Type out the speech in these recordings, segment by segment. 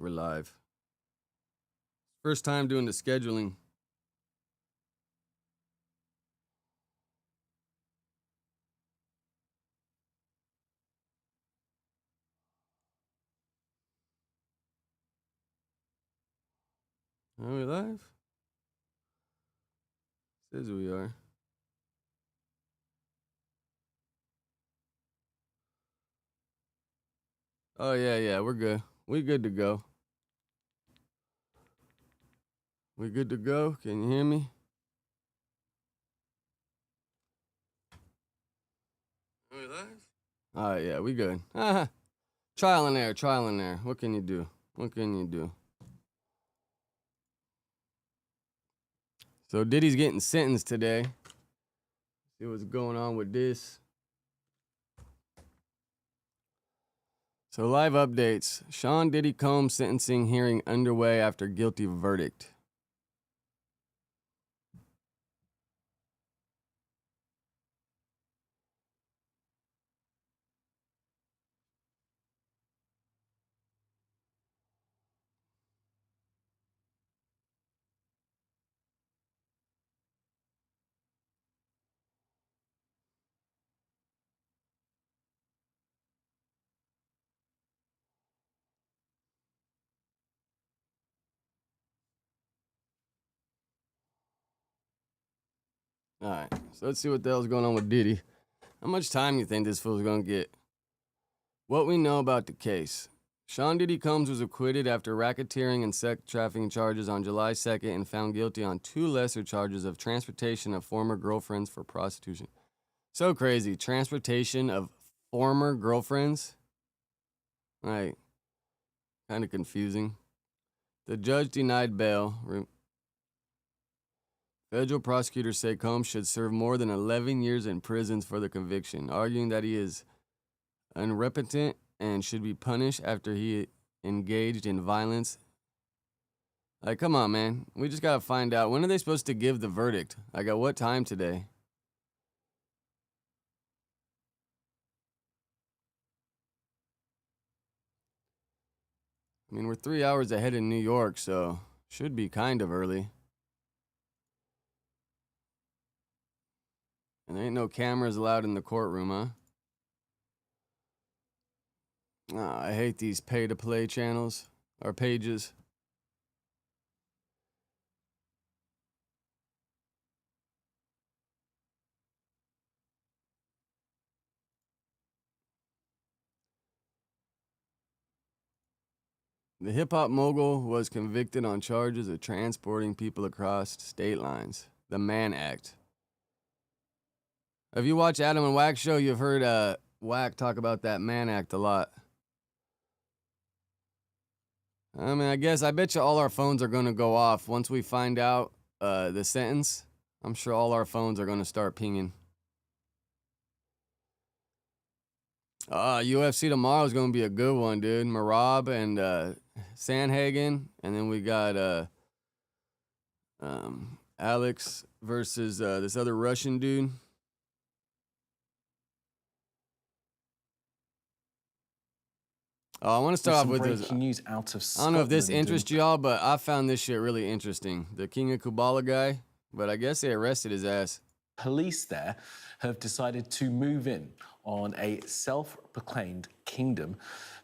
We're live. First time doing the scheduling. Are we live? Says we are. Oh, yeah, we're good. We good to go. We good to go? Can you hear me? Are we live? All right, yeah, we good. Trial and error. What can you do? So Diddy's getting sentenced today. See what's going on with this. So live updates. Sean Diddy Combs sentencing hearing underway after guilty verdict. All right, so let's see what the hell's going on with Diddy. How much time you think this fool's gonna get? What we know about the case. Sean Diddy Combs was acquitted after racketeering and sex trafficking charges on July 2nd and found guilty on 2 lesser charges of transportation of former girlfriends for prostitution. So crazy. Transportation of former girlfriends? Like, kind of confusing. The judge denied bail. Federal prosecutors say Combs should serve more than 11 years in prison for the conviction, arguing that he is unrepentant and should be punished after he engaged in violence. Like, come on, man. We just gotta find out. When are they supposed to give the verdict? Like, at what time today? I mean, we're 3 hours ahead in New York, so should be kind of early. And there ain't no cameras allowed in the courtroom, huh? Oh, I hate these pay-to-play channels, or pages. The hip-hop mogul was convicted on charges of transporting people across state lines. The Mann Act. If you watch Adam and Wack show, you've heard Wack talk about that Mann Act a lot. I mean, I bet you all our phones are going to go off once we find out the sentence. I'm sure all our phones are going to start pinging. UFC tomorrow is going to be a good one, dude. Marab and Sandhagen, and then we got Alex versus this other Russian dude. I want to start off with this. News out of Scotland. I don't know if this interests y'all, but I found this shit really interesting. The King of Kubala guy, but I guess they arrested his ass. Police there have decided to move in on a self-proclaimed kingdom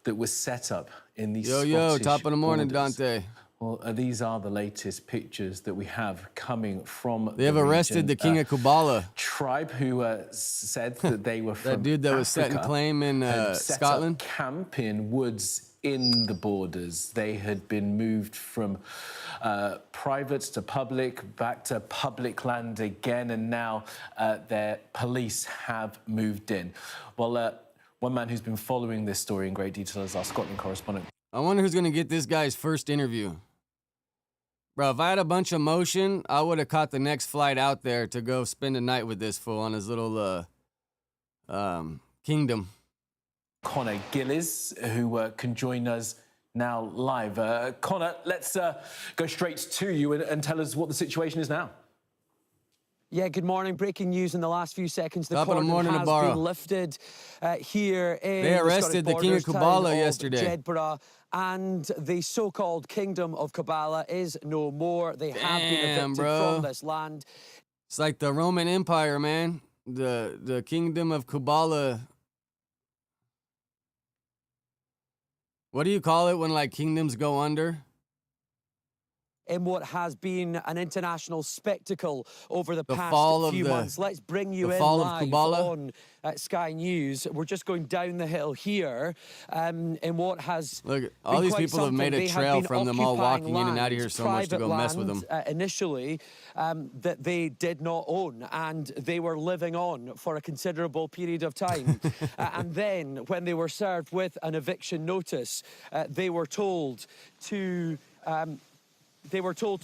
that was set up in the Scottish top of the morning, borders. Dante. Well, these are the latest pictures that we have coming from They have arrested the King of Kubala. Tribe who said that they were from that dude that Africa, was setting claim in set Scotland. Up camp in woods in the borders. They had been moved from private to public, back to public land again, and now their police have moved in. Well, one man who's been following this story in great detail is our Scotland correspondent. I wonder who's gonna get this guy's first interview. Bro, if I had a bunch of motion, I would have caught the next flight out there to go spend a night with this fool on his little kingdom. Connor Gillies, who can join us now live. Connor, let's go straight to you and tell us what the situation is now. Yeah, good morning. Breaking news in the last few seconds. The Top of the cordon morning, has Nabarro. been lifted here in They arrested the King of Kubala yesterday. Jedburgh and the so-called kingdom of Kubala is no more. They have been Damn, evicted bro. from this land. It's like the Roman Empire, man. The kingdom of Kubala. What do you call it when like kingdoms go under? In what has been an international spectacle over the past fall few of months. Let's bring you the in fall of live Kubala? on Sky News. We're just going down the hill here in what has Look, all been these quite people have made something. a They trail have been from them all occupying walking in and out of land, here so much to private go mess with them. Initially, that they did not own, and they were living on for a considerable period of time. And then, when they were served with an eviction notice, they were told to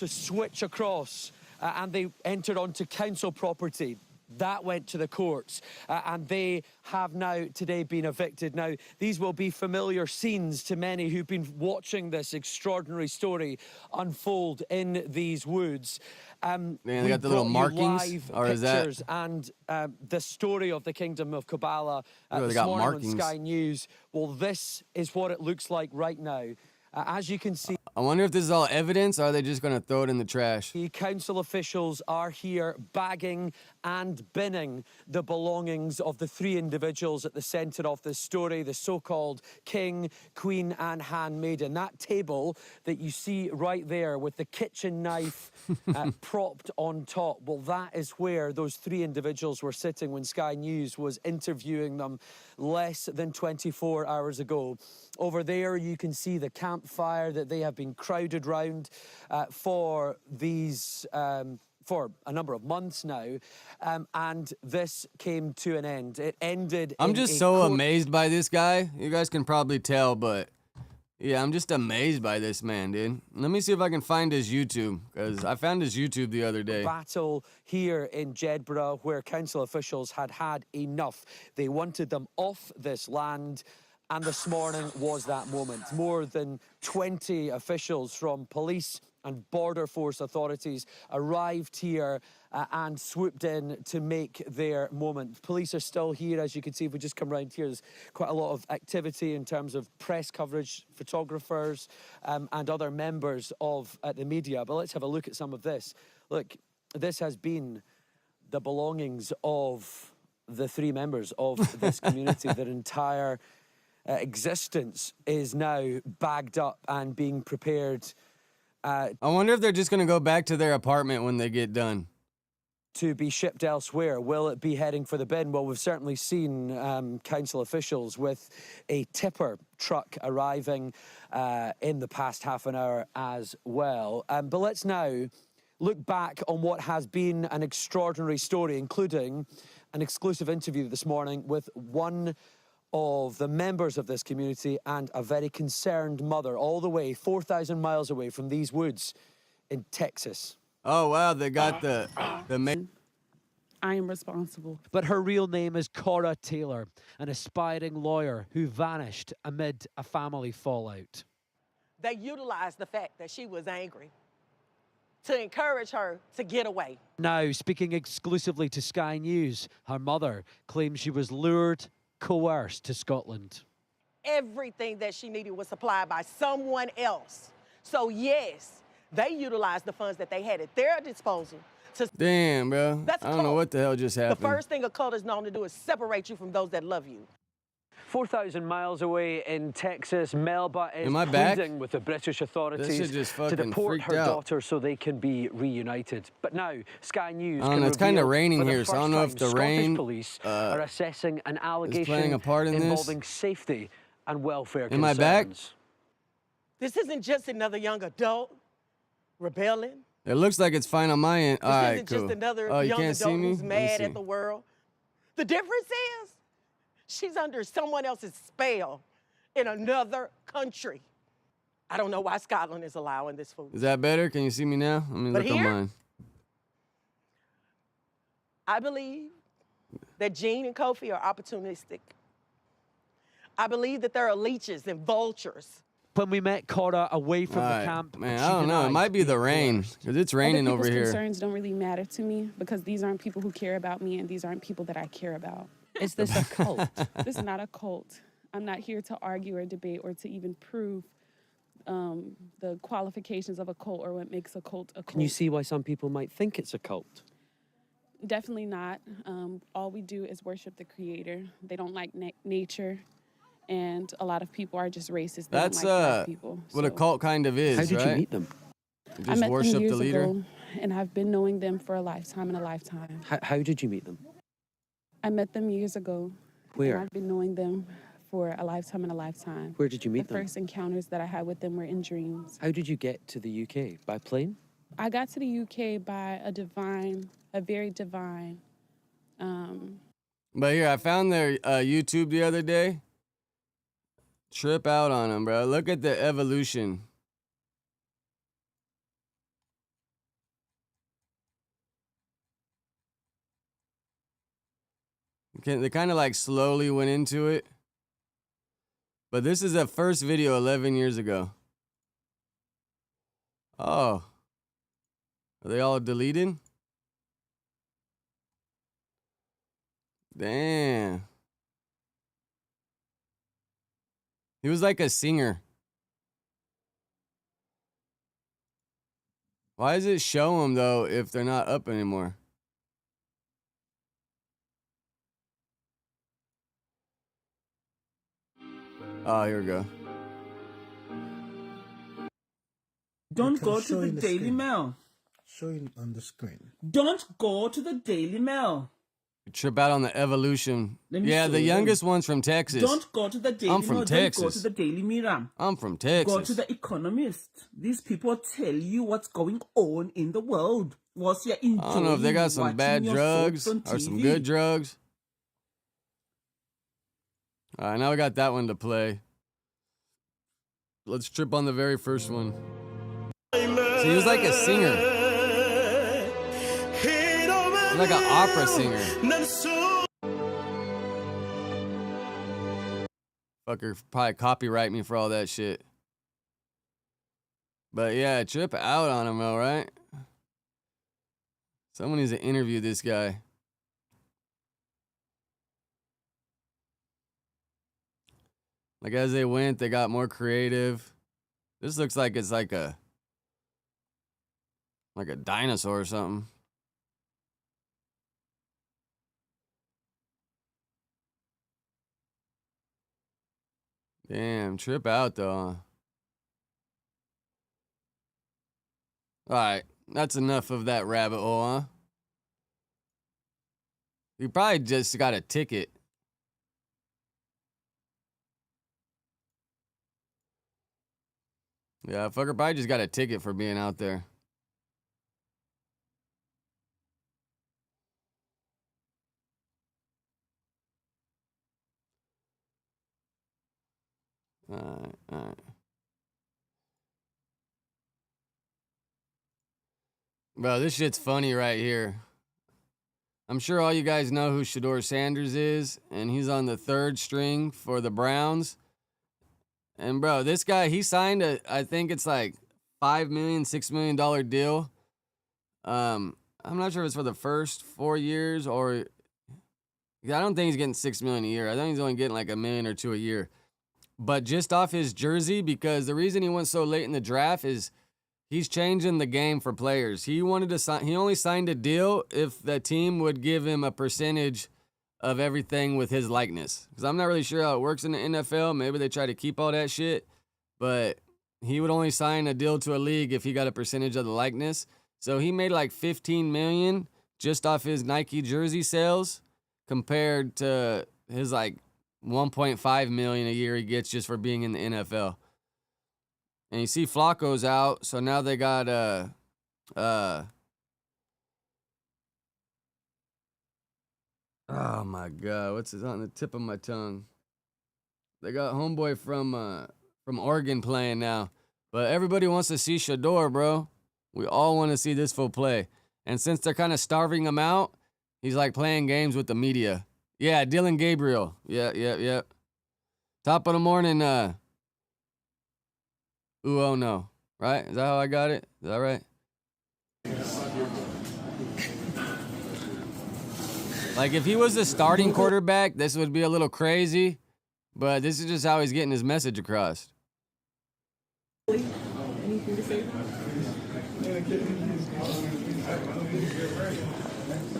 switch across, and they entered onto council property. That went to the courts, and they have now today been evicted. Now, these will be familiar scenes to many who've been watching this extraordinary story unfold in these woods. Man, they got the little markings, or is that? Pictures and the story of the kingdom of Kubala they this got morning markings. on Sky News. Well, this is what it looks like right now. As you can see, I wonder if this is all evidence, or are they just going to throw it in the trash? the council officials are here bagging and binning the belongings of the three individuals at the centre of this story, the so-called king, queen and handmaiden. That table that you see right there with the kitchen knife propped on top, well, that is where those three individuals were sitting when Sky News was interviewing them less than 24 hours ago. Over there, you can see the campfire that they have been crowded round for a number of months now, and this came to an end. It ended. I'm just so amazed by this guy. You guys can probably tell, but yeah, I'm just amazed by this man, dude. Let me see if I can find his YouTube, because I found his YouTube the other day. Battle here in Jedburgh, where council officials had had enough. They wanted them off this land. And this morning was that moment. More than 20 officials from police and border force authorities arrived here and swooped in to make their moment. Police are still here, as you can see. If we just come round here, there's quite a lot of activity in terms of press coverage, photographers, and other members of the media. But let's have a look at some of this. Look, this has been the belongings of the three members of this community. Their entire existence is now bagged up and being prepared. I wonder if they're just going to go back to their apartment when they get done. To be shipped elsewhere. Will it be heading for the bin? Well, we've certainly seen council officials with a tipper truck arriving in the past half an hour as well. But let's now look back on what has been an extraordinary story, including an exclusive interview this morning with one of the members of this community and a very concerned mother, all the way 4,000 miles away from these woods in Texas. Oh, wow, they got I am responsible. But her real name is Cora Taylor, an aspiring lawyer who vanished amid a family fallout. They utilized the fact that she was angry to encourage her to get away. Now, speaking exclusively to Sky News, her mother claims she was lured, coerced to Scotland. Everything that she needed was supplied by someone else. So yes, they utilized the funds that they had at their disposal to... Damn, bro. That's I don't know what the hell just happened. The first thing a cult is known to do is separate you from those that love you. 4,000 miles away in Texas, Melba is Am I back? pleading with the British authorities This shit just to fucking deport her freaked out. daughter so they can be reunited. But now, Sky News I don't can know, it's kinda reveal raining for the here, so I don't first know if time the Scottish rain, police are assessing an playing allegation a part in this. involving safety and welfare Am I concerns. back? This isn't just another young adult rebelling. It looks like it's fine on my end. This All right, isn't cool. just another Oh, you young can't see adult me? who's Let me mad see. at the world. The difference is she's under someone else's spell in another country. I don't know why Scotland is allowing this food. Is that better? Can you see me now? Let me But look on here- mine. I believe that Gene and Kofi are opportunistic. I believe that there are leeches and vultures. When we met Cora away from All the right, camp, man, she I don't know. It denied might be the being rain, coerced. because it's raining Other over people's here. concerns don't really matter to me because these aren't people who care about me and these aren't people that I care about. Is this a cult? This is not a cult. I'm not here to argue or debate or to even prove the qualifications of a cult or what makes a cult a cult. Can you see why some people might think it's a cult? Definitely not. All we do is worship the Creator. They don't like nature, and a lot of people are just racist. They That's don't like black people. what a cult kind of is, How did right? you meet them? You I just met worship them years the leader. ago, and I've been knowing them for a lifetime and a lifetime. How did you meet them? I met them years ago. Where? And I've been knowing them for a lifetime and a lifetime. Where did you meet The them? first encounters that I had with them were in dreams. How did you get to the UK? By plane? I got to the UK by a very divine. But here, I found their YouTube the other day. Trip out on them, bro. Look at the evolution. They kind of like slowly went into it. But this is the first video 11 years ago. Oh. Are they all deleted? Damn. He was like a singer. Why does it show them, though, if they're not up anymore? Oh, here we go. Don't go to the Daily Mail. Showing on the screen. Don't go to the Daily Mail. Trip out on the evolution. Let me Yeah, show the you. youngest one's from Texas. Don't go to the Daily I'm from Mail. Don't go Texas. to the Daily Mirror. I'm from Texas. Go to the Economist. These people tell you what's going on in the world. Whilst you're enjoying I don't know if they got some watching bad your drugs soaps on or some TV. good drugs. All right, now we got that one to play. Let's trip on the very first one. So he was like a singer. He was like an opera singer. Fucker probably copyright me for all that shit. But yeah, trip out on him, all right? Someone needs to interview this guy. Like as they went, they got more creative. This looks like it's like a dinosaur or something. Damn, trip out though. Alright, that's enough of that rabbit hole, huh? You probably just got a ticket. Yeah, fucker probably just got a ticket for being out there. Alright. Bro, this shit's funny right here. I'm sure all you guys know who Shedeur Sanders is, and he's on the third string for the Browns. And bro, this guy, he signed I think it's like $5 million, $6 million deal. I'm not sure if it's for the first 4 years or I don't think he's getting $6 million a year. I think he's only getting like $1 million or $2 million a year. But just off his jersey, because the reason he went so late in the draft is he's changing the game for players. He wanted to sign. He only signed a deal if the team would give him a percentage of everything with his likeness. Because I'm not really sure how it works in the NFL. Maybe they try to keep all that shit. But he would only sign a deal to a league if he got a percentage of the likeness. So he made like $15 million just off his Nike jersey sales compared to his like $1.5 million a year he gets just for being in the NFL. And you see Flakko's out, so now they got oh my god, what's it on the tip of my tongue? They got homeboy from Oregon playing now. But everybody wants to see Shedeur, bro. We all want to see this fool play. And since they're kind of starving him out, he's like playing games with the media. Yeah, Dylan Gabriel. Yeah. Top of the morning, ooh, oh no. Right? Is that how I got it? Is that right? Like, if he was the starting quarterback, this would be a little crazy. But this is just how he's getting his message across. Anything to say?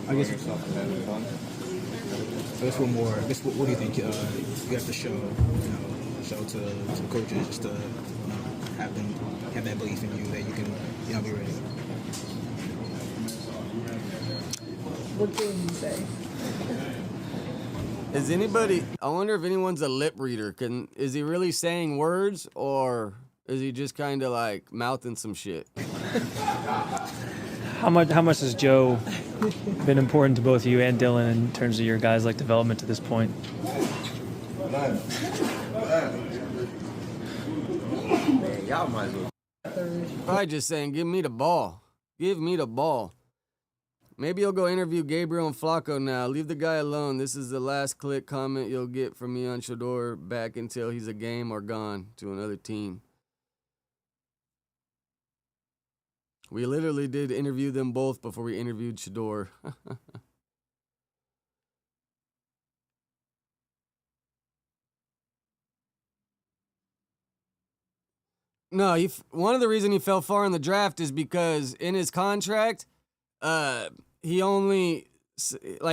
I guess it's something that is fun. So this one more. What do you think you have to show? Show to the coaches just to have them have that belief in you that you can be ready. What can you say? Is anybody? I wonder if anyone's a lip reader. Is he really saying words, or is he just kind of like mouthing some shit? How much has Joe been important to both you and Dylan in terms of your guys' like development to this point? Man, y'all might as well. Probably just saying, give me the ball. Give me the ball. Maybe you'll go interview Gabriel and Flakko now. Leave the guy alone. This is the last click comment you'll get from me on Shador back until he's a game or gone to another team. We literally did interview them both before we interviewed Shador. No, one of the reasons he fell far in the draft is because in his contract, he only,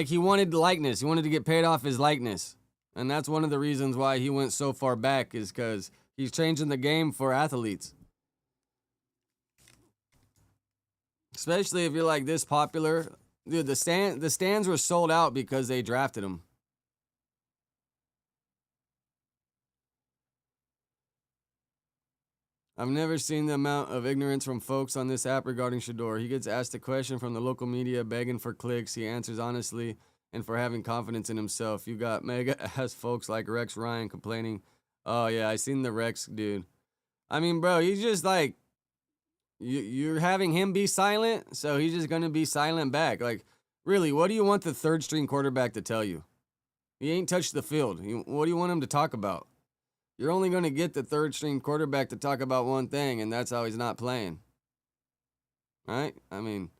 he wanted likeness. He wanted to get paid off his likeness. And that's one of the reasons why he went so far back is because he's changing the game for athletes. Especially if you're like this popular. Dude, the stands were sold out because they drafted him. I've never seen the amount of ignorance from folks on this app regarding Shador. He gets asked a question from the local media begging for clicks. He answers honestly and for having confidence in himself. You got mega-ass folks like Rex Ryan complaining. Oh, yeah, I seen the Rex dude. I mean, bro, he's just like, you're having him be silent, so he's just going to be silent back. Like, really, what do you want the third-string quarterback to tell you? He ain't touched the field. What do you want him to talk about? You're only going to get the third-string quarterback to talk about one thing, and that's how he's not playing. Right? I mean,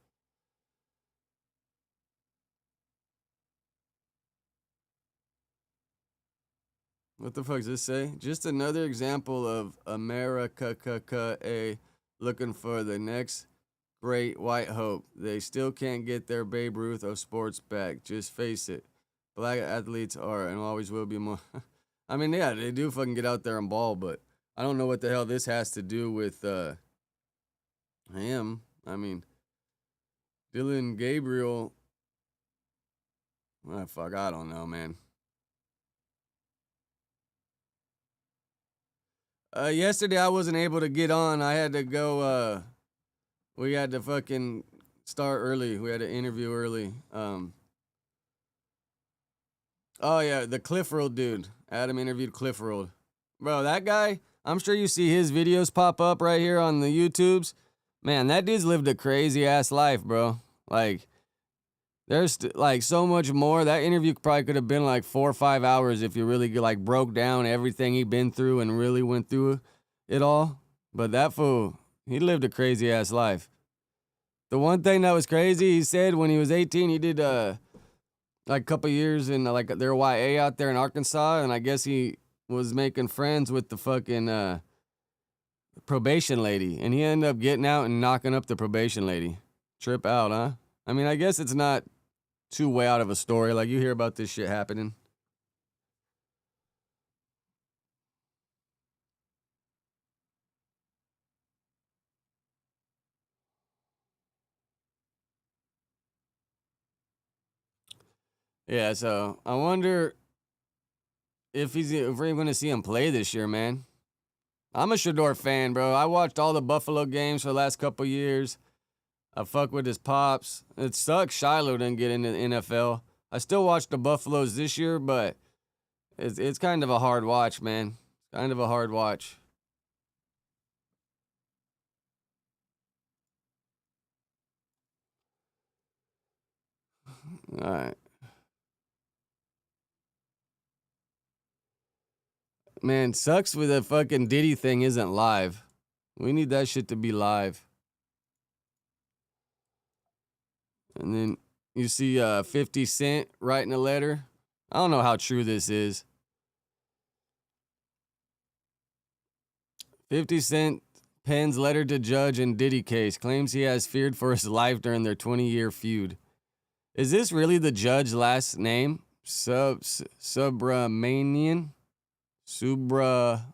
what the fuck does this say? Just another example of America looking for the next great white hope. They still can't get their Babe Ruth of sports back. Just face it. Black athletes are and always will be more. I mean, yeah, they do fucking get out there and ball, but I don't know what the hell this has to do with him. I mean, Dylan Gabriel. Oh, fuck, I don't know, man. Yesterday I wasn't able to get on. I had to go, we had to fucking start early. We had to interview early. Oh, yeah, the Clifford dude. Adam interviewed Clifford. Bro, that guy, I'm sure you see his videos pop up right here on the YouTubes. Man, that dude's lived a crazy-ass life, bro. Like, there's, so much more. That interview probably could have been, 4 or 5 hours if you really, broke down everything he'd been through and really went through it all. But that fool, he lived a crazy-ass life. The one thing that was crazy, he said when he was 18, he did, a couple years in their YA out there in Arkansas, and I guess he was making friends with the fucking probation lady, and he ended up getting out and knocking up the probation lady. Trip out, huh? I mean, I guess it's not too way out of a story. Like, you hear about this shit happening. Yeah, so I wonder if we're going to see him play this year, man. I'm a Shador fan, bro. I watched all the Buffalo games for the last couple years. I fuck with his pops. It sucks Shiloh didn't get into the NFL. I still watch the Buffaloes this year, but it's kind of a hard watch, man. Kind of a hard watch. All right. Man, sucks with the fucking Diddy thing isn't live. We need that shit to be live. And then you see 50 Cent writing a letter. I don't know how true this is. 50 Cent pens letter to judge in Diddy case. Claims he has feared for his life during their 20-year feud. Is this really the judge's last name? Subramanian? Subran?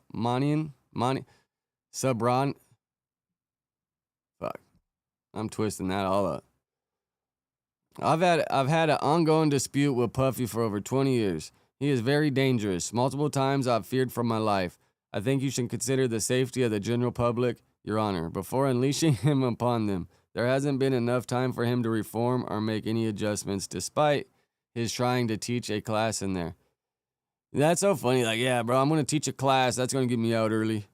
Fuck. I'm twisting that all up. I've had an ongoing dispute with Puffy for over 20 years. He is very dangerous. Multiple times I've feared for my life. I think you should consider the safety of the general public, Your Honor, before unleashing him upon them. There hasn't been enough time for him to reform or make any adjustments, despite his trying to teach a class in there. That's so funny. Like, yeah, bro, I'm going to teach a class. That's going to get me out early.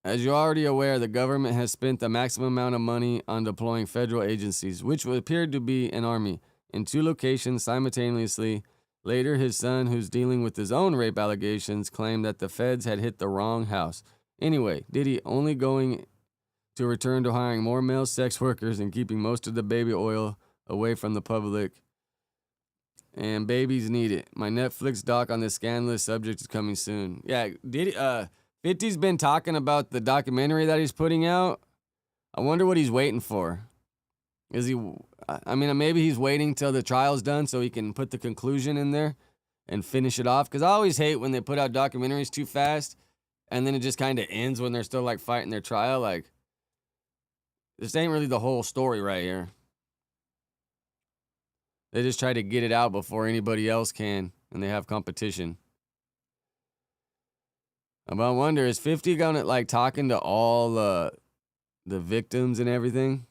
As you're already aware, the government has spent the maximum amount of money on deploying federal agencies, which appeared to be an army, in 2 locations simultaneously. Later, his son, who's dealing with his own rape allegations, claimed that the feds had hit the wrong house. Anyway, Diddy only going to return to hiring more male sex workers and keeping most of the baby oil away from the public. And babies need it. My Netflix doc on this scandalous subject is coming soon. Yeah, Diddy, 50's been talking about the documentary that he's putting out. I wonder what he's waiting for. Is he, I mean, maybe he's waiting till the trial's done so he can put the conclusion in there and finish it off. Because I always hate when they put out documentaries too fast and then it just kind of ends when they're still like fighting their trial. Like, this ain't really the whole story right here. They just try to get it out before anybody else can and they have competition. But I wonder, is 50 gonna like talking to all the victims and everything?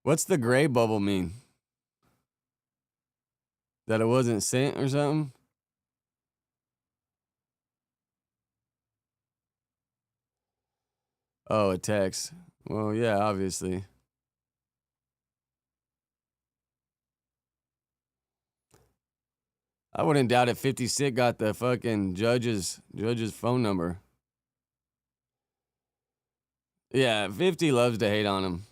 What's the gray bubble mean? That it wasn't sent or something? Oh, a text. Well, yeah, obviously. I wouldn't doubt if 50 Cent got the fucking judge's phone number. Yeah, 50 loves to hate on him.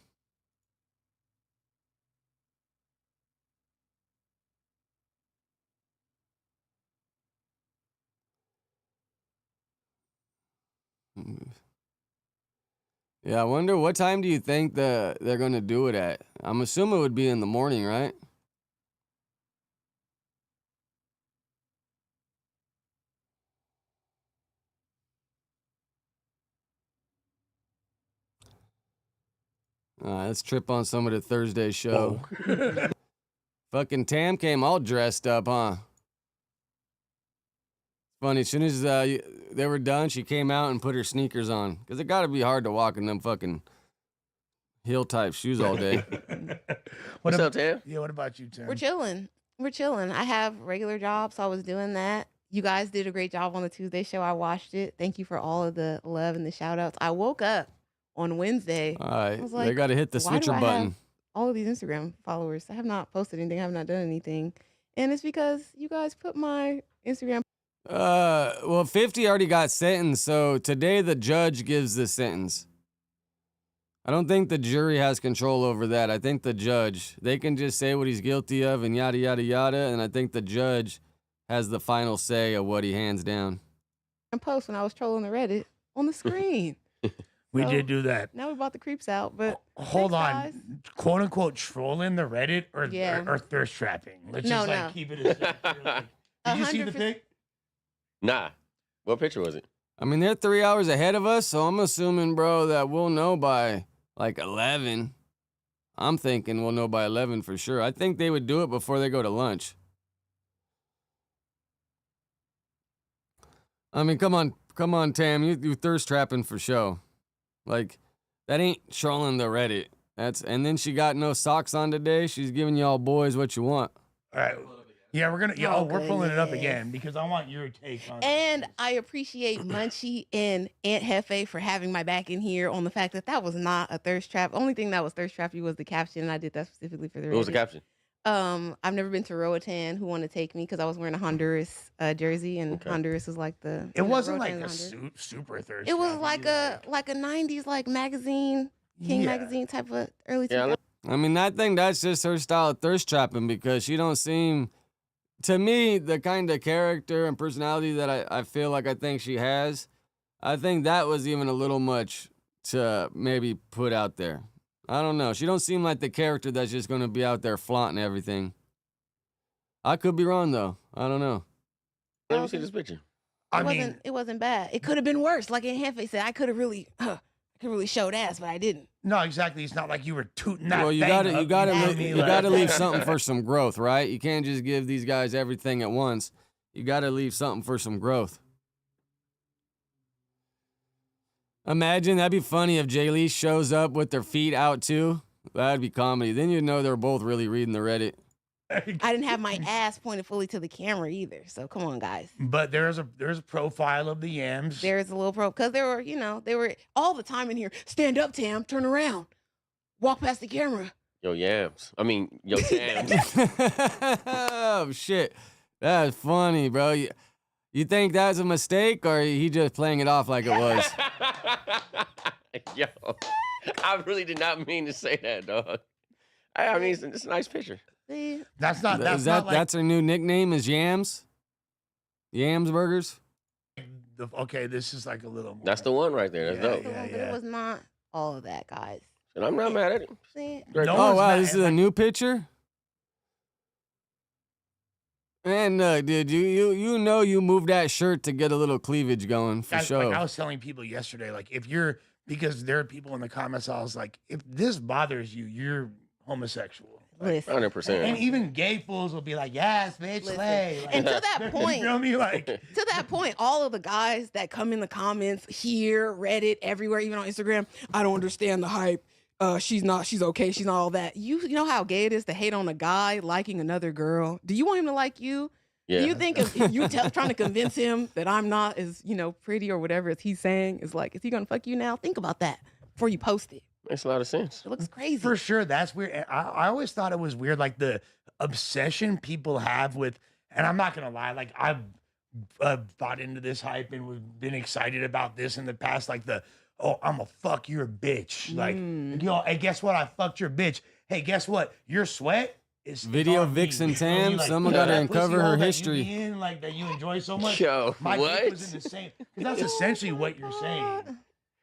Yeah, I wonder what time do you think they're going to do it at? I'm assuming it would be in the morning, right? All right, let's trip on some of the Thursday show. Fucking Tam came all dressed up, huh? Funny, as soon as they were done, she came out and put her sneakers on. Because it got to be hard to walk in them fucking heel-type shoes all day. What's up, Tam? Yeah, what about you, Tim? We're chilling. We're chilling. I have regular jobs, so I was doing that. You guys did a great job on the Tuesday show. I watched it. Thank you for all of the love and the shout-outs. I woke up on Wednesday. All right, I was like, they got to hit the why do switcher I button. have all of these Instagram followers? I have not posted anything. I have not done anything. And it's because you guys put my Instagram. Well, 50 already got sentenced, so today the judge gives the sentence. I don't think the jury has control over that. I think the judge, they can just say what he's guilty of and yada, yada, yada, and I think the judge has the final say of what he hands down. Post when I was trolling the Reddit on the screen. We So, did do that. Now we bought the creeps out, but Hold on, guys. quote unquote, trolling the Reddit or Yeah. or thirst trapping. Let's No, just like no. keep it. As did you see the 100%. pic? Nah. What picture was it? I mean, they're 3 hours ahead of us, so I'm assuming, bro, that we'll know by like 11. I'm thinking we'll know by 11 for sure. I think they would do it before they go to lunch. I mean, come on, Tam, you thirst trapping for show. Like, that ain't trolling the Reddit. And then she got no socks on today. She's giving y'all boys what you want. All right. Yeah, we're gonna. Yeah, Oh, we're pulling it up goodness. again because I want your take on. And I appreciate Munchie and Aunt Hefe for having my back in here on the fact that that was not a thirst trap. Only thing that was thirst trappy was the caption, and I did that specifically for the What was the Reddit. caption? I've never been to Roatan. Who want to take me? Because I was wearing a Honduras jersey, and Okay. Honduras is like the. It wasn't like Roatan is a Honduras. super thirst. It was trap, like either. a 90s like magazine King magazine type of early 2000s. I mean, I think that's just her style of thirst trapping because she don't seem, to me, the kind of character and personality that I feel like I think she has. I think that was even a little much to maybe put out there. I don't know. She don't seem like the character that's just going to be out there flaunting everything. I could be wrong, though. I don't know. Let me see this picture. It wasn't bad. It could have been worse. Like Aunt Hefe said, I could really showed ass, but I didn't. No, exactly. It's not like you were tooting that. Well, you thing up, you gotta leave something for some growth, right? You can't just give these guys everything at once. You gotta leave something for some growth. Imagine, that'd be funny if Jay Lee shows up with their feet out too. That'd be comedy. Then you'd know they're both really reading the Reddit. I didn't have my ass pointed fully to the camera either. So come on, guys. But there's a profile of the yams. There's a little because they were all the time in here. Stand up, Tam. Turn around. Walk past the camera. Yo, yams. I mean, yo, Tams. Oh, shit. That's funny, bro. You think that's a mistake, or he just playing it off like it was? Yo, I really did not mean to say that, dog. I mean, it's a nice picture. That's not. That's her new nickname is Yams? Yams Burgers? Okay, this is like a little more. That's the one right there. That's dope. But it was not all of that, guys. And I'm not mad at it. See? Oh, wow, this is a new picture? And dude, you know you moved that shirt to get a little cleavage going for sure. Like I was telling people yesterday, like because there are people in the comments, I was like, if this bothers you, you're homosexual. Like, 100%. And even gay fools will be like, yes, bitch, slay. Like, and to that point, you feel me? Like, to that point, all of the guys that come in the comments here, Reddit, everywhere, even on Instagram, I don't understand the hype. She's okay. She's not all that. You know how gay it is to hate on a guy liking another girl. Do you want him to like you? Yeah. Do you think if you trying to convince him that I'm not as, pretty or whatever as he's saying, is like, is he going to fuck you now? Think about that before you post it. Makes a lot of sense. It looks crazy. For sure. That's weird. I always thought it was weird, like the obsession people have with, and I'm not going to lie, like I've bought into this hype and been excited about this in the past, like oh, I'm a fuck your bitch. Like, yo, hey, guess what? I fucked your bitch. Hey, guess what? Your sweat is Video Vixen Tam. Like, someone got to uncover her history. Like that you enjoy so much. Yo, my what? dick was in the same. Because that's essentially what you're saying.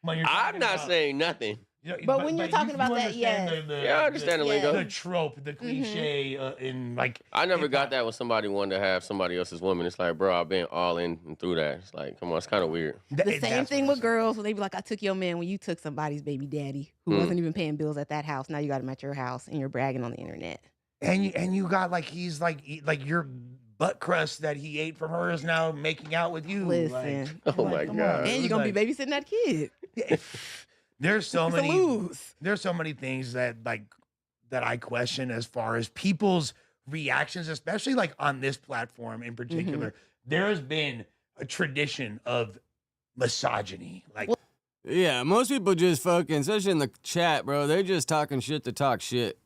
I'm not saying nothing. But when you're talking about that, yeah, I understand the lingo. The trope, the cliche, in like. I never got that when somebody wanted to have somebody else's woman. It's like, bro, I've been all in and through that. It's like, come on, it's kind of weird. The same thing with girls when they be like, I took your man when you took somebody's baby daddy who wasn't even paying bills at that house. Now you got him at your house and you're bragging on the internet. And you got like he's like your butt crust that he ate from her is now making out with you. Listen, like, oh my god, and you're gonna be babysitting that kid. There's so many things that I question as far as people's reactions, especially like on this platform in particular. There has been a tradition of misogyny. Like, yeah, most people just fucking, especially in the chat, bro. They're just talking shit to talk shit.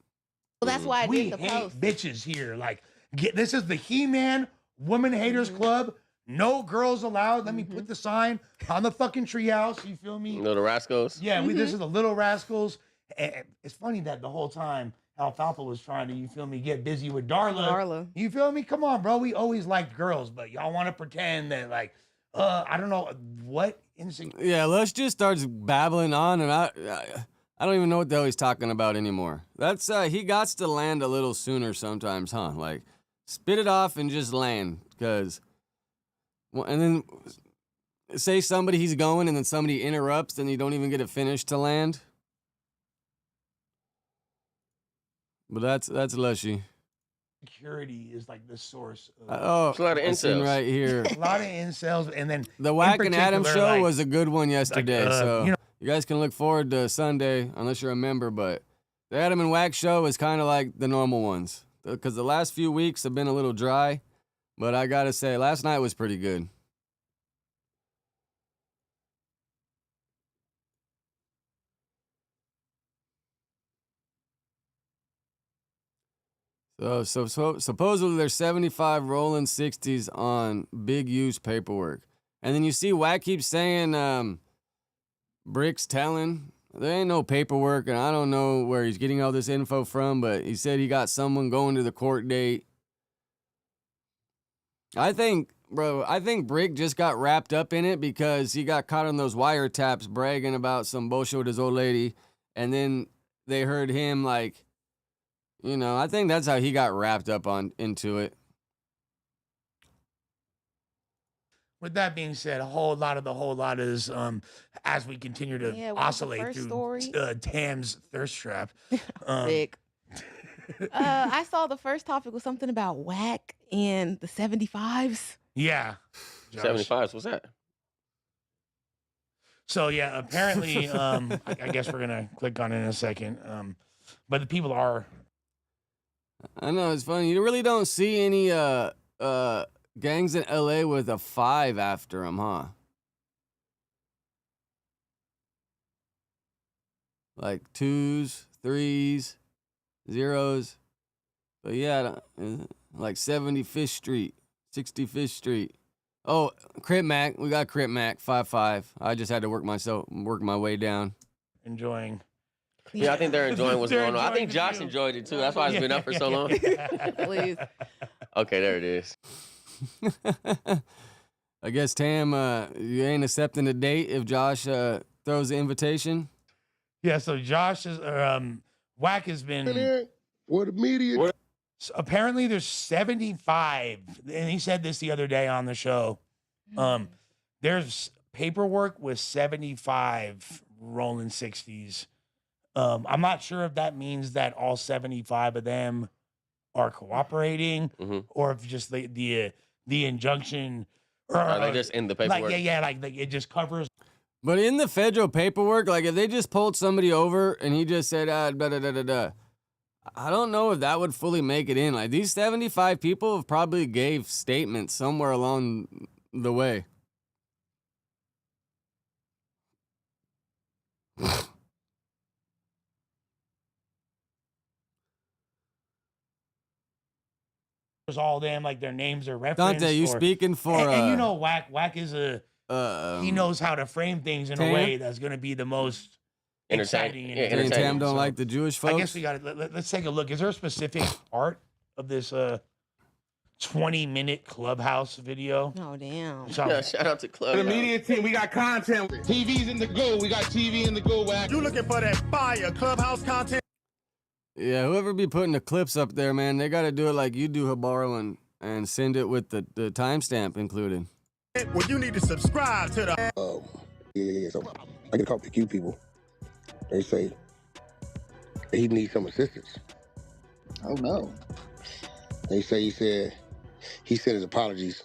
Well, that's why I we did the hate post. bitches here. Like, this is the He-Man Woman Haters Club. No girls allowed. Let me put the sign on the fucking treehouse. You feel me? Little Rascals. Yeah, this is the Little Rascals. And it's funny that the whole time Alfalfa was trying to, you feel me, get busy with Darla. You feel me? Come on, bro. We always liked girls, but y'all want to pretend that like, I don't know what instinct. Yeah, let's just start babbling on, and I don't even know what the hell he's talking about anymore. That's he got to land a little sooner sometimes, huh? Like, spit it off and just land, because. And then say somebody he's going and then somebody interrupts and you don't even get it finished to land. But that's Lushy. Security is like the source. It's a lot of incels right here. A lot of incels, and then the Whack and Adam show was a good one yesterday. Like, so you guys can look forward to Sunday unless you're a member. But the Adam and Whack show is kind of like the normal ones because the last few weeks have been a little dry. But I gotta say, last night was pretty good. So supposedly there's 75 rolling 60s on big use paperwork. And then you see Wack keeps saying Brick's telling there ain't no paperwork, and I don't know where he's getting all this info from, but he said he got someone going to the court date. I think Brick just got wrapped up in it because he got caught on those wiretaps bragging about some bullshit with his old lady, and then they heard him I think that's how he got wrapped up into it. With that being said, a whole lot is as we continue to oscillate through Tam's thirst trap. Sick. I saw the first topic was something about whack and the 75s. Yeah. 75s, what's that? So yeah, apparently, I guess we're gonna click on it in a second. But the people are. I know, it's funny. You really don't see any gangs in LA with a 5 after them, huh? Like 2s, 3s, 0s. But yeah, like 75th Street, 65th Street. Oh, Crip Mac. We got Crip Mac, 5-5. I just had to work my way down. Enjoying. Yeah, I think they're enjoying what's going on. I think Josh enjoyed it too. That's why it's been up for so long. Please. Okay, there it is. I guess, Tam, you ain't accepting the date if Josh throws the invitation? Yeah, so Josh is, Whack has been. What the media? So apparently there's 75, and he said this the other day on the show. There's paperwork with 75 rolling 60s. I'm not sure if that means that all 75 of them are cooperating, or if just the injunction, or are they just in the paperwork? Like it just covers. But in the federal paperwork, like if they just pulled somebody over and he just said, I don't know if that would fully make it in. Like these 75 people have probably gave statements somewhere along the way. All them, like their names are referenced. Dante, you speaking for and you know Whack is he knows how to frame things in a way that's going to be the most exciting. And Tam don't like the Jewish folks? I guess we got it. Let's take a look. Is there a specific part of this 20-minute Clubhouse video? Oh, damn. Yeah, shout out to Clubhouse. The media team, we got content. TV's in the go. We got TV in the go. Whack. You looking for that fire Clubhouse content? Yeah, whoever be putting the clips up there, man, they got to do it like you do, Habaro, and send it with the timestamp included. Well, you need to subscribe to the... Yeah. So I get a couple of Q people. They say he needs some assistance. Oh, no. They say he sent his apologies.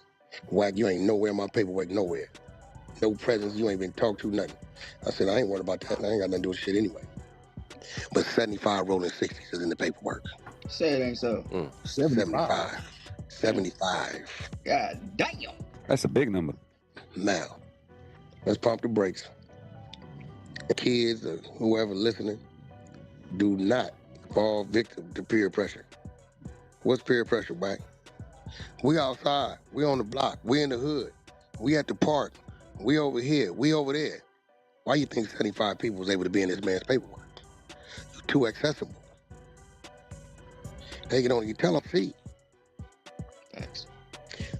Whack, you ain't nowhere in my paperwork, nowhere. No presence, you ain't been talked to, nothing. I said, I ain't worried about that. I ain't got nothing to do with shit anyway. But 75 rolling 60s is in the paperwork. Say it ain't so. 75. God damn. That's a big number. Now, let's pump the brakes. Kids or whoever listening, do not fall victim to peer pressure. What's peer pressure, Mike? We outside. We on the block. We in the hood. We at the park. We over here. We over there. Why you think 75 people was able to be in this man's paperwork? You're too accessible. They can only tell them see. Thanks.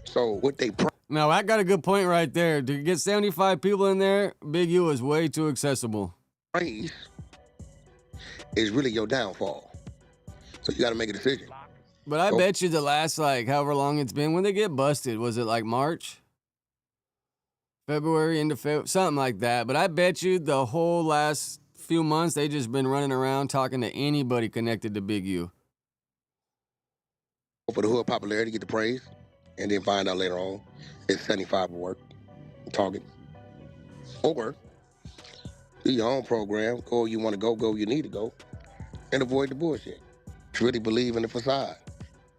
So what they... Now, I got a good point right there. To get 75 people in there, Big U is way too accessible. Praise is really your downfall. So you got to make a decision. But I bet you the last, however long it's been, when they get busted, was it March? February, into February, something like that. But I bet you the whole last few months, they just been running around talking to anybody connected to Big U. For the hood popularity, get the praise, and then find out later on it's 75 will work, talking. Or do your own program, go where you want to go where you need to go, and avoid the bullshit. Really believe in the facade.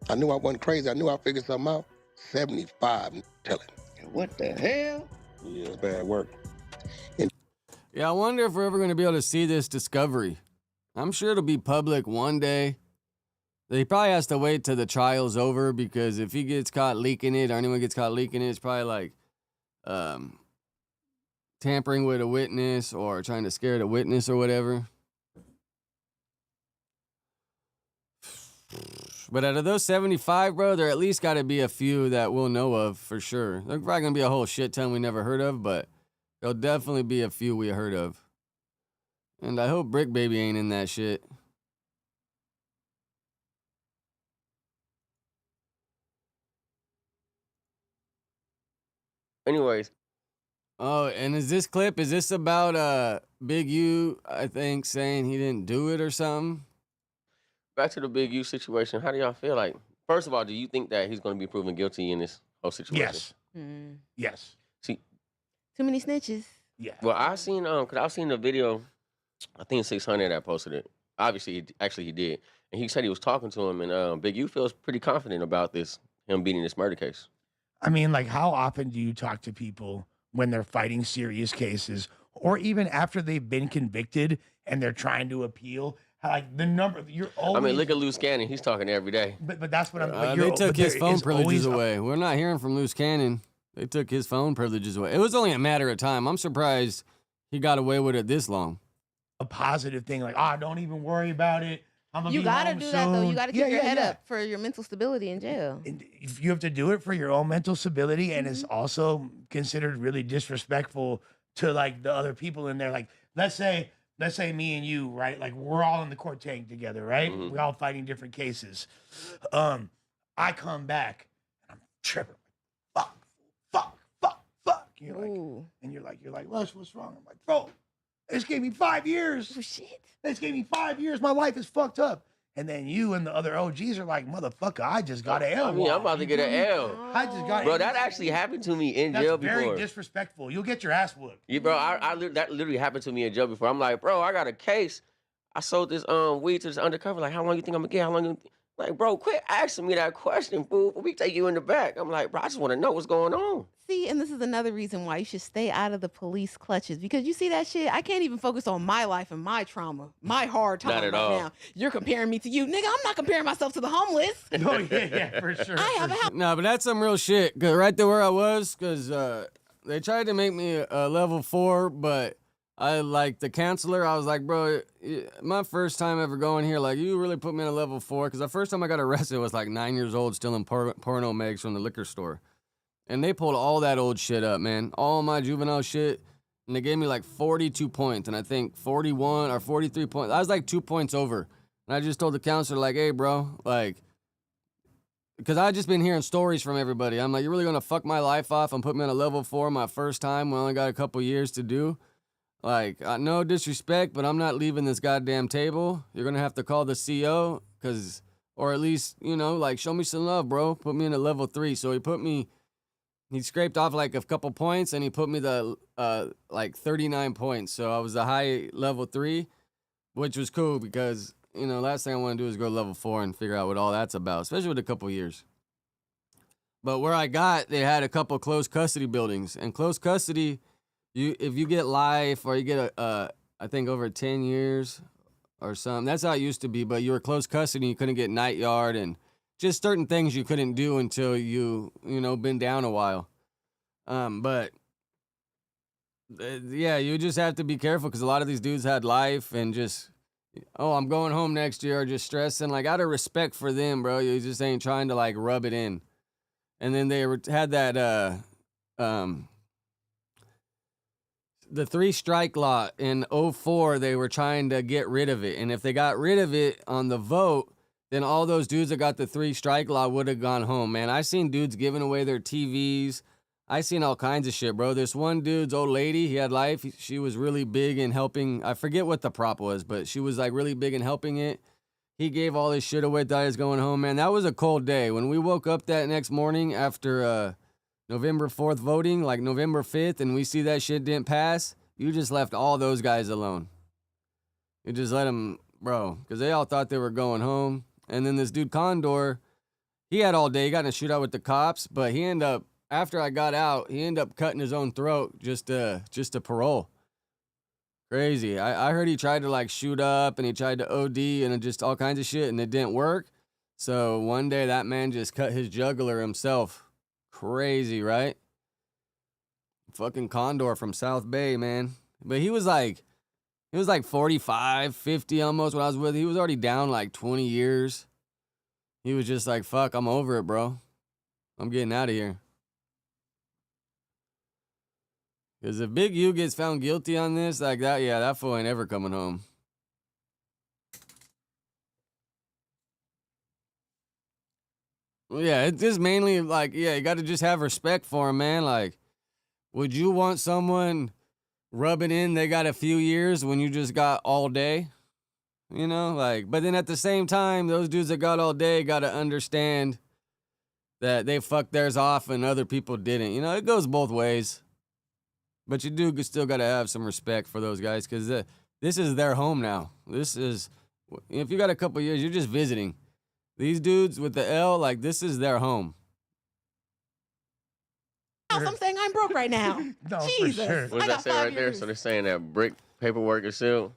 I knew I wasn't crazy. I knew I figured something out. 75 telling. What the hell? Yeah, it's bad work. Yeah, I wonder if we're ever going to be able to see this discovery. I'm sure it'll be public one day. He probably has to wait till the trial's over, because if he gets caught leaking it or anyone gets caught leaking it, it's probably 10 tampering with a witness or trying to scare the witness or whatever. But out of those 75, bro, there at least got to be a few that we'll know of for sure. There's probably going to be a whole shit ton we never heard of, but there'll definitely be a few we heard of. And I hope Brick Baby ain't in that shit. Anyways. Oh, and is this about Big U, I think, saying he didn't do it or something? Back to the Big U situation. How do y'all feel like? First of all, do you think that he's going to be proven guilty in this whole situation? Yes. Yes. See, Too many snitches. Yeah. well, I seen cause I've seen the video. I think 600 that posted it. Obviously, he did, and he said he was talking to him, and Big U feels pretty confident about this, him beating this murder case. I mean, like, how often do you talk to people when they're fighting serious cases, or even after they've been convicted and they're trying to appeal? Like the number, you're always. I mean, look at Loose Cannon. He's talking every day. But that's what I'm. They took his phone privileges away. We're not hearing from Loose Cannon. They took his phone privileges away. It was only a matter of time. I'm surprised he got away with it this long. A positive thing, like, oh, don't even worry about it. You gotta do that though. You gotta keep your head up for your mental stability in jail. If you have to do it for your own mental stability, and it's also considered really disrespectful to like the other people in there. Like, let's say me and you, right? Like, we're all in the court tank together, right? Mm-hmm. We're all fighting different cases. I come back and I'm tripping. Fuck. You're like, and you're like, what's wrong? I'm like, bro, this gave me 5 years. Oh shit. This gave me 5 years. My life is fucked up. And then you and the other OGs are like, motherfucker, I just got an L. I mean, I'm about to get an L. I just got. Bro, that actually happened to me in jail before. That's very disrespectful. You'll get your ass whooped. Yeah, bro, that literally happened to me in jail before. I'm like, bro, I got a case. I sold this weed to this undercover. Like, how long you think I'm gonna get? How long? Like, bro, quit asking me that question, fool. We take you in the back. I'm like, bro, I just want to know what's going on. See, and this is another reason why you should stay out of the police clutches, because you see that shit. I can't even focus on my life and my trauma, my hard time Not at right all. now. You're comparing me to you, nigga. I'm not comparing myself to the homeless. Oh yeah, for sure. I have a house. No, but that's some real shit. 'Cause right there where I was, because they tried to make me a level 4, but I like the counselor. I was like, bro, my first time ever going here, like, you really put me in a level 4. Because the first time I got arrested was like 9 years old, stealing porno mags from the liquor store. And they pulled all that old shit up, man. All my juvenile shit. And they gave me like 42 points. And I think 41 or 43 points. I was like 2 points over. And I just told the counselor, like, hey, bro, like, because I just been hearing stories from everybody. I'm like, you're really going to fuck my life off and put me on a level 4 my first time when I only got a couple years to do? Like, no disrespect, but I'm not leaving this goddamn table. You're going to have to call the CO, or at least, you know, like, show me some love, bro. Put me in a level 3. So he scraped off like a couple points, and he put me the like 39 points. So I was a high level 3, which was cool because, you know, last thing I want to do is go level 4 and figure out what all that's about, especially with a couple years. But where I got, they had a couple close custody buildings, and close custody, if you get life or you get I think over 10 years or something, that's how it used to be. But you were close custody, you couldn't get night yard and just certain things you couldn't do until you know, been down a while. But yeah, you just have to be careful because a lot of these dudes had life and just, oh, I'm going home next year, or just stressing. Like, out of respect for them, bro, you just ain't trying to like rub it in. And then they had that the 3 strike law in 04. They were trying to get rid of it, and if they got rid of it on the vote, then all those dudes that got the 3 strike law would have gone home, man. I seen dudes giving away their TVs. I seen all kinds of shit, bro. This one dude's old lady, he had life. She was really big in helping. I forget what the prop was, but she was like really big in helping it. He gave all his shit away, thought he was going home, man. That was a cold day. When we woke up that next morning after November 4th voting, like November 5th, and we see that shit didn't pass, you just left all those guys alone. You just let them, bro, because they all thought they were going home. And then this dude Condor, he had all day. He got in a shootout with the cops, but he ended up, after I got out, he ended up cutting his own throat just to parole. Crazy. I heard he tried to like shoot up and he tried to OD and just all kinds of shit, and it didn't work. So one day that man just cut his jugular himself. Crazy, right? fucking condor from South Bay, man. But he was like 45, 50 almost when I was with him. He was already down like 20 years. He was just like, fuck, I'm over it, bro. I'm getting out of here. Because if Big U gets found guilty on this, like that, yeah, that fool ain't ever coming home. Yeah, it's just mainly like, yeah, you got to just have respect for him, man. Like, would you want someone rubbing in they got a few years when you just got all day? You know, like, but then at the same time, those dudes that got all day got to understand that they fucked theirs off and other people didn't. You know, it goes both ways. But you do still got to have some respect for those guys because this is their home now. This is, if you got a couple years, you're just visiting. These dudes with the L, like, this is their home. I'm saying I'm broke right now. No, Jesus. for sure. What does that say right there? So they're saying that brick paperwork is sealed.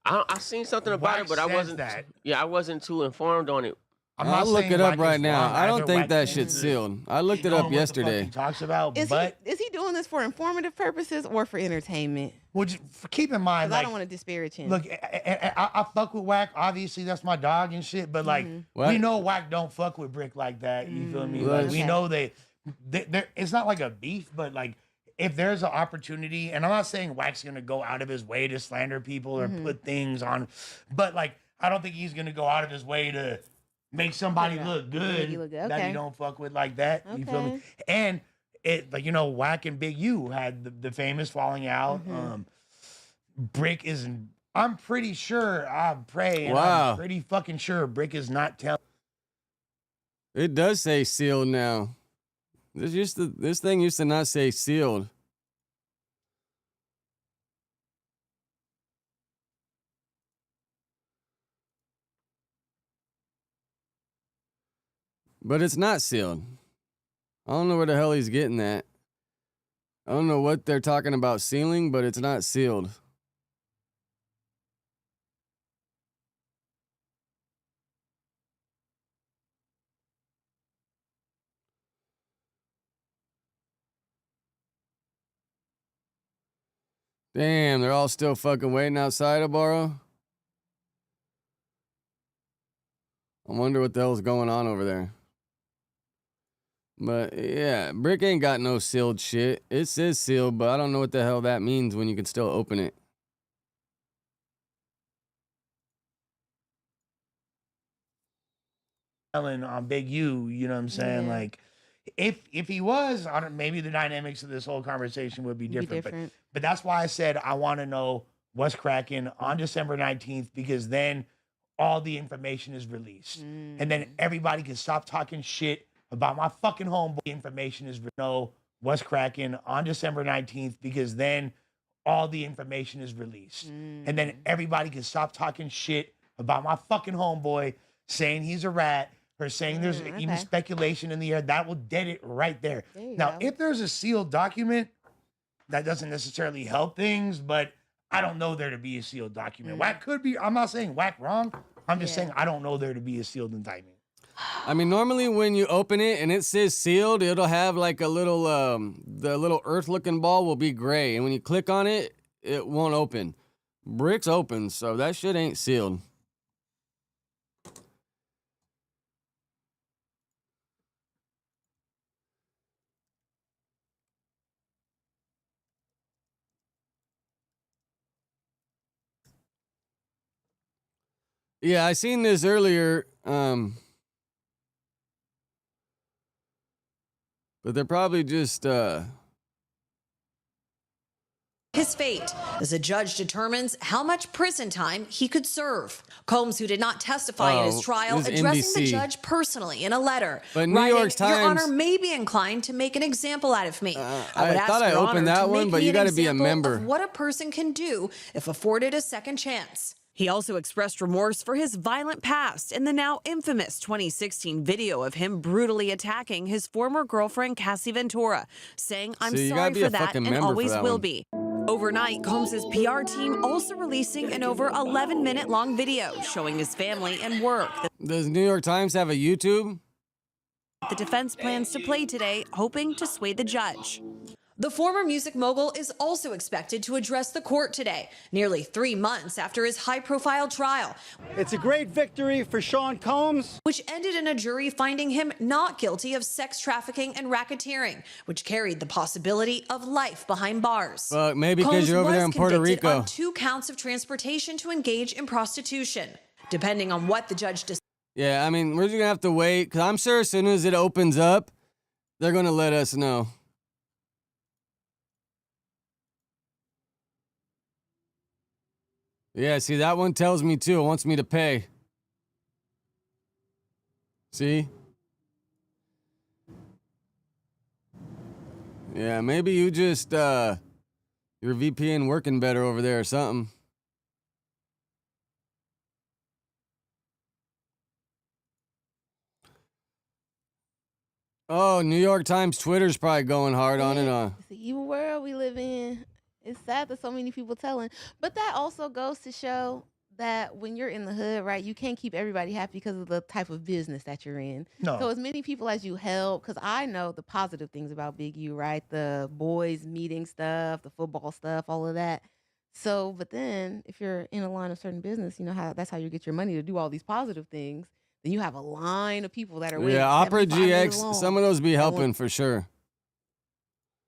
I seen something about it, but I wasn't. Yeah, I wasn't too informed on it. I'll look it up right now. I don't think that shit's sealed. I looked it up yesterday. He talks about, Is he doing this for informative purposes or for entertainment? Well, just keep in mind, I like, don't want to disparage him. look, I fuck with Wack. Obviously, that's my dog and shit. But like, we know Wack don't fuck with Brick like that. You feel me? Like, we know it's not like a beef, but like, if there's an opportunity, and I'm not saying Wack's gonna go out of his way to slander people or put things on, but like, I don't think he's gonna go out of his way to make somebody look good, that he don't fuck with like that. You feel me? And it, like, you know, Wack and Big U had the famous falling out. Brick isn't. I'm pretty sure. I pray. And I'm pretty fucking sure Brick is not telling. It does say sealed now. This thing used to not say sealed. But it's not sealed. I don't know where the hell he's getting that. I don't know what they're talking about sealing, but it's not sealed. Damn, they're all still fucking waiting outside of Borrow. I wonder what the hell's going on over there. But yeah, Brick ain't got no sealed shit. It says sealed, but I don't know what the hell that means when you can still open it. On Big U, you know what I'm saying? Like, if he was, I don't, maybe the dynamics of this whole conversation would be different. But that's why I said I want to know what's cracking on December 19th, because then all the information is released. And then everybody can stop talking shit about my fucking homeboy. Information is know what's cracking on December 19th, because then all the information is released. And then everybody can stop talking shit about my fucking homeboy, saying he's a rat, or saying there's even speculation in the air. That will dead it right there. Now, if there's a sealed document, that doesn't necessarily help things, but I don't know there to be a sealed document. Wack could be, I'm not saying Wack wrong. I'm just saying I don't know there to be a sealed indictment. I mean, normally when you open it and it says sealed, it'll have like a little, the little earth-looking ball will be gray. And when you click on it, it won't open. Brick's open, so that shit ain't sealed. Yeah, I seen this earlier, but they're probably just, His fate as a judge determines how much prison time he could serve. Combs, who did not testify in his trial, this is addressing the NBC. judge personally in a letter, But New writing, York Your Times- Honor may be inclined to make an example out of me. I would I ask thought I Your Honor opened that to one, make but me you an gotta be a example member. of what a person can do if afforded a second chance. He also expressed remorse for his violent past in the now infamous 2016 video of him brutally attacking his former girlfriend, Cassie Ventura, saying, I'm So you sorry gotta be for a that fucking and member for always that will one. be. Overnight, Combs' PR team also releasing an over 11-minute long video showing his family and work that Does New York Times have a YouTube? the defense plans to play today, hoping to sway the judge. The former music mogul is also expected to address the court today, nearly 3 months after his high-profile trial. It's a great victory for Sean Combs, which ended in a jury finding him not guilty of sex trafficking and racketeering, which carried the possibility of life behind bars. Fuck, maybe because Combs you're over was there in Puerto convicted Rico. on 2 counts of transportation to engage in prostitution. Depending on what the judge decides. Yeah, I mean, we're just gonna have to wait, because I'm sure as soon as it opens up, they're gonna let us know. Yeah, see, that one tells me too. It wants me to pay. See? Yeah, maybe you just, your VPN working better over there or something. Oh, New York Times Twitter's probably going hard on it, huh? It's the evil world we live in. It's sad that so many people telling, but that also goes to show that when you're in the hood, right, you can't keep everybody happy because of the type of business that you're in. No. So as many people as you help, because I know the positive things about Big U, right? The boys meeting stuff, the football stuff, all of that. So, but then if you're in a line of certain business, you know how that's how you get your money to do all these positive things. Then you have a line of people that are waiting. Yeah, Opera 75 minutes GX, long. some of those be That helping want for sure.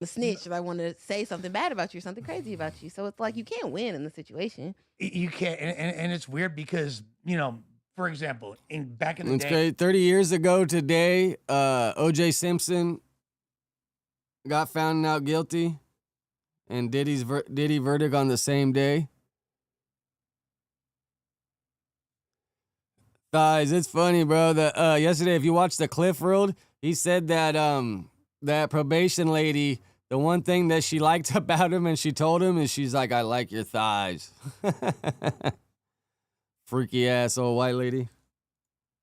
the snitch if I want to say something bad about you, something crazy about you. So it's like you can't win in the situation. You can't, and it's weird because, you know, for example, back in the It's day, great. 30 years ago today, O.J. Simpson got found out guilty, and Diddy verdict on the same day. Guys, it's funny, bro. That yesterday, if you watched the Cliff World, he said that that probation lady, the one thing that she liked about him, and she told him, is she's like, "I like your thighs." Freaky ass old white lady.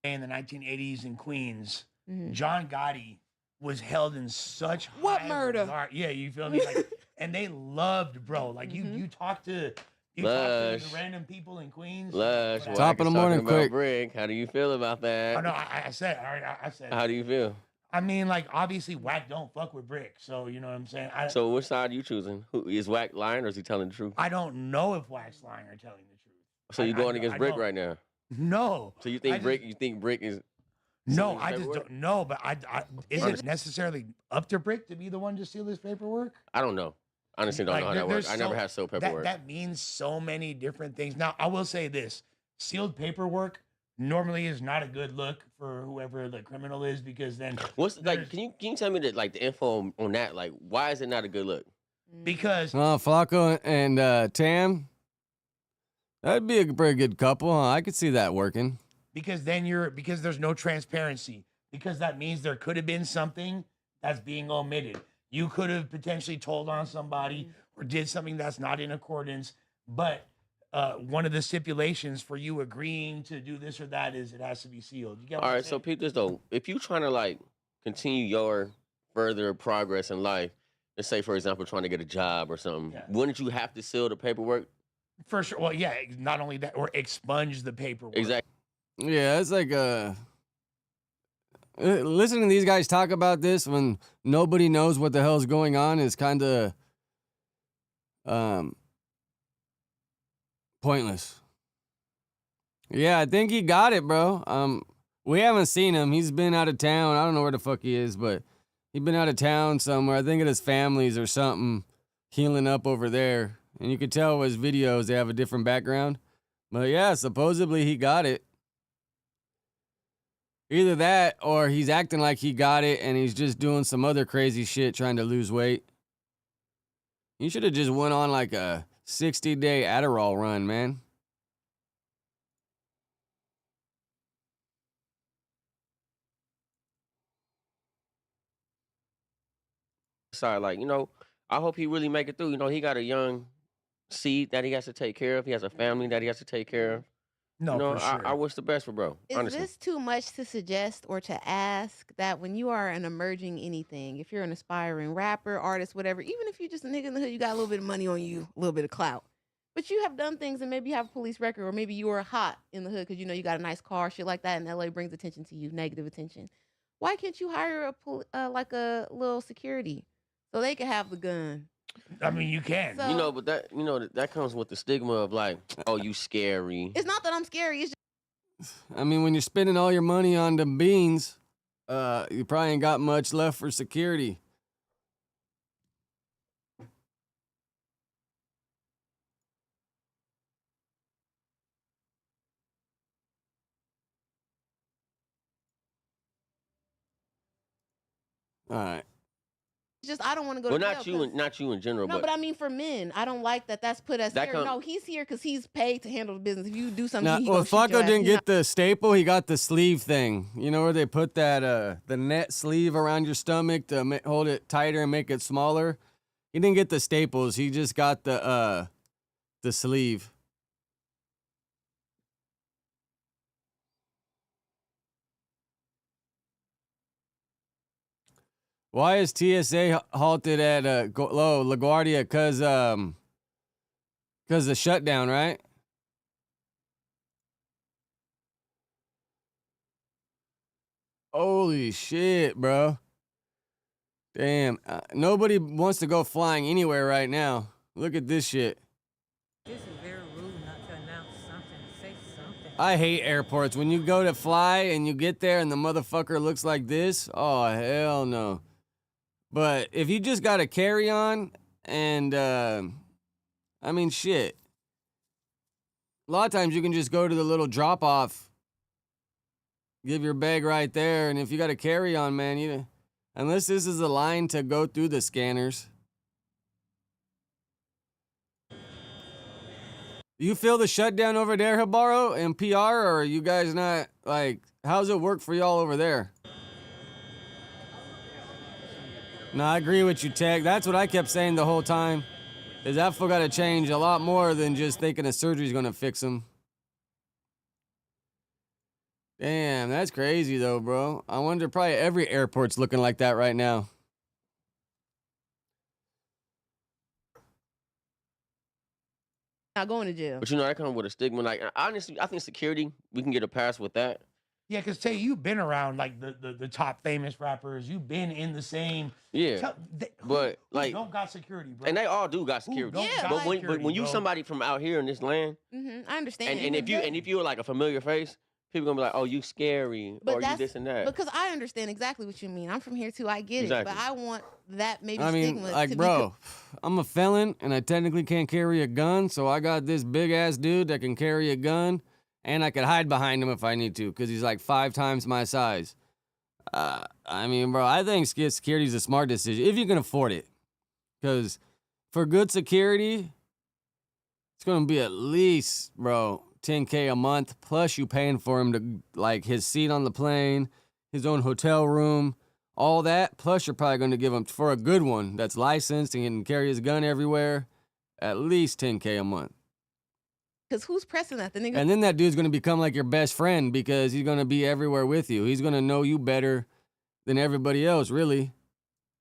in the 1980s in Queens, Mhm. John Gotti was held in such What high murder? regard. Yeah, you feel me? Like, and they loved, bro. Like you talk to the Lush. random people in Queens. Lush, But Top of the morning, quick. Brick. How do you feel about that? Oh no, I said, all right, I said. How do you feel? I mean, like obviously, Wack don't fuck with Brick, so you know what I'm saying. So which side are you choosing? Who is Wack lying or is he telling the truth? I don't know if Wack's lying or telling the truth. So you're going against I Brick don't- right now? No. So you think I Brick? You think Brick is? No, stealing I just paperwork? don't know. But is it necessarily up to Brick to be the one to steal his paperwork? I don't know. I honestly don't know how that works. I never had sealed paperwork. That means so many different things. Now, I will say this: sealed paperwork normally is not a good look for whoever the criminal is, because then What's like? Can you tell me the info on that? Like, why is it not a good look? because Flakko and Tam, that'd be a pretty good couple, huh? I could see that working. because there's no transparency, because that means there could have been something that's being omitted. You could have potentially told on somebody or did something that's not in accordance, but one of the stipulations for you agreeing to do this or that is it has to be sealed. You get what All I'm right, saying? so peep this though. If you trying to like continue your further progress in life, let's say for example trying to get a job or something, wouldn't you have to seal the paperwork? For sure. Well, yeah, not only that, or expunge the paperwork. Exactly. Yeah, it's like listening to these guys talk about this when nobody knows what the hell's going on is kind of pointless. Yeah, I think he got it, bro. We haven't seen him. He's been out of town. I don't know where the fuck he is, but he's been out of town somewhere. I think at his family's or something, healing up over there. And you could tell with his videos, they have a different background. But yeah, supposedly he got it. Either that or he's acting like he got it and he's just doing some other crazy shit trying to lose weight. You should have just went on like a 60-day Adderall run, man. Sorry, like I hope he really make it through. He got a young seed that he has to take care of. He has a family that he has to take care of. No, for sure. I wish the best for bro. Is honestly. this too much to suggest or to ask that when you are an emerging anything, if you're an aspiring rapper, artist, whatever, even if you're just a nigga in the hood, you got a little bit of money on you, a little bit of clout, but you have done things and maybe you have a police record, or maybe you are hot in the hood because you got a nice car, shit like that, and LA brings attention to you, negative attention. Why can't you hire like a little security, So they can have the gun. I mean, you can. So- You know, but that comes with the stigma of like, oh, you scary. It's not that I'm scary. It's just I mean, when you're spending all your money on the beans, you probably ain't got much left for security. All right. I don't want to go Well, to jail. not you in general, No, but I mean for men, I don't like that. That's put as That scary. No, he's here because he's paid to handle the business. If you do something, Now, he well, gonna shoot your Flakko ass. didn't He get the staple. He got the sleeve thing. You know where they put that the net sleeve around your stomach to hold it tighter and make it smaller. He didn't get the staples. He just got the sleeve. Why is TSA halted at LaGuardia? Cause the shutdown, right? Holy shit, bro. Damn. Nobody wants to go flying anywhere right now. Look at this shit. This is very rude not to announce something. Say something. I hate airports. When you go to fly and you get there and the motherfucker looks like this, oh, hell no. But if you just got a carry-on and, I mean, shit. A lot of times you can just go to the little drop-off, give your bag right there, and if you got a carry-on, man, unless this is a line to go through the scanners. You feel the shutdown over there, Habaro and PR, or are you guys not, like, how's it work for y'all over there? No, I agree with you, Tech. That's what I kept saying the whole time. Is that fool got to change a lot more than just thinking a surgery's going to fix him. Damn, that's crazy, though, bro. I wonder probably every airport's looking like that right now. not going to jail. But you know, that comes with a stigma. Like, honestly, I think security, we can get a pass with that. Yeah, because Tay, you've been around like the top famous rappers. You've been in the same. Yeah, but who like, don't got security, bro. and they all do got security. Yeah, but like- when you somebody from out here in this land, I understand. and if you're like a familiar face, people gonna be like, oh, you scary, or you this and that. Because I understand exactly what you mean. I'm from here too. I get Exactly. it. But I want that maybe I mean, stigma like, to bro, I'm a felon and I technically can't carry a gun, so I got this big ass dude that can carry a gun, and I could hide behind him if I need to, because he's like 5 times my size. I mean, bro, I think security is a smart decision if you can afford it, because for good security, it's gonna be at least, bro, $10K a month, plus you paying for him to, like, his seat on the plane, his own hotel room, all that, plus you're probably going to give him, for a good one that's licensed and can carry his gun everywhere, at least $10K a month. Because who's pressing that? The nigga. And then that dude's going to become like your best friend because he's going to be everywhere with you. He's going to know you better than everybody else, really.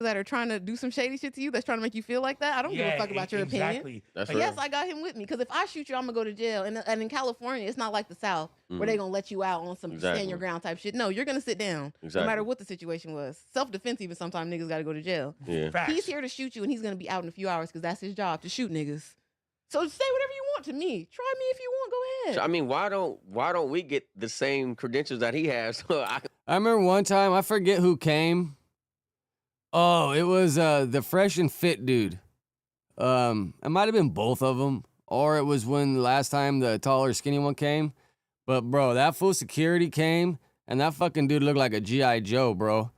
That are trying to do some shady shit to you, that's trying to make you feel like that. I don't give a fuck about your exactly. opinion. That's But real. yes, I got him with me because if I shoot you, I'm gonna go to jail. And in California, it's not like the South where they gonna let you out on some stand your ground type shit. No, you're gonna sit down no Exactly. matter what the situation was. Self defense, even sometimes niggas gotta go to jail. Yeah. He's here to shoot you, and he's gonna be out in a few hours because that's his job to shoot niggas. So say whatever you want to me. Try me if you want. Go ahead. So, I mean, why don't we get the same credentials that he has? So I remember one time, I forget who came. Oh, it was the fresh and fit dude. It might have been both of them, or it was when the last time the taller, skinny one came. But bro, that full security came, and that fucking dude looked like a GI Joe, bro.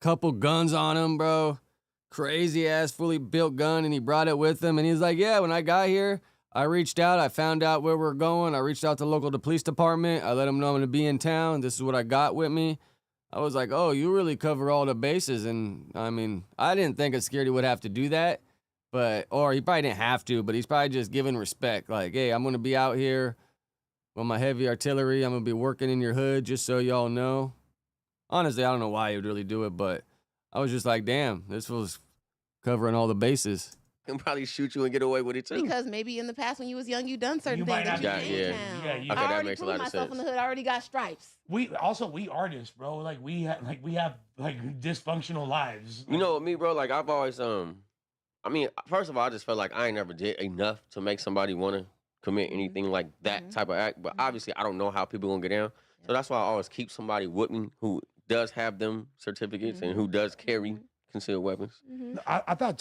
Couple guns on him, bro. Crazy ass, fully built gun, and he brought it with him. And he's like, "Yeah, when I got here, I reached out. I found out where we're going. I reached out to the police department. I let them know I'm gonna be in town. This is what I got with me." I was like, oh, you really cover all the bases. And I mean, I didn't think a security would have to do that, or he probably didn't have to, but he's probably just giving respect. Like, hey, I'm going to be out here with my heavy artillery. I'm going to be working in your hood, just so y'all know. Honestly, I don't know why he would really do it, but I was just like, damn, this was covering all the bases. can probably shoot you and get away with it too. Because maybe in the past when you was young, you done certain You things might that you not- can't yeah. now. Yeah, you- Okay, I that already makes a proved lot of myself sense. in the hood. I already got stripes. We artists, bro. Like we have like dysfunctional lives. You know, with me, bro, like I've always, I mean, first of all, I just felt like I ain't never did enough to make somebody want to commit anything like that type of act. But obviously, I don't know how people gonna get down. So that's why I always keep somebody with me who does have them certificates and who does carry concealed weapons. I thought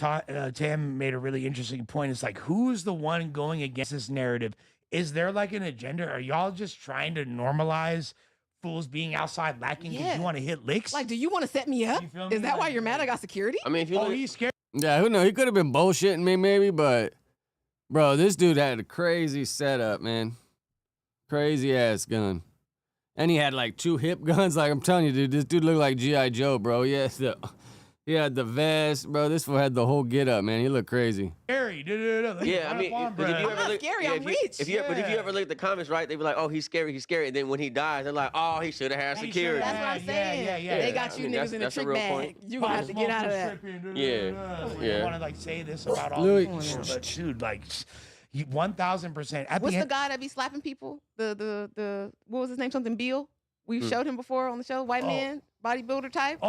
Tam made a really interesting point. It's like, who's the one going against this narrative? Is there like an agenda? Are y'all just trying to normalize fools being outside lacking because you want to hit licks? Like, do you want to set me up? feel me? Is that why you're mad I got security? I mean, if you Oh, look, he's scared. Yeah, who knows? He could have been bullshitting me maybe, but bro, this dude had a crazy setup, man. Crazy ass gun. And he had like 2 hip guns. Like I'm telling you, dude, this dude looked like G.I. Joe, bro. He had the vest, bro. This fool had the whole get up, man. He looked crazy. Scary. yeah, I mean, because if you ever look, scary, yeah, I'm if you, rich. If you, but if you ever look at the comments, right, they be like, "Oh, he's scary, he's scary," and then when he dies, they're like, "Oh, he should have had security." That's what I'm saying. Yeah. They got you I mean, niggas in a that's a trick real bag. point. You gonna have to get out of that. Yeah. I want to like say this about all Louis. these people, but dude, like 1000%. At What's the the end, guy that be slapping people? The what was his name? Something Beal. We showed him before on the show. White man, bodybuilder type.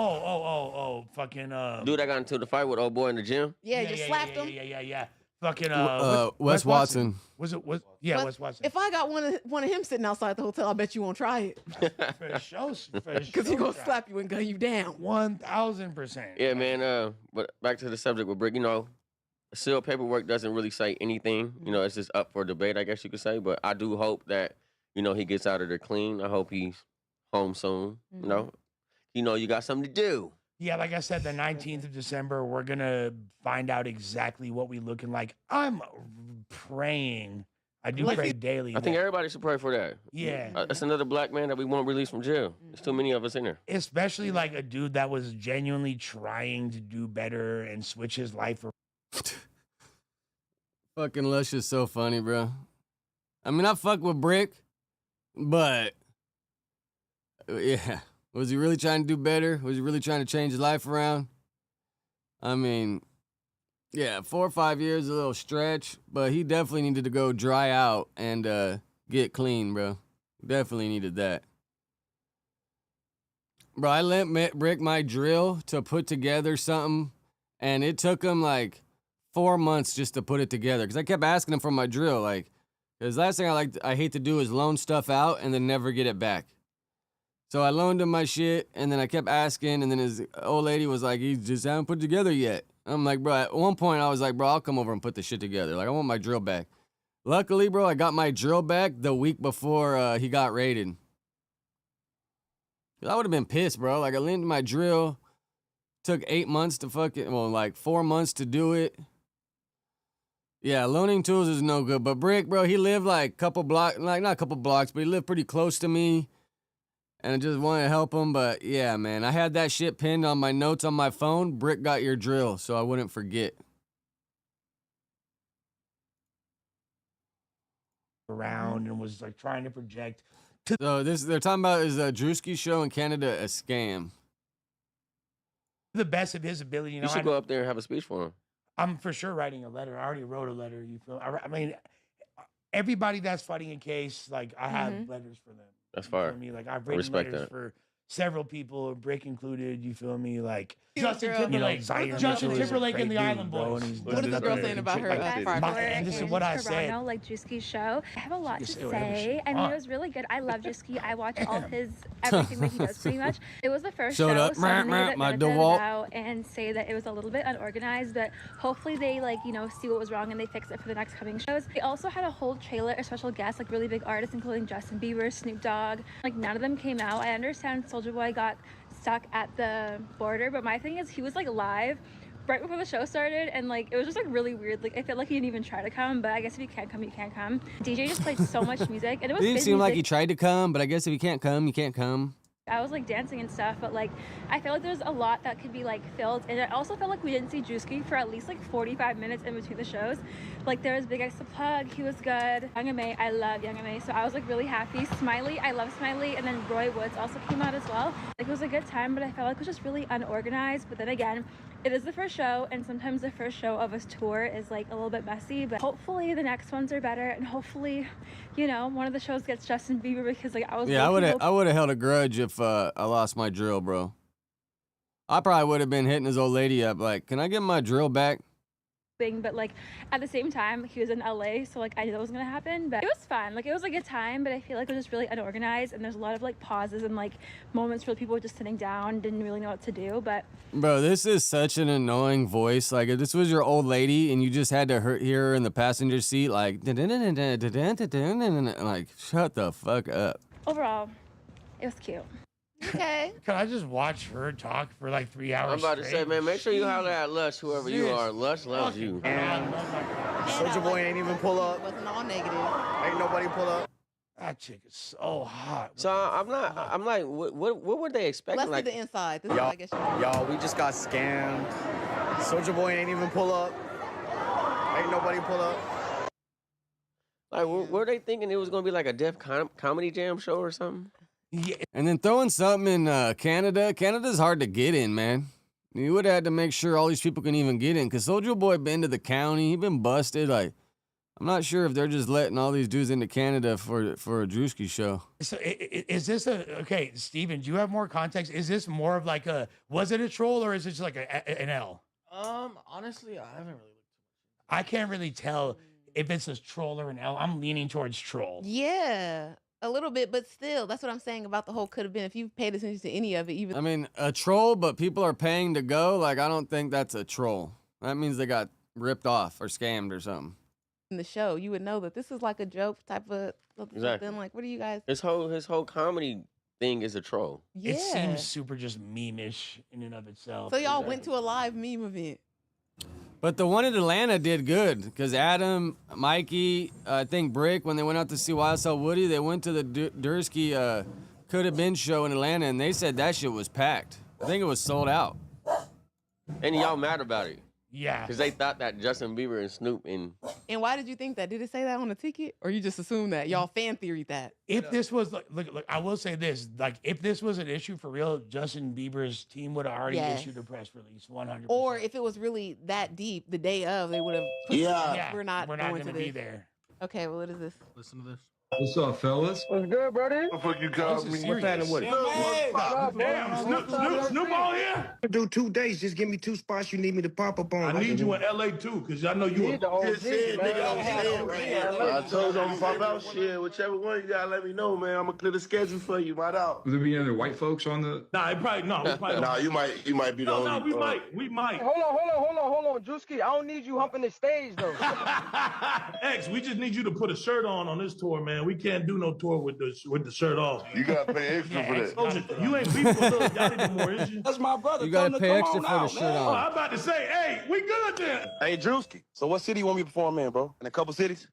fucking Dude, I got into the fight with old boy in the gym. Yeah, just slapped him. Yeah. Fucking Wes Watson. Was But Wes Watson. If I got one of him sitting outside the hotel, I bet you won't try it. Because he gonna slap you and gun you down. 1000%. Yeah, man. But back to the subject with Brick. You know, sealed paperwork doesn't really say anything. You know, it's just up for debate, I guess you could say. But I do hope that he gets out of there clean. I hope he's home soon. You know, you got something to do. Yeah, like I said, the 19th of December, we're gonna find out exactly what we looking like. I'm praying. I do pray daily. I think everybody should pray for that. Yeah. That's another black man that we won't release from jail. There's too many of us in there. Especially like a dude that was genuinely trying to do better and switch his life around. Fucking Lush is so funny, bro. I mean, I fuck with Brick, but yeah. Was he really trying to do better? Was he really trying to change his life around? I mean, yeah, 4 or 5 years, a little stretch, but he definitely needed to go dry out and get clean, bro. Definitely needed that. Bro, I lent Brick my drill to put together something, and it took him like 4 months just to put it together, because I kept asking him for my drill, like, because last thing I hate to do is loan stuff out and then never get it back. So I loaned him my shit, and then I kept asking, and then his old lady was like, he just haven't put it together yet. I'm like, bro, at one point I was like, bro, I'll come over and put the shit together. Like, I want my drill back. Luckily, bro, I got my drill back the week before he got raided. I would have been pissed, bro. Like, I lent my drill, took 8 months to 4 months to do it. Yeah, loaning tools is no good. But Brick, bro, he lived like couple blocks, like not a couple blocks, but he lived pretty close to me. And I just wanted to help him, but yeah, man. I had that shit pinned on my notes on my phone. Brick got your drill, so I wouldn't forget. Around and was like trying to project. So they're talking about is Drewski's show in Canada a scam? The best of his ability. You should go up there and have a speech for him. I'm for sure writing a letter. I already wrote a letter. You feel? I mean, everybody that's fighting a case, like I have letters for them. That's fire. Me, like I've written letters for several people, Brick included. You feel me? Like Justin Timberlake, Justin Timberlake and the Island Boys. What is this girl saying about her? And this is what I said. Like Drewski's show. I have a lot to say. I mean, it was really good. I love Drewski. I watch all his everything that he does pretty much. It was the first show, so I'm gonna give it my benefit of the DeWalt. doubt and say that it was a little bit unorganized, but hopefully they see what was wrong and they fix it for the next coming shows. They also had a whole trailer of special guests, like really big artists, including Justin Bieber, Snoop Dogg. Like none of them came out. I understand Soulja Boy got stuck at the border, but my thing is he was like live right before the show started, and like it was just like really weird. Like I felt like he didn't even try to come, but I guess if you can't come, you can't come. DJ just played so much music, and it was It didn't good seem like he music. tried to come, but I guess if you can't come, you can't come. I I was like dancing and stuff, but like I feel like there's a lot that could be like filled. And I also felt like we didn't see Drewski for at least like 45 minutes in between the shows. Like there was Big X the Plug, he was good. Young M.A, I love Young M.A, so I was like really happy. Smiley, I love Smiley, and then Roy Woods also came out as well. Like it was a good time, but I felt like it was just really unorganized. But then again, it is the first show, and sometimes the first show of a tour is like a little bit messy, but hopefully the next ones are better, and hopefully, you know, one of the shows gets Justin Bieber, because like I was Yeah, I would have held a grudge if I lost my drill, bro. I probably would have been hitting his old lady up like, can I get my drill back? but like at the same time he was in LA, so like I knew that was gonna happen, but it was fun. Like it was a good time, but I feel like it was just really unorganized, and there's a lot of like pauses and like moments where people were just sitting down, didn't really know what to do. But Bro, this is such an annoying voice. Like if this was your old lady and you just had to hear her in the passenger seat like like shut the fuck up. overall it was cute. Okay. Can I just watch her talk for like 3 hours? I'm about to say, straight? man, make sure you holler at Lush, whoever you are. Lush loves you. And Soulja Boy ain't even pull up. Wasn't all negative. Ain't nobody pull up. That chick is so hot. So I'm like, what were they expecting? Let's Like, see the inside. This is what I guess Y'all, we just got scammed. Soulja Boy ain't even pull up. Ain't nobody pull up. like, were they thinking it was gonna be like a Def Comedy Jam show or something? Yeah. And then throwing something in Canada. Canada's hard to get in, man. You would have had to make sure all these people can even get in, because Soulja Boy been to the county. He been busted. Like, I'm not sure if they're just letting all these dudes into Canada for a Drewski show. So is this okay, Steven, do you have more context? Is this more of like was it a troll, or is it just like an L? Honestly, I haven't really looked. I can't really tell if it's a troll or an L. I'm leaning towards troll. Yeah, a little bit, but still, that's what I'm saying about the whole could have been. If you paid attention to any of it, even I mean, a troll, but people are paying to go. Like, I don't think that's a troll. That means they got ripped off or scammed or something. in the show, you would know that this is like a joke type of Exactly. something. Like, what are you guys? His whole comedy thing is a troll. Yeah. It seems super just meme-ish in and of itself. So y'all went to a live meme event. But the one in Atlanta did good, because Adam, Mikey, I think Brick, when they went out to see YSL Woody, they went to the Dursky Could Have Been show in Atlanta, and they said that shit was packed. I think it was sold out. And y'all mad about it. Yeah. Because they thought that Justin Bieber and Snoop and... And why did you think that? Did it say that on the ticket? Or you just assumed that? Y'all fan theory that? If this was look, I will say this: like, if this was an issue for real, Justin Bieber's team would have already Yes. issued a press release, 100%. Or if it was really that deep, the day of, they would have. Yeah. We're not We're not going to gonna be this. there. Okay, well, what is this? Listen to this. What's up, fellas? What's good, brother? What the fuck you called me? What's happening with it? Damn, Snoop all here? Do 2 days. Just give me 2 spots you need me to pop up on. I need you in LA too, cause I know you. Just said, nigga, I told you I'm gonna pop out shit. Whichever one you gotta let me know, man. I'm gonna clear the schedule for you right out. Will there be any other white folks on the? Nah, it probably no. Nah, you might be the only. No, we might. Hold on, Drewski. I don't need you humping the stage though. X, we just need you to put a shirt on this tour, man. We can't do no tour with the shirt off. You gotta pay extra for that. You ain't beef with Lil Yachty no more, is you? That's my brother. You gotta pay extra for the shirt Oh, on. I'm about to say, hey, we good then. Hey, Drewski. So what city you want me to perform in, bro? In a couple cities?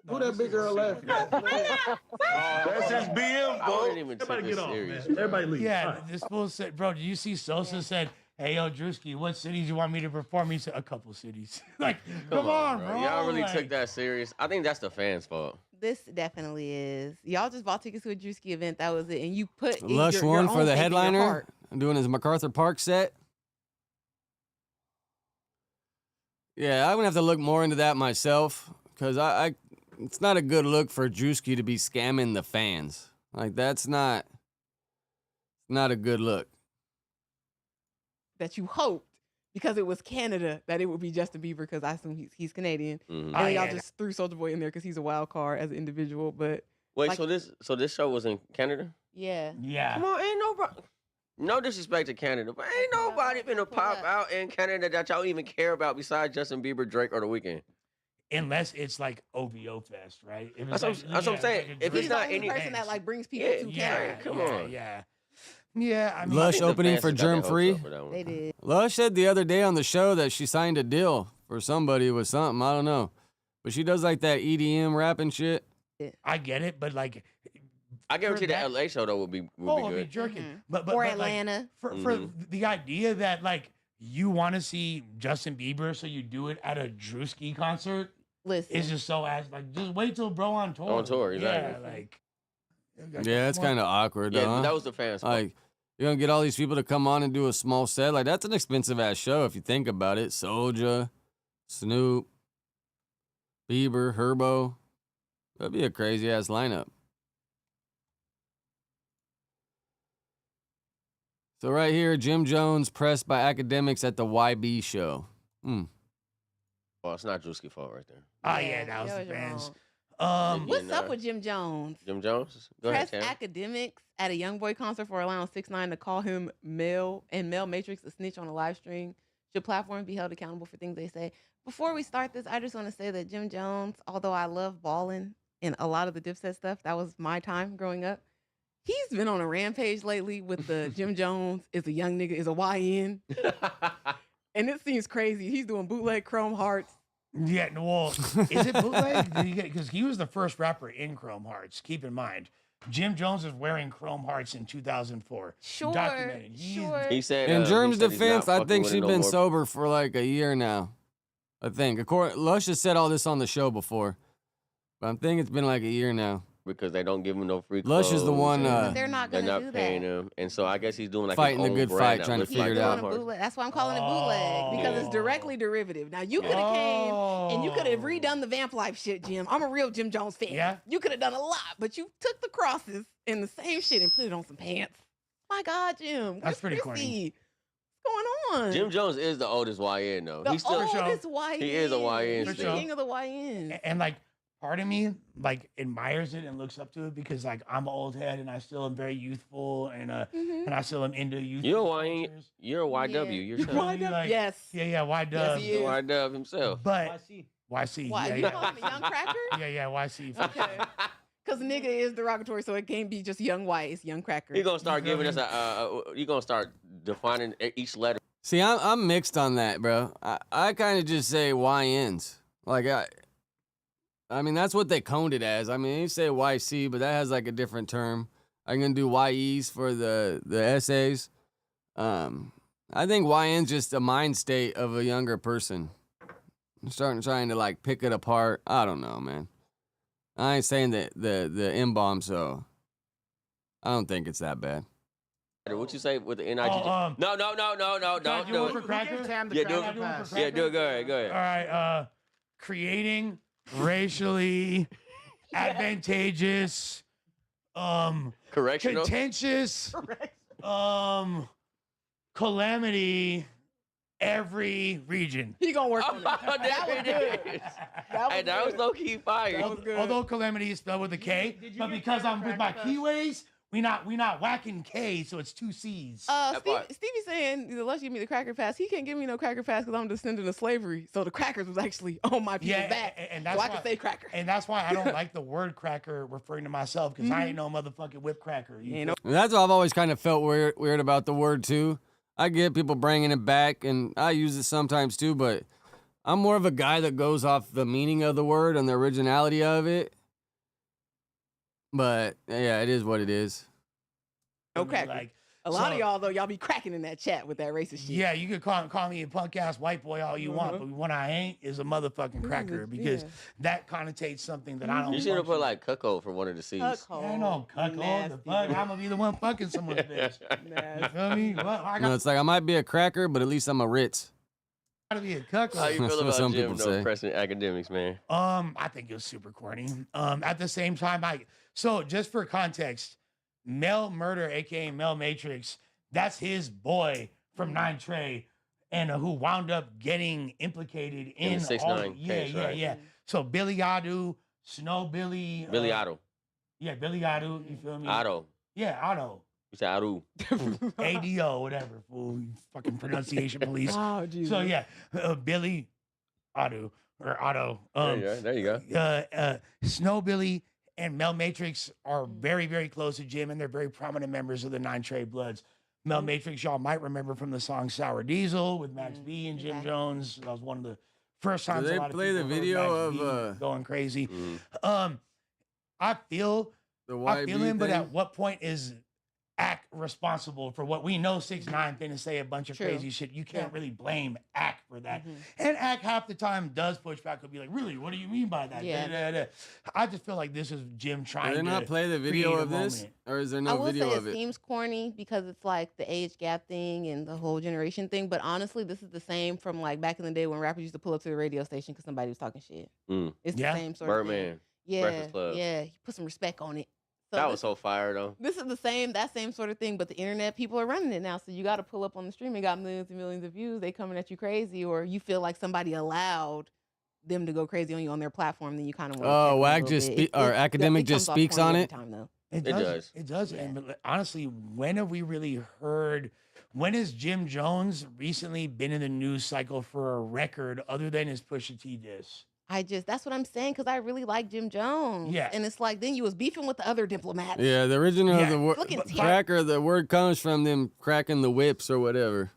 Who that big girl laughing? That's his BM, I bro. wouldn't even take Everybody this get off, serious. man. Everybody leave. Yeah, All right. this fool said, bro, did you see Sosa said, hey, yo, Drewski, what cities you want me to perform? He said, a couple cities. Like, come on, bro. Y'all really Like, took that serious. I think that's the fans' fault. This definitely is. Y'all just bought tickets to a Drewski event. That was it. And you put Lush your won own for the faith in your headliner, heart. doing his MacArthur Park set. Yeah, I'm gonna have to look more into that myself, because I it's not a good look for Drewski to be scamming the fans. Like, that's not a good look. That you hoped, because it was Canada, that it would be Justin Bieber, because I assume he's Canadian. Mhm. And then y'all just threw Soulja Boy in there because he's a wild card as an individual. But Wait, like- so this show was in Canada? yeah. Yeah. Come on, ain't nobody. No disrespect to Canada, but ain't nobody finna pop out in Canada that y'all even care about besides Justin Bieber, Drake, or The Weeknd. Unless it's like OVO Fest, right? If That's it's what I'm saying. like a If Drake- it's not the only any person that like brings people Yeah, to yeah, Canada. come yeah, on. Yeah, I mean, Lush I think the opening fans for got their Germ hopes Free. up for that one. They did. Lush said the other day on the show that she signed a deal for somebody with something. I don't know. But she does like that EDM rap and shit. I get it, but like, I guarantee the that- LA show though would be it'd good. be jerking. Mhm. But Or like, Atlanta. for the idea that like you want to see Justin Bieber, so you do it at a Drewski concert. Listen, It's just so ass. Like, just wait till bro on tour. On tour, Yeah, exactly. like. Yeah, it's kind of awkward, Yeah, though. huh? that was the fan spot. Like, you're gonna get all these people to come on and do a small set. Like, that's an expensive ass show if you think about it. Soulja, Snoop, Bieber, Herbo. That'd be a crazy ass lineup. So right here, Jim Jones pressed by academics at the YB show. Well, it's not Drewski's fault right there. Oh yeah, that was the you're fans. wrong. What's up with Jim Jones? Jim Jones? Go ahead, Press Tam. academics at a YoungBoy concert for allowing 6ix9ine to call him Mel and Mel Matrix a snitch on a live stream. Should platforms be held accountable for things they say? Before we start this, I just want to say that Jim Jones, although I love balling and a lot of the Dipset stuff, that was my time growing up. He's been on a rampage lately with the Jim Jones is a young nigga, is a YN. And it seems crazy. He's doing bootleg Chrome Hearts. Yeah, well, is it bootleg? Because he was the first rapper in Chrome Hearts. Keep in mind, Jim Jones is wearing Chrome Hearts in 2004. Sure, Documented. sure. He said, In Germ's he said he's not defense, I fucking think with it she's no been more. sober for like a year now. I think. Lush has said all this on the show before, but I'm thinking it's been like a year now. Because they don't give him no free Lush is the clothes one, and they're not they're gonna not do paying that. him, and so I guess he's doing like Fighting his the own good brand fight, now trying to with, figure like, it Doing out. a Chrome Hearts. bootleg. That's why I'm calling it bootleg, because it's directly derivative. Now you could have came and you could have redone the Vamp Life shit, Jim. I'm a real Jim Jones fan. Yeah. You could have done a lot, but you took the crosses and the same shit and put it on some pants. My God, Jim. That's pretty Christy. corny. What's going on? Jim Jones is the oldest YN though. the He's still oldest YN. he is a YN He's the still. king of the YN. And like, part of me like admires it and looks up to it because like I'm an old head and I still am very youthful and and I still am into youth. You're a YN. You're a YW. You're Like, Yes. Yeah, Y Yes, Dub. he is. YW himself. But YC. Why? Yeah, You yeah. call him a young cracker? Yeah, YC. Okay. Because nigga is derogatory, so it can't be just young white. It's young cracker. He's gonna start giving us you're gonna start defining each letter. See, I'm mixed on that, bro. I kind of just say YNs. Like, I mean, that's what they coned it as. I mean, they say YC, but that has like a different term. I'm gonna do YEs for the essays. I think YN's just a mind state of a younger person. I'm trying to like pick it apart. I don't know, man. I ain't saying that the M-bomb, so I don't think it's that bad. What you say with the NIG? Oh, no, Can I don't do do one for it. Cracker? Yeah, do it. Yeah, do it. Go ahead. Go All ahead. right. Creating racially advantageous, Correctional. contentious, calamity every region. He gonna work on it. Oh, That was good. Hey, that was low key fire. Although calamity is spelled with a K, but because I'm with my keyways, we not whacking K, so it's 2 C's. Stevie saying the Lush give me the cracker pass. He can't give me no cracker pass because I'm a descendant of slavery. So the crackers was actually on my people's back. And so that's I can say cracker. And that's why I don't like the word cracker referring to myself because I ain't no motherfucking whip cracker. You know? And that's what I've always kind of felt weird about the word too. I get people bringing it back, and I use it sometimes too, but I'm more of a guy that goes off the meaning of the word and the originality of it. But yeah, it is what it is. No cracker. Like, a lot of y'all though, y'all be cracking in that chat with that racist shit. Yeah, you could call me a punk ass white boy all you want, but what I ain't is a motherfucking cracker because that connotates something that I don't. You should have put like cuckold for one of the C's. I know, cuckold. The fuck, I'm gonna be the one fucking someone's bitch. You feel me? Well, I No, it's like I might be a cracker, but at least I'm a Ritz. gotta be a cuckold. How you That's feel what about some Jim people though, say. pressing academics, man? I think it was super corny. At the same time, so just for context, Mel Murder, aka Mel Matrix, that's his boy from 9 Trey, and who wound up getting implicated in the 6ix9ine case, right? Yeah. So Billy Adu, Snow Billy, Billy Otto. Yeah, Billy Adu. You feel me? Otto. Yeah, Otto. You said Otto. ADO, whatever. Fool, you fucking pronunciation police. Oh, Jesus. So yeah, Billy Adu or Otto. There you go. Snow Billy and Mel Matrix are very, very close to Jim, and they're very prominent members of the 9 Trey Bloods. Mel Matrix, y'all might remember from the song Sour Diesel with Max B and Jim Jones. That was one of the first times they a lot of play the people heard video Max of B going crazy. Mm. I feel The I feel him, but thing? at what point is Ack responsible for what we know 6ix9ine finna say a bunch of True. crazy shit? You can't really blame Ack for that. Mhm. And Ack half the time does push back and be like, really, what do you mean by that? Yeah. Da, da, da. I just feel like this is Jim trying Did they to not play the video create a of this? moment. Or is there I no will video say of it it? seems corny because it's like the age gap thing and the whole generation thing. But honestly, this is the same from like back in the day when rappers used to pull up to the radio station because somebody was talking shit. It's the same sort of thing. Birdman. Yeah, Breakfast Club. yeah. He put some respect on it. So That this- was so fire though. This is that same sort of thing, but the internet people are running it now. So you got to pull up on the stream. It got millions and millions of views. They coming at you crazy, or you feel like somebody allowed them to go crazy on you on their platform. Then you kind of Oh, Wag just or Academic just speaks on it. It does. It does. Yeah. And honestly, when have we really heard? When has Jim Jones recently been in the news cycle for a record other than his Pusha T diss? That's what I'm saying, because I really like Jim Jones. Yeah. And it's like, then you was beefing with the other diplomats. Yeah, the original of the word Fucking cracker, the word comes from them cracking the whips or whatever.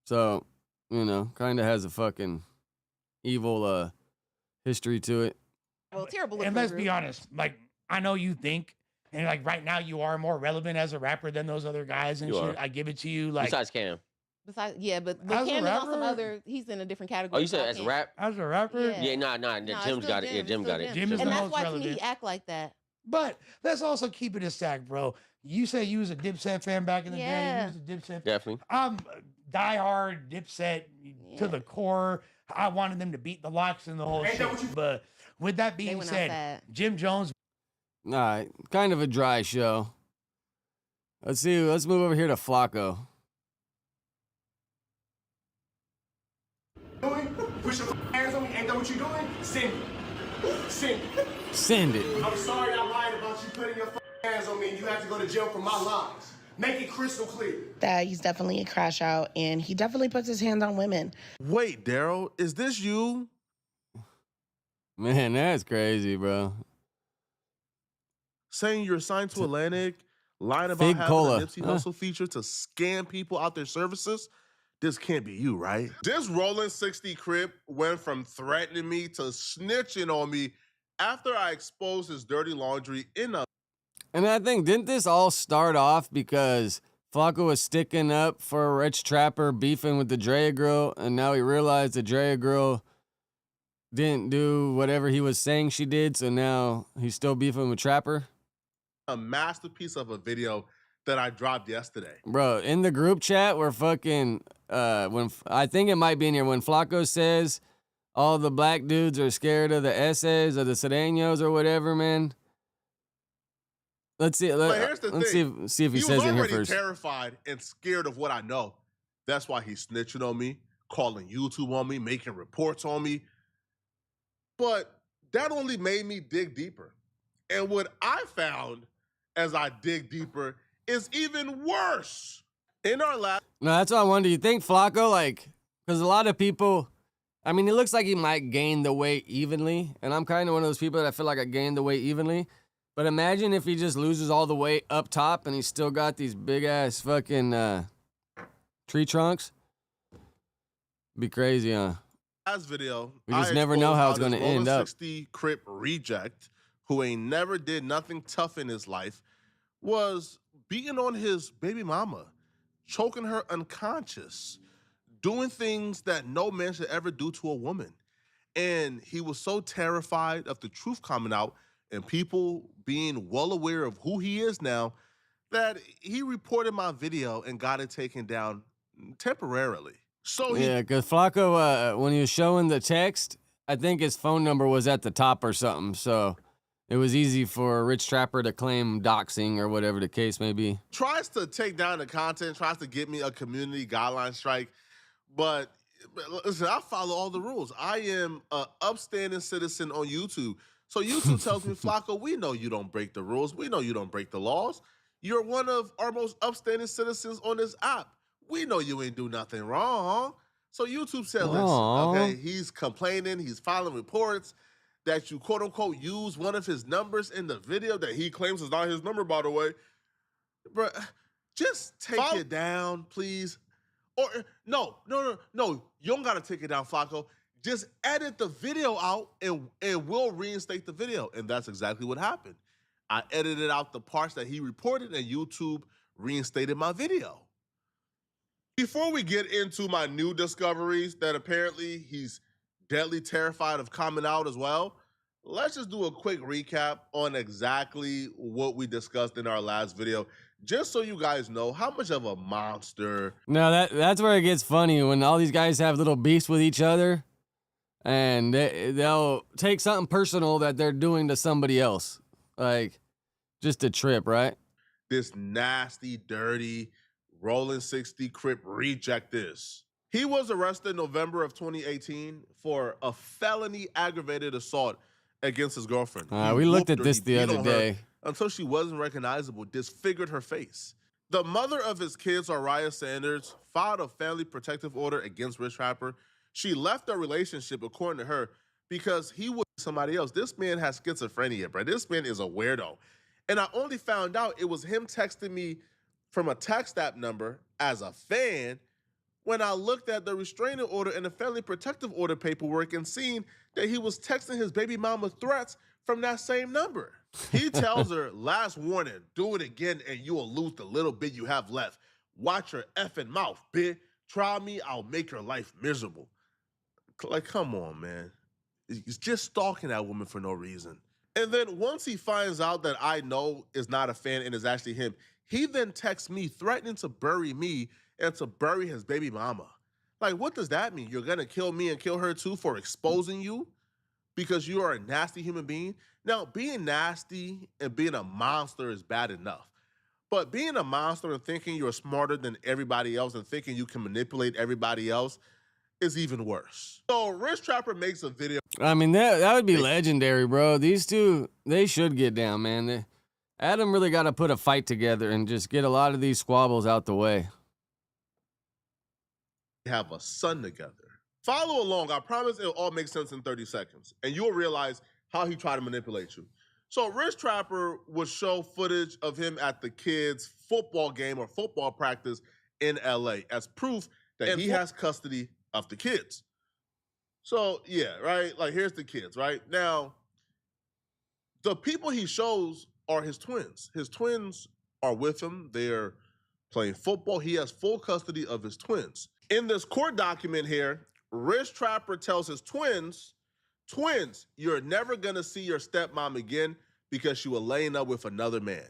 So, kind of has a fucking evil history to it. Well, terrible. And let's be honest, like, I know you think, and like right now you are more relevant as a rapper than those other guys and You shit. are. I give it to you. Like, Besides Cam. Besides, yeah, but As a Cam is on some rapper? other. He's in a different category. Oh, you said so I as a can't- rap? as a rapper, Yeah. Yeah, nah. No, it's Jim's still got it. Yeah, Jim, Jim it's got still it. Jim is Jim the got it. And that's most why to me relevant. he act like that. But let's also keep it a stack, bro. You said you was a Dipset fan back in the day. Yeah. You was a Dipset. Definitely. I'm diehard Dipset to the core. I wanted them to beat the locks and the whole shit. But with that being went said, outside. Jim Jones. All right, kind of a dry show. Let's see. Let's move over here to Flakko. Push your hands on me. Ain't that what you doing? Send it. Send it. Send it. I'm sorry I lied about you putting your hands on me and you have to go to jail for my lies. Make it crystal clear. That he's definitely a crash out, and he definitely puts his hands on women. Wait, Daryl, is this you? Man, that's crazy, bro. Saying you're assigned to Atlantic, lying about Fig having cola. a Nipsey Hussle feature to scam people out their services? This can't be you, right? This Rolling 60 Crip went from threatening me to snitching on me after I exposed his dirty laundry in a... And I think, didn't this all start off because Flakko was sticking up for a rich trapper beefing with the Drea girl, and now he realized the Drea girl didn't do whatever he was saying she did, so now he's still beefing with Trapper? A masterpiece of a video that I dropped yesterday. Bro, in the group chat where fucking, I think it might be in here, when Flakko says all the black dudes are scared of the essays or the Sereños or whatever, man. Let's see. But here's the Let's thing. see if he says was it here already first. terrified and scared of what I know. That's why he's snitching on me, calling YouTube on me, making reports on me. But that only made me dig deeper. And what I found as I dig deeper is even worse. In our last... No, that's what I wonder. Do you think Flakko, because a lot of people, I mean, it looks like he might gain the weight evenly. And I'm kind of one of those people that I feel like I gained the weight evenly. But imagine if he just loses all the weight up top and he's still got these big ass fucking tree trunks. Be crazy, huh? Last video, We just I never know how it's exposed gonna this end Rolling up. 60 Crip reject, who ain't never did nothing tough in his life, was beating on his baby mama, choking her unconscious, doing things that no man should ever do to a woman. And he was so terrified of the truth coming out and people being well aware of who he is now that he reported my video and got it taken down temporarily. So he Yeah, because Flakko, when he was showing the text, I think his phone number was at the top or something. So it was easy for a rich trapper to claim doxing or whatever the case may be. tries to take down the content, tries to get me a community guideline strike. But listen, I follow all the rules. I am an upstanding citizen on YouTube. So YouTube tells me, Flakko, we know you don't break the rules. We know you don't break the laws. You're one of our most upstanding citizens on this app. We know you ain't do nothing wrong. So YouTube said, listen, Aw. okay, he's complaining, he's filing reports that you quote unquote use one of his numbers in the video that he claims is not his number, by the way. Bro, just take it down, please. Or no. You don't gotta take it down, Flakko. Just edit the video out and we'll reinstate the video. And that's exactly what happened. I edited out the parts that he reported, and YouTube reinstated my video. Before we get into my new discoveries that apparently he's deadly terrified of coming out as well, let's just do a quick recap on exactly what we discussed in our last video, just so you guys know how much of a monster. No, that's where it gets funny, when all these guys have little beefs with each other, and they'll take something personal that they're doing to somebody else. Like, just a trip, right? This nasty, dirty, rolling 60 Crip reject this. He was arrested in November of 2018 for a felony aggravated assault against his girlfriend. We looked at this the other day. Until she wasn't recognizable, disfigured her face. The mother of his kids, Araya Sanders, filed a family protective order against Rich Rapper. She left their relationship, according to her, because he was somebody else. This man has schizophrenia, bro. This man is a weirdo. And I only found out it was him texting me from a text app number as a fan when I looked at the restraining order and the family protective order paperwork and seen that he was texting his baby mama threats from that same number. He tells her, last warning, do it again and you will lose the little bit you have left. Watch your effing mouth, bitch. Try me, I'll make your life miserable. Like, come on, man. He's just stalking that woman for no reason. And then once he finds out that I know is not a fan and is actually him, he then texts me threatening to bury me and to bury his baby mama. Like, what does that mean? You're gonna kill me and kill her too for exposing you because you are a nasty human being? Now, being nasty and being a monster is bad enough. But being a monster and thinking you're smarter than everybody else and thinking you can manipulate everybody else is even worse. So Rich Trapper makes a video. I mean, that would be legendary, bro. These two, they should get down, man. Adam really got to put a fight together and just get a lot of these squabbles out the way. Have a son together. Follow along. I promise it'll all make sense in 30 seconds. And you'll realize how he tried to manipulate you. So Rich Trapper would show footage of him at the kids' football game or football practice in LA as proof that he has custody of the kids. So, yeah, right? Like, here's the kids, right? Now, the people he shows are his twins. His twins are with him. They're playing football. He has full custody of his twins. In this court document here, Rich Trapper tells his twins, you're never going to see your stepmom again because she was laying up with another man.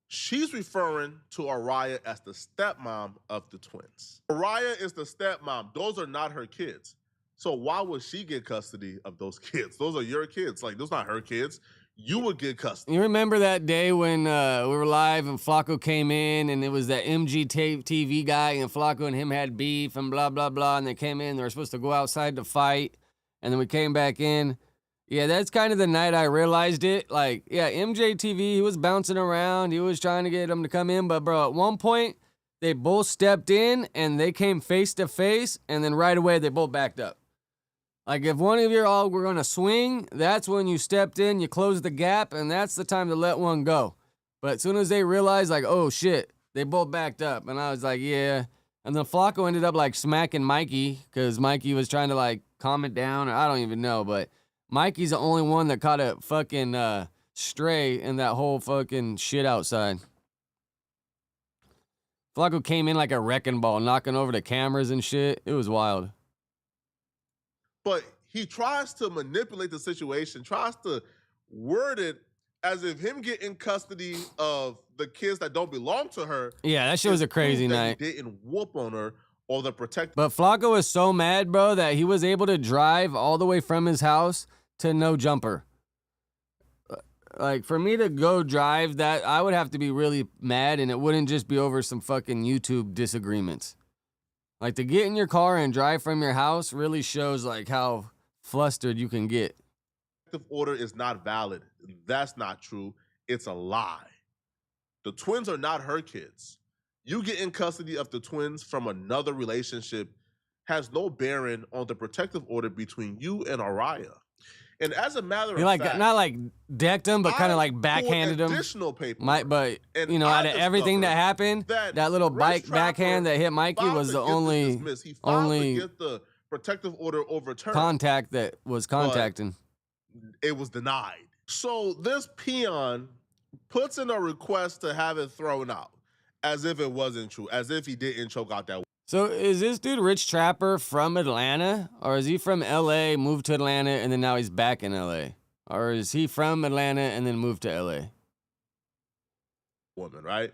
She's referring to Araya as the stepmom of the twins. Araya is the stepmom. Those are not her kids. So why would she get custody of those kids? Those are your kids. Like, those are not her kids. You would get custody. You remember that day when we were live and Flakko came in and it was that MGTV guy and Flakko and him had beef and blah, blah, blah. And they came in, they were supposed to go outside to fight. And then we came back in. Yeah, that's kind of the night I realized it. Like, yeah, MJTV, he was bouncing around. He was trying to get him to come in. But, bro, at one point, they both stepped in and they came face to face. And then right away, they both backed up. Like, if one of you all were going to swing, that's when you stepped in, you closed the gap, and that's the time to let one go. But as soon as they realized, like, oh, shit, they both backed up. And I was like, yeah. And then Flakko ended up, like, smacking Mikey because Mikey was trying to, like, calm it down. Or I don't even know, but Mikey's the only one that caught a fucking stray in that whole fucking shit outside. Flakko came in like a wrecking ball, knocking over the cameras and shit. It was wild. But he tries to manipulate the situation, tries to word it as if him getting custody of the kids that don't belong to her. Yeah, that shit was a crazy night. He didn't whoop on her or the protect. But Flakko was so mad, bro, that he was able to drive all the way from his house to no jumper. Like, for me to go drive that, I would have to be really mad, and it wouldn't just be over some fucking YouTube disagreements. Like, to get in your car and drive from your house really shows, like, how flustered you can get. The order is not valid. That's not true. It's a lie. The twins are not her kids. You get in custody of the twins from another relationship has no bearing on the protective order between you and Araya. And as a matter of fact, not like decked him, but kind of like backhanded him. Additional paper. But you know, out of everything that happened, that little backhand that hit Mikey was the only to get the protective order overturned. Contact that was contacting. It was denied. So this peon puts in a request to have it thrown out, as if it wasn't true, as if he didn't choke out that. So is this dude Rich Trapper from Atlanta, or is he from LA, moved to Atlanta, and then now he's back in LA? Or is he from Atlanta and then moved to LA? Woman, right?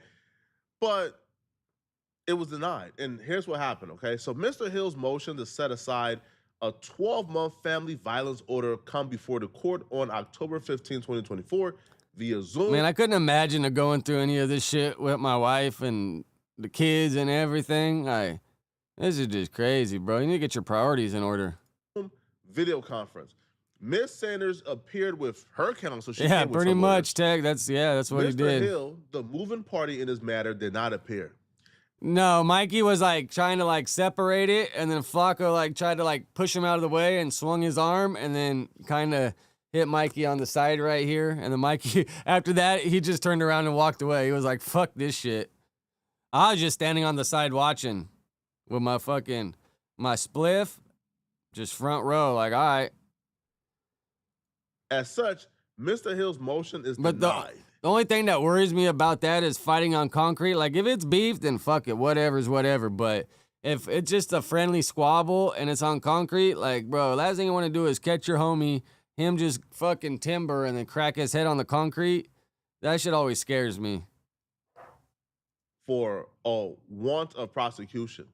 But it was denied. And here's what happened, okay? So Mr. Hill's motion to set aside a 12-month family violence order come before the court on October 15, 2024 via Zoom. Man, I couldn't imagine going through any of this shit with my wife and the kids and everything. This is just crazy, bro. You need to get your priorities in order. Video conference. Miss Sanders appeared with her counsel. Yeah, pretty much, Tech. That's what he did. Mr. Hill, the moving party in this matter, did not appear. No, Mikey was like trying to like separate it, and then Flakko like tried to like push him out of the way and swung his arm, and then kind of hit Mikey on the side right here. And then Mikey, after that, he just turned around and walked away. He was like, "Fuck this shit." I was just standing on the side watching with my spliff, just front row, like, all right. As such, Mr. Hill's motion is denied. The only thing that worries me about that is fighting on concrete. Like, if it's beef, then fuck it, whatever's whatever. But if it's just a friendly squabble and it's on concrete, like, bro, last thing you want to do is catch your homie, him just fucking timber and then crack his head on the concrete. That shit always scares me. For a want of prosecution.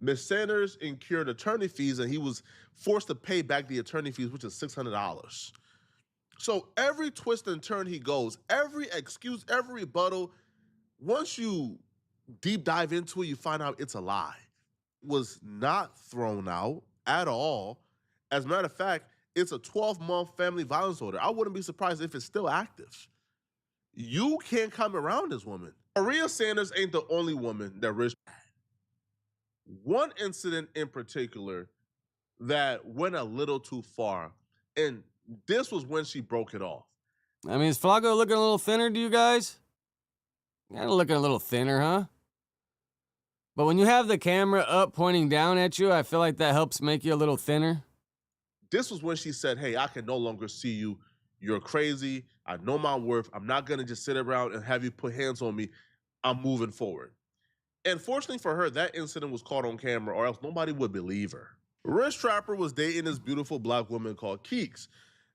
Ms. Sanders incurred attorney fees, and he was forced to pay back the attorney fees, which is $600. So every twist and turn he goes, every excuse, every rebuttal, once you deep dive into it, you find out it's a lie. Was not thrown out at all. As a matter of fact, it's a 12-month family violence order. I wouldn't be surprised if it's still active. You can't come around this woman. Maria Sanders ain't the only woman that Rich had. One incident in particular that went a little too far, and this was when she broke it off. I mean, is Flakko looking a little thinner to you guys? Kind of looking a little thinner, huh? But when you have the camera up pointing down at you, I feel like that helps make you a little thinner. This was when she said, hey, I can no longer see you. You're crazy. I know my worth. I'm not going to just sit around and have you put hands on me. I'm moving forward. And fortunately for her, that incident was caught on camera, or else nobody would believe her. Rich Trapper was dating this beautiful black woman called Keeks.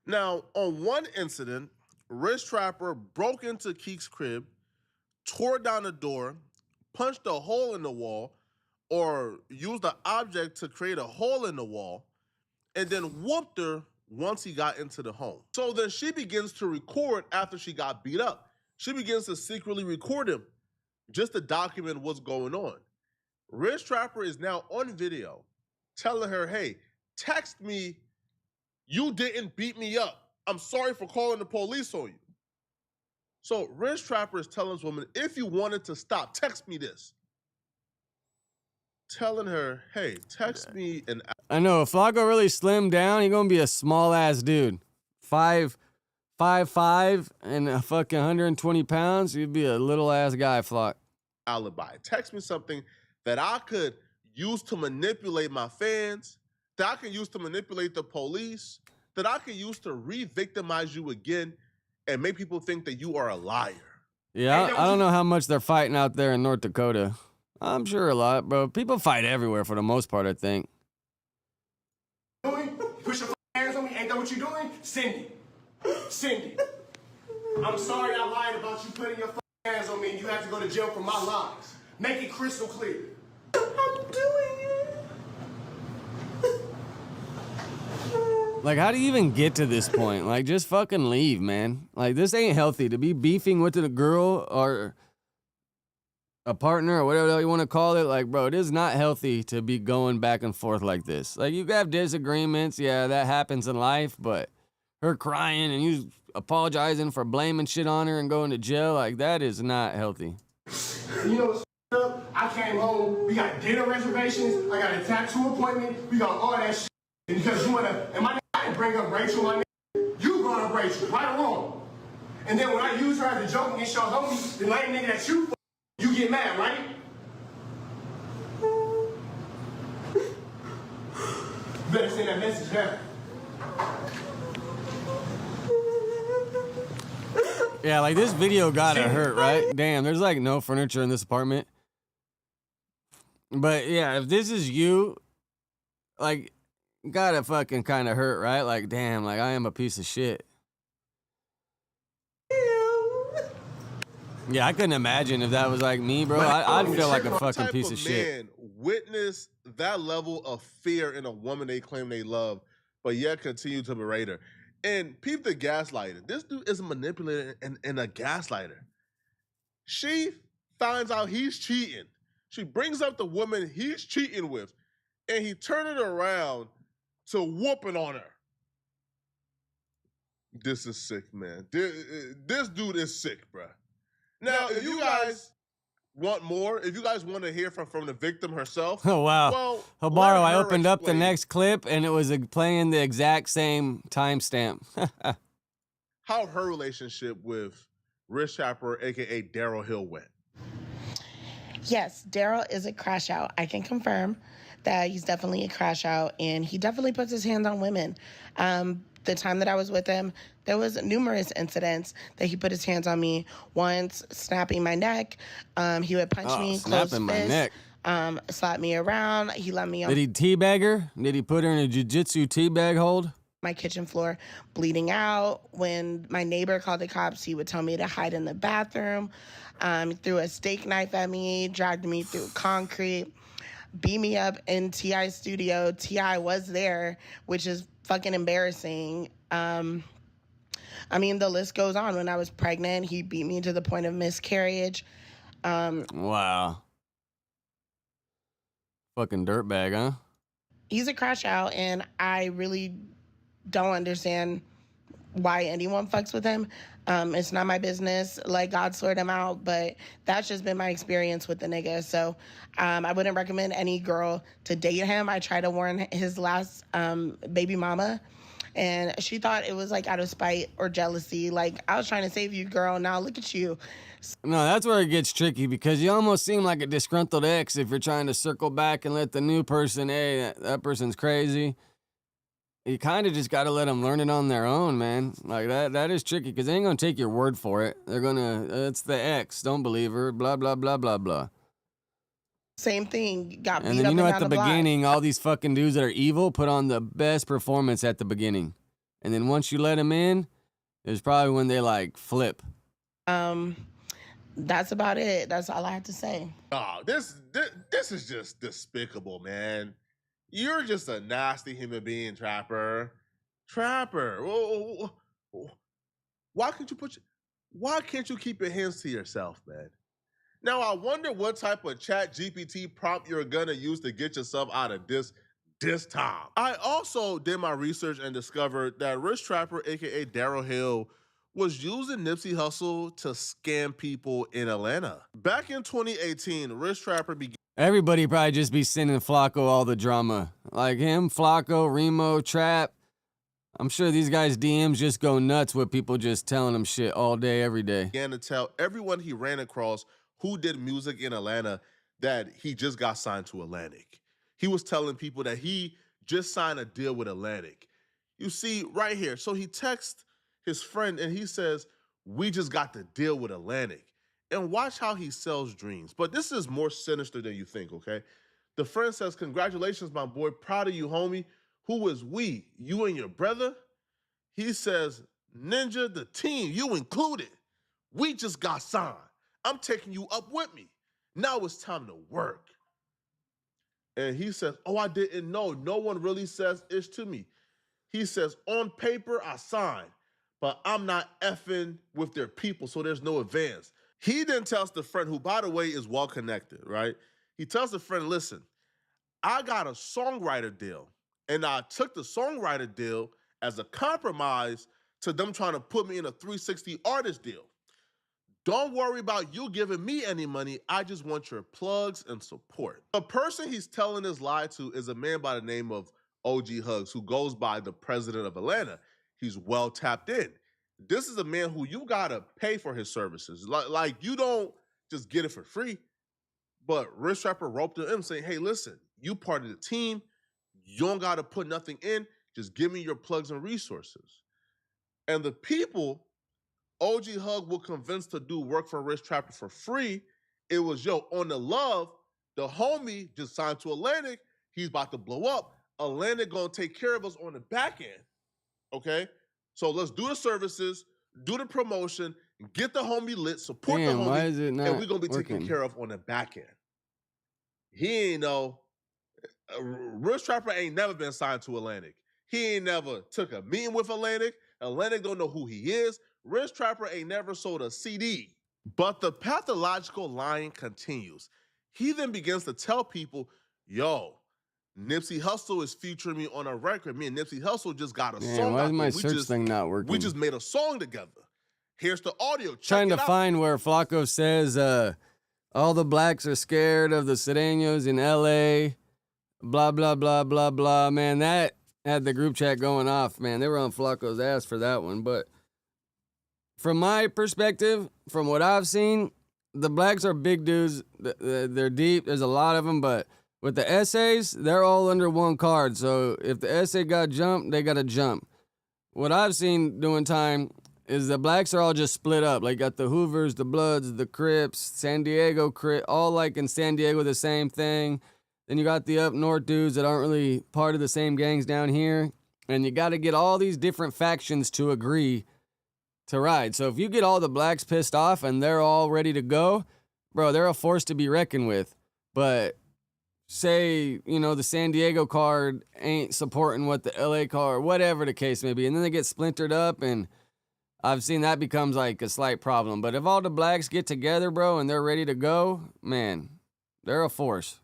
Now, on one incident, Rich Trapper broke into Keeks' crib, tore down the door, punched a hole in the wall, or used an object to create a hole in the wall, and then whooped her once he got into the home. So then she begins to record after she got beat up. She begins to secretly record him just to document what's going on. Rich Trapper is now on video telling her, hey, text me, you didn't beat me up. I'm sorry for calling the police on you. So Rich Trapper is telling this woman, if you wanted to stop, text me this. Telling her, hey, text me an... I know, if Flakko really slimmed down, he's gonna be a small-ass dude. 5'5" and a fucking 120 pounds, you'd be a little-ass guy, Flock. Alibi. Text me something that I could use to manipulate my fans, that I can use to manipulate the police, that I can use to re-victimize you again and make people think that you are a liar. Yeah, I don't know how much they're fighting out there in North Dakota. I'm sure a lot, bro. People fight everywhere for the most part, I think. Push your hands on me. Ain't that what you're doing? Cindy. I'm sorry I lied about you putting your hands on me and you have to go to jail for my lies. Make it crystal clear. I'm doing it. Like, how do you even get to this point? Like, just fucking leave, man. Like, this ain't healthy. To be beefing with a girl or a partner or whatever you want to call it, like, bro, it is not healthy to be going back and forth like this. Like, you have disagreements. Yeah, that happens in life, but her crying and you apologizing for blaming shit on her and going to jail, like, that is not healthy. You know what's up? I came home, we got dinner reservations, I got a tattoo appointment, we got all that shit. And because you wanna, and I didn't bring up Rachel, my nigga. You brought up Rachel, right or wrong. And then when I use her as a joke against your homie, the lame nigga that you get mad, right? Better send that message now. Yeah, like this video gotta hurt, right? Damn, there's like no furniture in this apartment. But yeah, if this is you, like, gotta fucking kind of hurt, right? Like, damn, like I am a piece of shit. Yeah, I couldn't imagine if that was like me, bro. I'd feel like a fucking piece of shit. Man, witness that level of fear in a woman they claim they love, but yet continue to berate her. And peep the gaslighter. This dude is a manipulator and a gaslighter. She finds out he's cheating. She brings up the woman he's cheating with, and he turned it around to whooping on her. This is sick, man. This dude is sick, bruh. Now, if you guys want more, if you guys want to hear from the victim herself. Oh, wow. Well, Habaro, I opened up the next clip, and it was playing the exact same timestamp. How her relationship with Rich Rapper, a.k.a. Daryl Hill, went. Yes, Daryl is a crash out. I can confirm that he's definitely a crash out, and he definitely puts his hands on women. The time that I was with him, there was numerous incidents that he put his hands on me. Once snapping my neck, he would punch me, close snapping my fist, neck. slap me around. He let me on Did he teabag her? Did he put her in a jiu-jitsu teabag hold? my kitchen floor, bleeding out. When my neighbor called the cops, he would tell me to hide in the bathroom. Threw a steak knife at me, dragged me through concrete, beat me up in T.I.'s studio. T.I. was there, which is fucking embarrassing. I mean, the list goes on. When I was pregnant, he beat me to the point of miscarriage. Wow. Fucking dirtbag, huh? He's a crash out, and I really don't understand why anyone fucks with him. It's not my business. Like, God sort him out, but that's just been my experience with the nigga. So I wouldn't recommend any girl to date him. I tried to warn his last baby mama, and she thought it was like out of spite or jealousy. Like, I was trying to save you, girl. Now look at you. No, that's where it gets tricky, because you almost seem like a disgruntled ex if you're trying to circle back and let the new person, hey, that person's crazy. You kind of just got to let them learn it on their own, man. Like, that is tricky, because they ain't going to take your word for it. They're going to, it's the ex, don't believe her, blah, blah, blah, blah, blah. Same thing, got beat And then, up you know, and at down the block. beginning, all these fucking dudes that are evil put on the best performance at the beginning. And then once you let them in, it's probably when they, like, flip. That's about it. That's all I have to say. Oh, this is just despicable, man. You're just a nasty human being, Trapper. Trapper. Why can't you keep your hands to yourself, man? Now, I wonder what type of chat GPT prompt you're gonna use to get yourself out of this time. I also did my research and discovered that Rich Trapper, aka Daryl Hill, was using Nipsey Hussle to scam people in Atlanta. Back in 2018, Rich Trapper began. Everybody probably just be sending Flakko all the drama. Like him, Flakko, Remo, Trap. I'm sure these guys' DMs just go nuts with people just telling them shit all day, every day. Began to tell everyone he ran across who did music in Atlanta that he just got signed to Atlantic. He was telling people that he just signed a deal with Atlantic. You see, right here. So he texts his friend and he says, "We just got the deal with Atlantic." And watch how he sells dreams. But this is more sinister than you think, okay? The friend says, "Congratulations, my boy. Proud of you, homie." Who is we? You and your brother? He says, "Ninja, the team, you included. We just got signed. I'm taking you up with me. Now it's time to work." And he says, "Oh, I didn't know. No one really says ish to me." He says, "On paper, I signed, but I'm not effing with their people, so there's no advance." He then tells the friend, who, by the way, is well-connected, right? He tells the friend, "Listen, I got a songwriter deal, and I took the songwriter deal as a compromise to them trying to put me in a 360 artist deal. Don't worry about you giving me any money. I just want your plugs and support." The person he's telling this lie to is a man by the name of OG Hugs, who goes by the president of Atlanta. He's well tapped in. This is a man who you gotta pay for his services. Like you don't just get it for free. But Rich Rapper roped him in saying, "Hey, listen, you part of the team. You don't gotta put nothing in. Just give me your plugs and resources." And the people OG Hug will convince to do work for Rich Trapper for free. It was, yo, on the love, the homie just signed to Atlantic. He's about to blow up. Atlantic gonna take care of us on the back end. Okay? So let's do the services, do the promotion, get the homie lit, support Damn, the homie, why is it not and we're gonna be working? taken care of on the back end. He ain't know. Rich Trapper ain't never been signed to Atlantic. He ain't never took a meeting with Atlantic. Atlantic don't know who he is. Rich Trapper ain't never sold a CD. But the pathological lying continues. He then begins to tell people, yo, Nipsey Hussle is featuring me on a record. Me and Nipsey Hussle just got a Man, song why out is there. my search thing not working? We just made a song together. Here's the audio. Check Trying it to out. find where Flakko says all the blacks are scared of the Sereños in LA. Blah, blah, blah, blah, blah. Man, that had the group chat going off, man. They were on Flacco's ass for that one. But from my perspective, from what I've seen, the blacks are big dudes. They're deep. There's a lot of them. But with the essays, they're all under one card. So if the essay got jumped, they got to jump. What I've seen doing time is the blacks are all just split up. Like got the Hoovers, the Bloods, the Crips, San Diego Crip, all like in San Diego the same thing. Then you got the up north dudes that aren't really part of the same gangs down here. And you got to get all these different factions to agree to ride. So if you get all the blacks pissed off and they're all ready to go, bro, they're a force to be reckoned with. But say, you know, the San Diego card ain't supporting what the LA card, whatever the case may be. And then they get splintered up, and I've seen that becomes like a slight problem. But if all the blacks get together, bro, and they're ready to go, man, they're a force.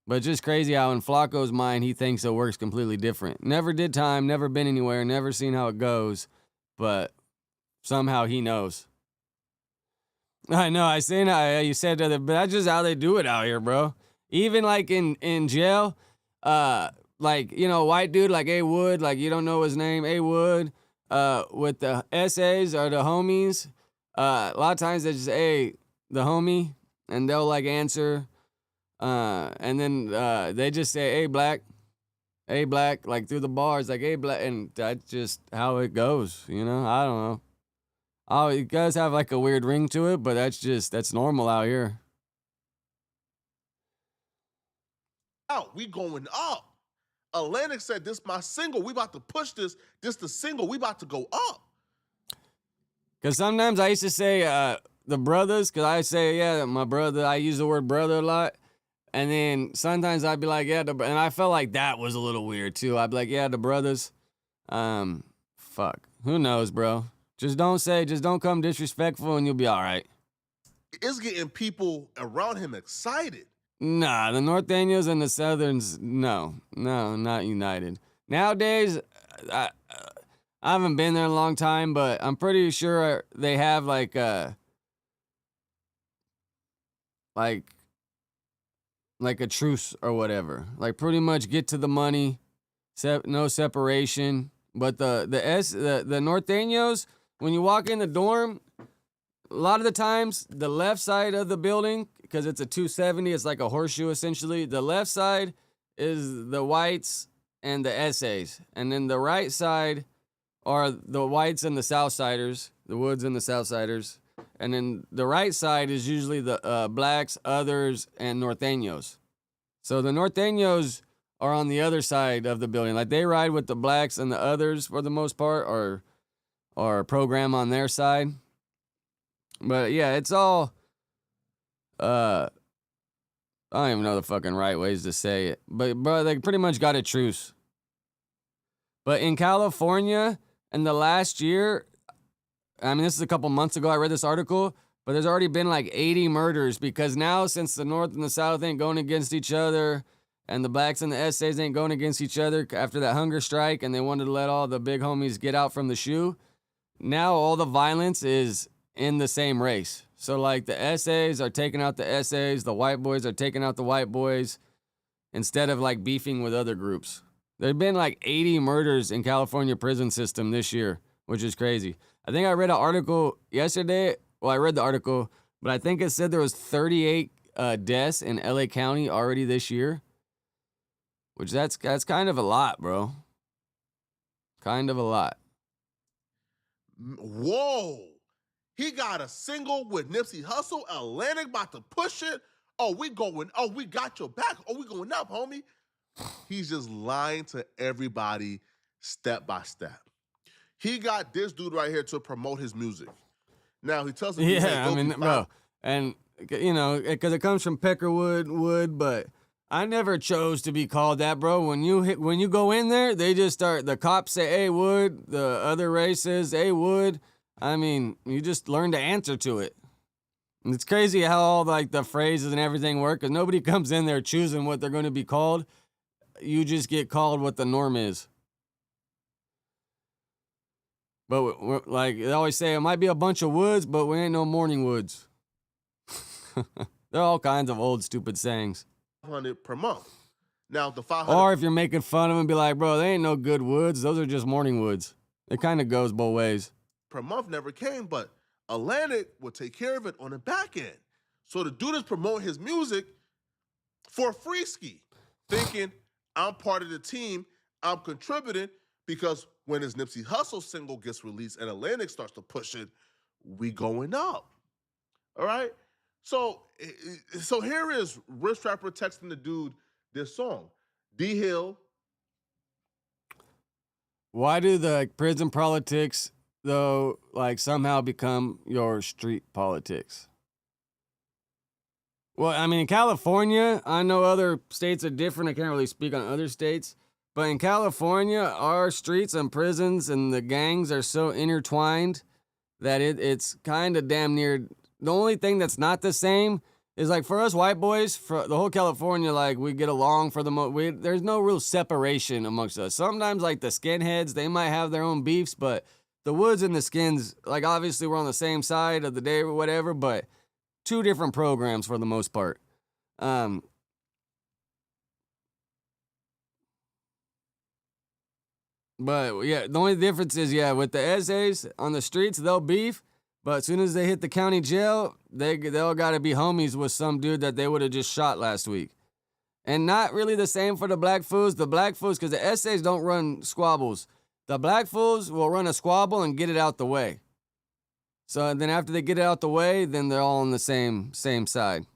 But it's just crazy how in Flacco's mind, he thinks it works completely different. Never did time, never been anywhere, never seen how it goes. But somehow he knows. I know, I seen how you said that, but that's just how they do it out here, bro. Even like in jail, like, you know, white dude like A Wood, like you don't know his name, A Wood, with the essays or the homies, a lot of times they just, hey, the homie, and they'll like answer, and then they just say, hey, black, like through the bars, like, hey, black, and that's just how it goes, you know? I don't know. Oh, it does have like a weird ring to it, but that's normal out here. Out, we going up. Atlantic said, this my single. We about to push this. This the single. We about to go up. Because sometimes I used to say the brothers, because I say, yeah, my brother. I use the word brother a lot. And then sometimes I'd be like, yeah, and I felt like that was a little weird too. I'd be like, yeah, the brothers. Fuck. Who knows, bro? Just don't come disrespectful and you'll be all right. It's getting people around him excited. Nah, the Norteños and the Southerns, no, not united. Nowadays, I haven't been there in a long time, but I'm pretty sure they have like a truce or whatever. Like pretty much get to the money, no separation. But the Norteños, when you walk in the dorm, a lot of the times the left side of the building, because it's a 270, it's like a horseshoe essentially. The left side is the whites and the essays, and then the right side are the whites and the Southsiders, the Woods and the Southsiders, and then the right side is usually the blacks, others, and Norteños. So the Norteños are on the other side of the building, like they ride with the blacks, and the others for the most part are program on their side. But yeah, it's all I don't even know the fucking right ways to say it. But bro, they pretty much got a truce. But in California, in the last year, I mean, this is a couple months ago, I read this article, but there's already been like 80 murders because now since the North and the South ain't going against each other and the blacks and the essays ain't going against each other after that hunger strike and they wanted to let all the big homies get out from the shoe, now all the violence is in the same race. So like the essays are taking out the essays, the white boys are taking out the white boys instead of like beefing with other groups. There've been like 80 murders in California prison system this year, which is crazy. I think I read an article yesterday. Well, I read the article, but I think it said there was 38 deaths in LA County already this year, which that's kind of a lot, bro. Kind of a lot. Whoa. He got a single with Nipsey Hussle, Atlantic about to push it. Oh, we got your back. Oh, we going up, homie. He's just lying to everybody step by step. He got this dude right here to promote his music. Now, he tells him, Yeah, I mean, bro, and, you know, because it comes from Peckerwood Wood, but I never chose to be called that, bro. When you go in there, they just start, the cops say, hey, Wood, the other race says, hey, Wood. I mean, you just learn to answer to it. And it's crazy how all, like, the phrases and everything work, because nobody comes in there choosing what they're going to be called. You just get called what the norm is. But, like, they always say, it might be a bunch of woods, but we ain't no morning woods. There are all kinds of old, stupid sayings. $500 per month. Now, the $500... Or if you're making fun of them, be like, bro, they ain't no good woods. Those are just morning woods. It kind of goes both ways. Per month never came, but Atlantic would take care of it on the back end. So the dude is promoting his music for free ski, thinking, I'm part of the team, I'm contributing, because when his Nipsey Hussle single gets released and Atlantic starts to push it, we going up. All right? So here is Rich Rapper texting the dude this song. D Hill. Why do the prison politics, though, like somehow become your street politics? Well, I mean, in California, I know other states are different. I can't really speak on other states. But in California, our streets and prisons and the gangs are so intertwined that it's kind of damn near... The only thing that's not the same is, like, for us white boys, for the whole California, like, we get along for the most... There's no real separation amongst us. Sometimes, like, the skinheads, they might have their own beefs, but the woods and the skins, like, obviously we're on the same side of the day or whatever, but two different programs for the most part. But, yeah, the only difference is, yeah, with the essays on the streets, they'll beef. But as soon as they hit the county jail, they'll got to be homies with some dude that they would have just shot last week. And not really the same for the black fools. The black fools, because the essays don't run squabbles. The black fools will run a squabble and get it out the way. So then after they get it out the way, then they're all on the same side.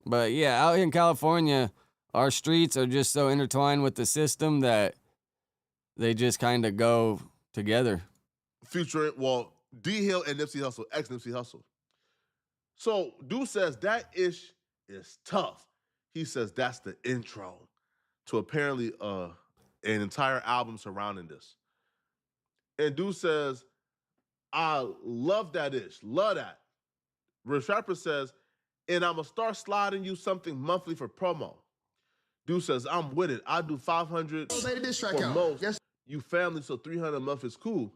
But yeah, out here in California, our streets are just so intertwined with the system that they just kind of go together. Featuring, well, D Hill and Nipsey Hussle, ex-Nipsey Hussle. So, dude says that ish is tough. He says that's the intro to apparently an entire album surrounding this. And dude says, I love that ish, love that. Rich Rapper says, and I'm going to start sliding you something monthly for promo. Dude says, I'm with it. I do 500 for most. Yes. You family, so 300 a month is cool.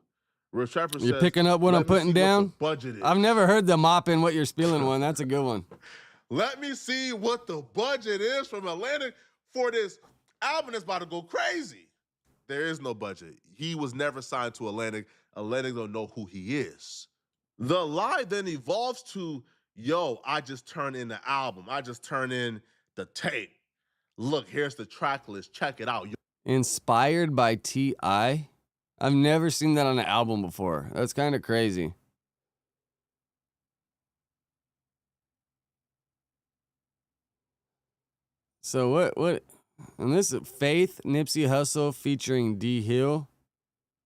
Rich Rapper says, you're picking up what I'm putting down? Budget is. I've never heard the mopping what you're spilling one. That's a good one. Let me see what the budget is from Atlantic for this album that's about to go crazy. There is no budget. He was never signed to Atlantic. Atlantic don't know who he is. The lie then evolves to, yo, I just turned in the album. I just turned in the tape. Look, here's the track list. Check it out. Inspired by T.I.? I've never seen that on an album before. That's kind of crazy. So what? And this is Faith, Nipsey Hussle featuring D Hill.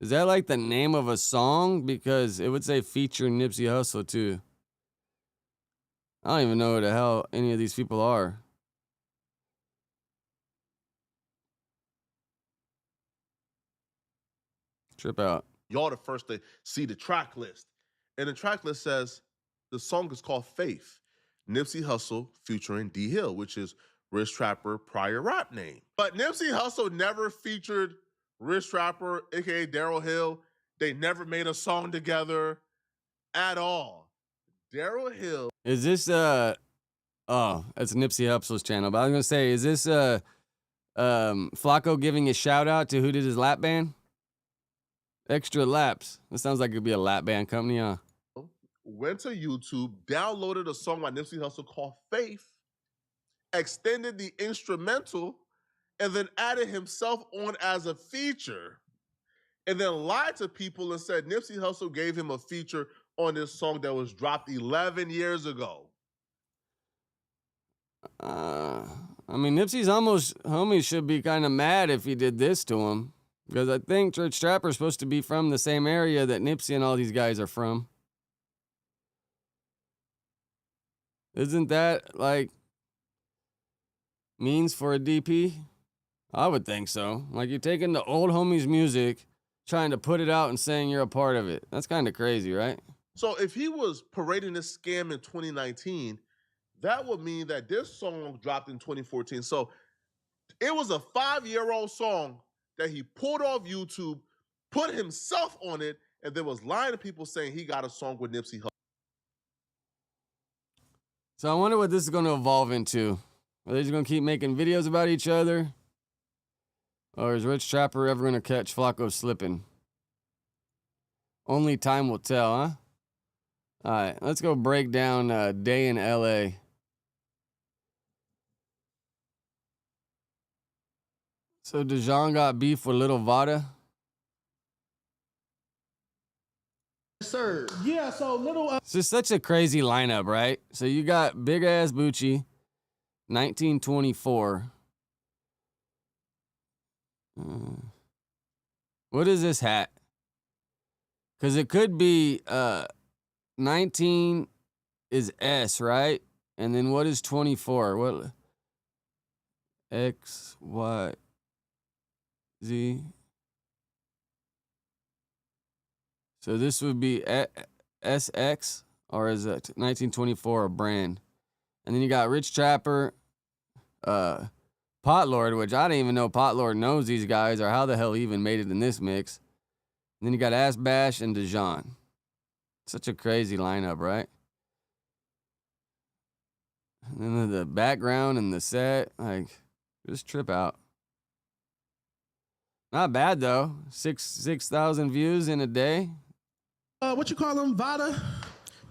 Is that like the name of a song? Because it would say featuring Nipsey Hussle too. I don't even know who the hell any of these people are. Trip out. Y'all the first to see the track list. And the track list says the song is called Faith. Nipsey Hussle featuring D Hill, which is Rich Rapper prior rap name. But Nipsey Hussle never featured Rich Rapper, aka Daryl Hill. They never made a song together at all. Daryl Hill. Is this oh, it's Nipsey Hussle's channel. But I was gonna say, is this Flakko giving a shout out to who did his lap band? Extra Laps. That sounds like it'd be a lap band company, huh? Went to YouTube, downloaded a song by Nipsey Hussle called Faith, extended the instrumental, and then added himself on as a feature. and then lied to people and said Nipsey Hussle gave him a feature on this song that was dropped 11 years ago. I mean, Nipsey's almost homies should be kind of mad if he did this to him. Because I think Church Trapper's supposed to be from the same area that Nipsey and all these guys are from. Isn't that, like, means for a DP? I would think so. Like, you're taking the old homie's music, trying to put it out and saying you're a part of it. That's kind of crazy, right? So if he was parading this scam in 2019, that would mean that this song dropped in 2014. So it was a 5-year-old song that he pulled off YouTube, put himself on it, and then was lying to people saying he got a song with Nipsey Hussle. So I wonder what this is going to evolve into. Are they just going to keep making videos about each other? Or is Rich Trapper ever going to catch Flakko slipping? Only time will tell, huh? All right, let's go break down Day in L.A. So Dejan got beef with Little Vada? Sir. Yeah, so Little... It's just such a crazy lineup, right? So you got Big Ass Bucci, 1924. What is this hat? Because it could be 19 is S, right? And then what is 24? What? X, Y, Z. So this would be SX, or is it 1924 a brand? And then you got Rich Trapper, Pot Lord, which I didn't even know Pot Lord knows these guys or how the hell he even made it in this mix. And then you got Ass Bash and Dejan. Such a crazy lineup, right? And then the background and the set, like, just trip out. Not bad though. 6,000 views in a day. What you call him, Vada?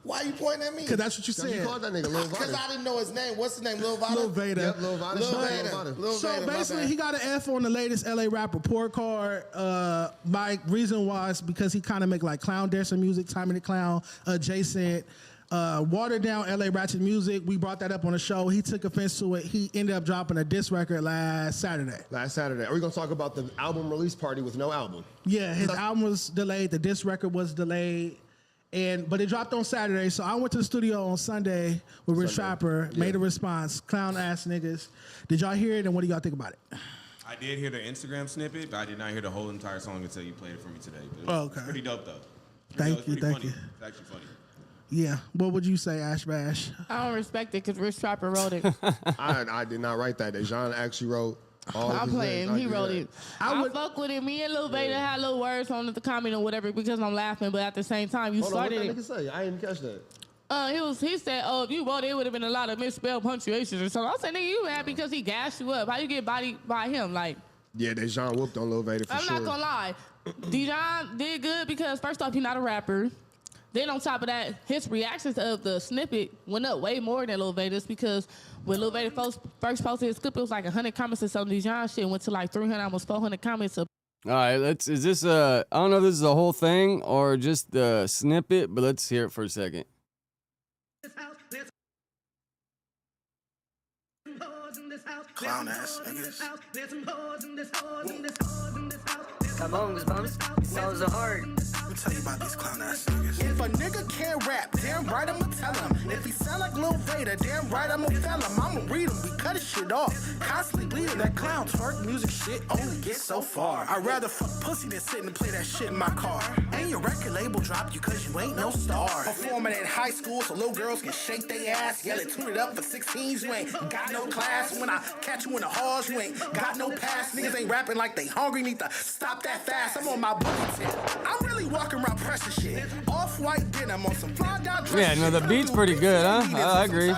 Why you pointing at me? Because that's what you said. You called that nigga Lil Vada. Because I didn't know his name. What's his name? Lil Vada? Lil Vada. Yep, Lil Vada. Lil Vada. So basically, he got an F on the latest LA rap report card. My reason was because he kind of make like clown dancing music, Timing the Clown, adjacent, watered down LA ratchet music. We brought that up on the show. He took offense to it. He ended up dropping a diss record last Saturday. Are we going to talk about the album release party with no album? Yeah, his album was delayed. The diss record was delayed. But it dropped on Saturday, so I went to the studio on Sunday with Rich Trapper, made a response, clown ass niggas. Did y'all hear it, and what do y'all think about it? I did hear the Instagram snippet, but I did not hear the whole entire song until you played it for me today. But it was okay. Pretty dope, though. Thank you. It's actually funny. Yeah. What would you say, Ash Bash? I don't respect it because Rich Trapper wrote it. I did not write that. Dejan actually wrote all I'm playing. He wrote it. I fuck with it. Me and Lil Veda had little words on the comment or whatever because I'm laughing, but at the same time, you started it. What that nigga say? I didn't catch that. He said, oh, if you wrote it, it would have been a lot of misspelled punctuations or something. I said, nigga, you mad because he gassed you up. How you get bodied by him? Like, yeah, Dejan whooped on Lil Vada for sure. I'm not gonna lie. Dejan did good because first off, he's not a rapper. Then on top of that, his reactions of the snippet went up way more than Lil Vada's because when Lil Vada first posted his clip, it was like 100 comments or something. Dejan shit went to like 300, almost 400 comments. All right, is this I don't know if this is the whole thing or just the snippet, but let's hear it for a second. Clown ass niggas. Come on, Goosebumps. Sounds hard. Let me tell you about these clown ass niggas. If a nigga can't rap, damn right I'ma tell him. If he sound like Lil Vader, damn right I'ma tell him. I'ma read him, we cut his shit off. Constantly bleeding that clown twerk music shit only gets so far. I'd rather fuck pussy than sit and play that shit in my car. And your record label dropped you cause you ain't no star. Performing at high school so little girls can shake their ass. Yell it, tune it up for 16s. You ain't got no class. When I catch you in the halls, you ain't got no pass. Niggas ain't rapping like they hungry, need to stop that fast. I'm on my booty tip. I'm really walking around pressing shit. Off-white denim on some fly down dress. Yeah, no, the beat's pretty good, huh? I agree.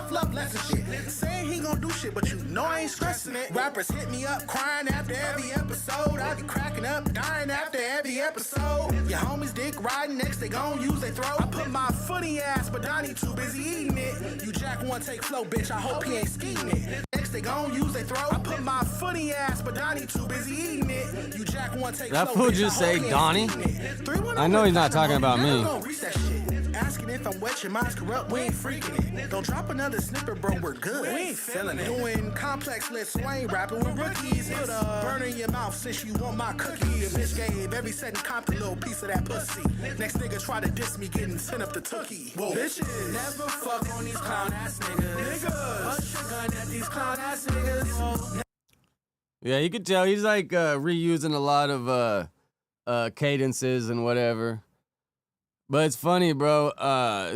Saying he gon' do shit, but you know I ain't stressing it. Rappers hit me up, crying after every episode. I be cracking up, dying after every episode. Your homies dick riding next, they gon' use they throat. I put my footy ass, but Donnie too busy eating it. You jack one take flow, bitch, I hope he ain't skiing it. next they gon' use they throw. I put my funny ass, but Donnie too busy eating it. You jack one take That slow, fool bitch, just I hope say he ain't Donnie. seen it. I know he's not talking about Never me. gonna reach that shit. Asking if I'm wet, your mind's corrupt, we ain't freaking it. Don't drop another snippet, bro, we're good. We ain't feeling it. Doing complex lit swing, rapping with rookies. Put a burn in your mouth since you want my cookie. A bitch gave every second comp a little piece of that pussy. Next nigga try to diss me, getting sent up the tookie. Whoa. Bitches never fuck on these clown ass niggas. Bust your gun at these clown ass niggas. Yeah, you could tell he's like reusing a lot of cadences and whatever. But it's funny, bro.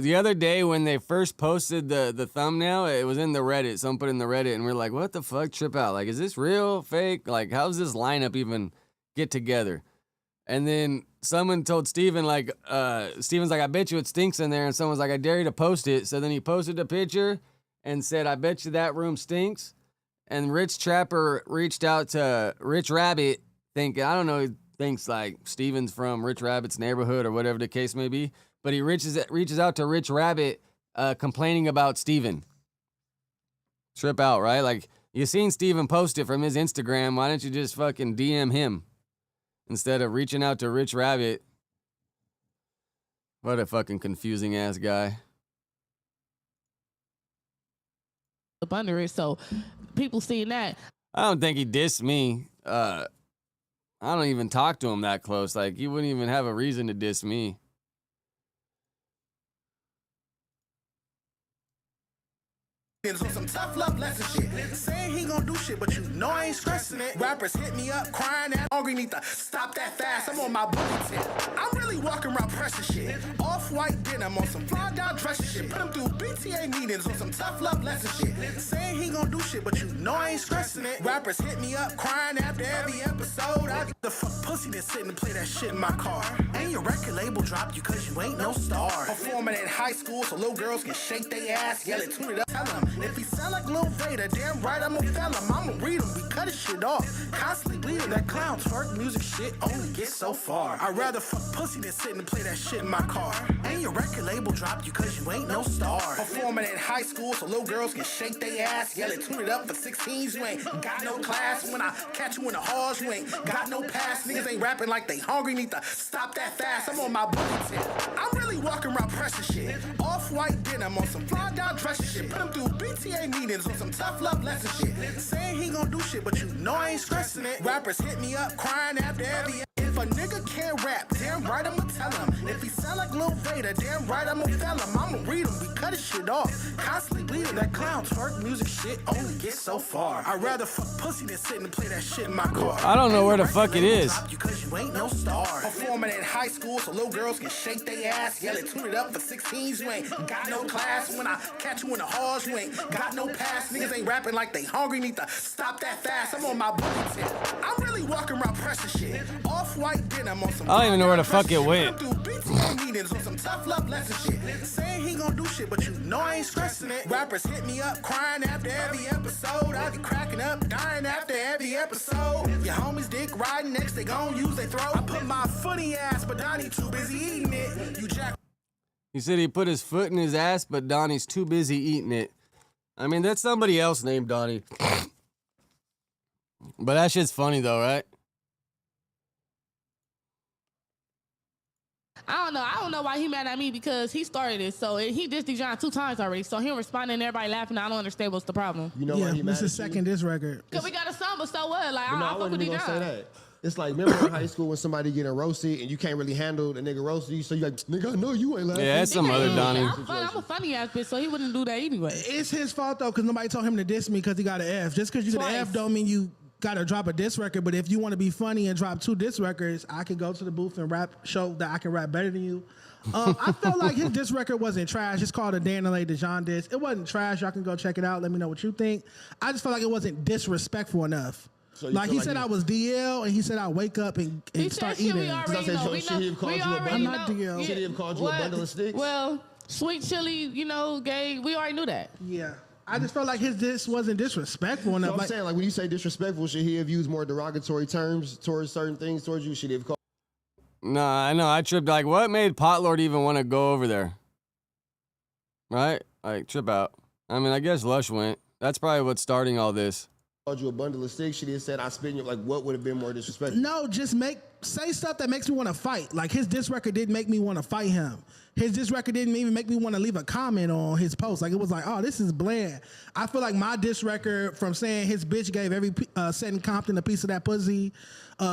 The other day when they first posted the thumbnail, it was in the Reddit. Someone put it in the Reddit, and we're like, what the fuck? Trip out. Like, is this real? Fake? Like, how's this lineup even get together? And then someone told Steven, like, Steven's like, I bet you it stinks in there. And someone's like, I dare you to post it. So then he posted a picture and said, I bet you that room stinks. And Rich Trapper reached out to Rich Rabbit, thinking, I don't know, he thinks like Steven's from Rich Rabbit's neighborhood or whatever the case may be. But he reaches out to Rich Rabbit complaining about Steven. Trip out, right? Like, you seen Steven post it from his Instagram. Why don't you just fucking DM him instead of reaching out to Rich Rabbit? What a fucking confusing ass guy. Up under it, so people seeing that. I don't think he dissed me. I don't even talk to him that close. Like, he wouldn't even have a reason to diss me. On some tough love lesson shit. Saying he gon' do shit, but you know I ain't stressing it. Rappers hit me up, crying at hungry, need to stop that fast. I'm on my booty tip. I'm really walking around pressure shit. Off-white denim on some fly down dress shit. Put him through BTA meetings on some tough love lesson shit. Saying he gon' do shit, but you know I ain't stressing it. Rappers hit me up, crying after every episode. I get the fuck pussy that's sitting and play that shit in my car. And your record label dropped you cause you ain't no star. Performing in high school so little girls can shake their ass, yell it, tune it up, tell them. If he sound like Lil Vader, damn right I'ma fell him. I'ma read him, we cut his shit off. Constantly bleeding that clown twerk music shit only gets so far. I'd rather fuck pussy than sit and play that shit in my car. And your record label dropped you cause you ain't no star. Performing in high school so little girls can shake their ass, yell it, tune it up for 16s. You ain't got no class. When I catch you in the halls, you ain't got no pass. Niggas ain't rapping like they hungry, need to stop that fast. I'm on my booty tip. I'm really walking around pressure shit. Off-white denim on some fly down dress shit. Put him through BTA meetings on some tough love lesson shit. Saying he gon' do shit, but you know I ain't stressing it. Rappers hit me up, crying after every. If a nigga can't rap, damn right I'ma tell him. If he sound like Lil Vader, damn right I'ma fell him. I'ma read him, we cut his shit off. Constantly bleeding that clown twerk music shit only gets so far. I'd rather fuck pussy than sit and play that shit in my car. I don't know where the fuck it is. You cause you ain't no star. Performing in high school so little girls can shake their ass, yell it, tune it up for 16s. You ain't got no class. When I catch you in the halls, you ain't got no pass. Niggas ain't rapping like they hungry, need to stop that fast. I'm on my booty tip. I'm really walking around pressure shit. Off-white denim on some. I don't even know where the fuck it went. Meetings on some tough love lesson shit. Saying he gon' do shit, but you know I ain't stressing it. Rappers hit me up, crying after every episode. I be cracking up, dying after every episode. Your homies dick riding next, they gon' use they throw. I put my funny ass, but Donnie too busy eating it. You jack. He said he put his foot in his ass, but Donnie's too busy eating it. I mean, that's somebody else named Donnie. But that shit's funny though, right? I don't know why he mad at me because he started it. So he dissed Dijon 2 times already. So him responding and everybody laughing, I don't understand what's the problem. You know why he mad at you? Second diss record. Cause we got a song, but so what? Like, But no, I I fuck wasn't with even gonna say Dijon. that. It's like, remember in high school when somebody getting roasted and you can't really handle the nigga roasted you, so you like, nigga, I know you ain't laughing. Yeah, that's some other Donnie. I'm a funny ass bitch, so he wouldn't do that anyway. It's his fault though, because nobody told him to diss me because he got an F. Just because you get an F don't mean you gotta drop a diss record. But if you want to be funny and drop 2 diss records, I can go to the booth and show that I can rap better than you. I felt like his diss record wasn't trash. It's called a Dan and Dijon diss. It wasn't trash. Y'all can go check it out. Let me know what you think. I just felt like it wasn't disrespectful enough. So like he said I was DL, and he said I wake up and start eating. We already know. Should he have called you a bundle? I'm not DL. Should he have called you a bundle of sticks? Well, sweet chili, gay. We already knew that. Yeah. I just felt like his diss wasn't disrespectful enough. So I'm saying, like, when you say disrespectful, should he have used more derogatory terms towards certain things towards you? Should he have called? No, I know. I tripped. Like, what made Potlord even want to go over there? Right? Like, trip out. I mean, I guess Lush went. That's probably what's starting all this. Called you a bundle of sticks. She didn't say I spit in you. Like, what would have been more disrespectful? No, just say stuff that makes me want to fight. Like his diss record didn't make me want to fight him. His diss record didn't even make me want to leave a comment on his post. Like it was like, oh, this is bland. I feel like my diss record from saying his bitch gave every Setting Compton a piece of that pussy,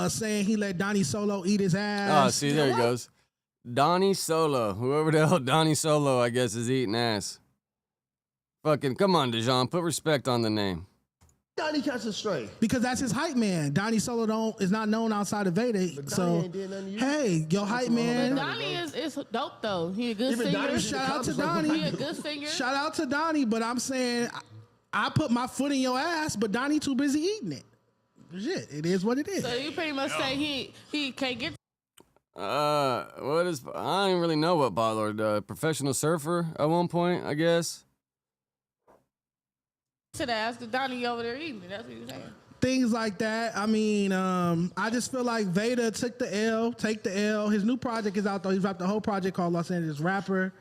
saying he let Donnie Solo eat his ass. Oh, see, there he goes. Donnie Solo. Whoever the hell Donnie Solo, I guess, is eating ass. Fucking, come on, Dijon. Put respect on the name. Donnie catches straight. Because that's his hype man. Donnie Solo is not known outside of Veda. So, hey, your hype man. Donnie is dope though. He a good singer. Shout out to Donnie. He a good singer. Shout out to Donnie, but I'm saying I put my foot in your ass, but Donnie too busy eating it. Shit, it is what it is. So you pretty much say he can't get. What is? I don't even really know what Botlord. Professional surfer at one point, I guess. Should have asked Donnie over there eating it. That's what you're saying. Things like that. I mean, I just feel like Veda took the L. Take the L. His new project is out though. He's dropped a whole project called Los Angeles Rapper.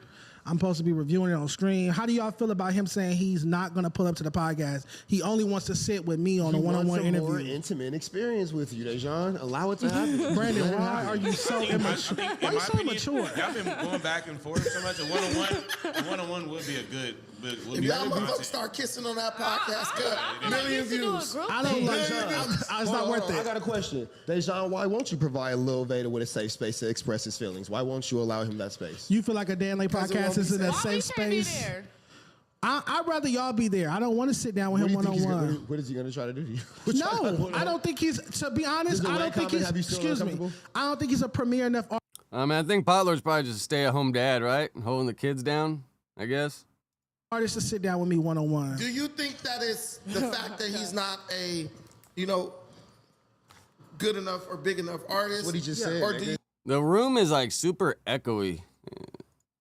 I'm supposed to be reviewing it on stream. How do y'all feel about him saying he's not going to pull up to the podcast? He only wants to sit with me on a one-on-one interview. More intimate experience with you, Dejan. Allow it to happen. Brandon, why are you so immature? Why are you so immature? Y'all been going back and forth so much. A one-on-one would be a good. If y'all motherfuckers start kissing on that podcast, good. Million views. I don't like that. It's not worth it. I got a question. Dejan, why won't you provide Lil Veda with a safe space to express his feelings? Why won't you allow him that space? You feel like a Dan Lay podcast is in a safe space? I'd rather y'all be there. I don't want to sit down with him one-on-one. What is he going to try to do to you? No, I don't think he's, to be honest, I don't think he's, excuse me, I don't think he's a premier enough artist. I mean, I think Potler's probably just a stay-at-home dad, right? Holding the kids down, I guess. Artist to sit down with me one-on-one. Do you think that is the fact that he's not a, good enough or big enough artist? What he just said. Or do The room is like super echoey.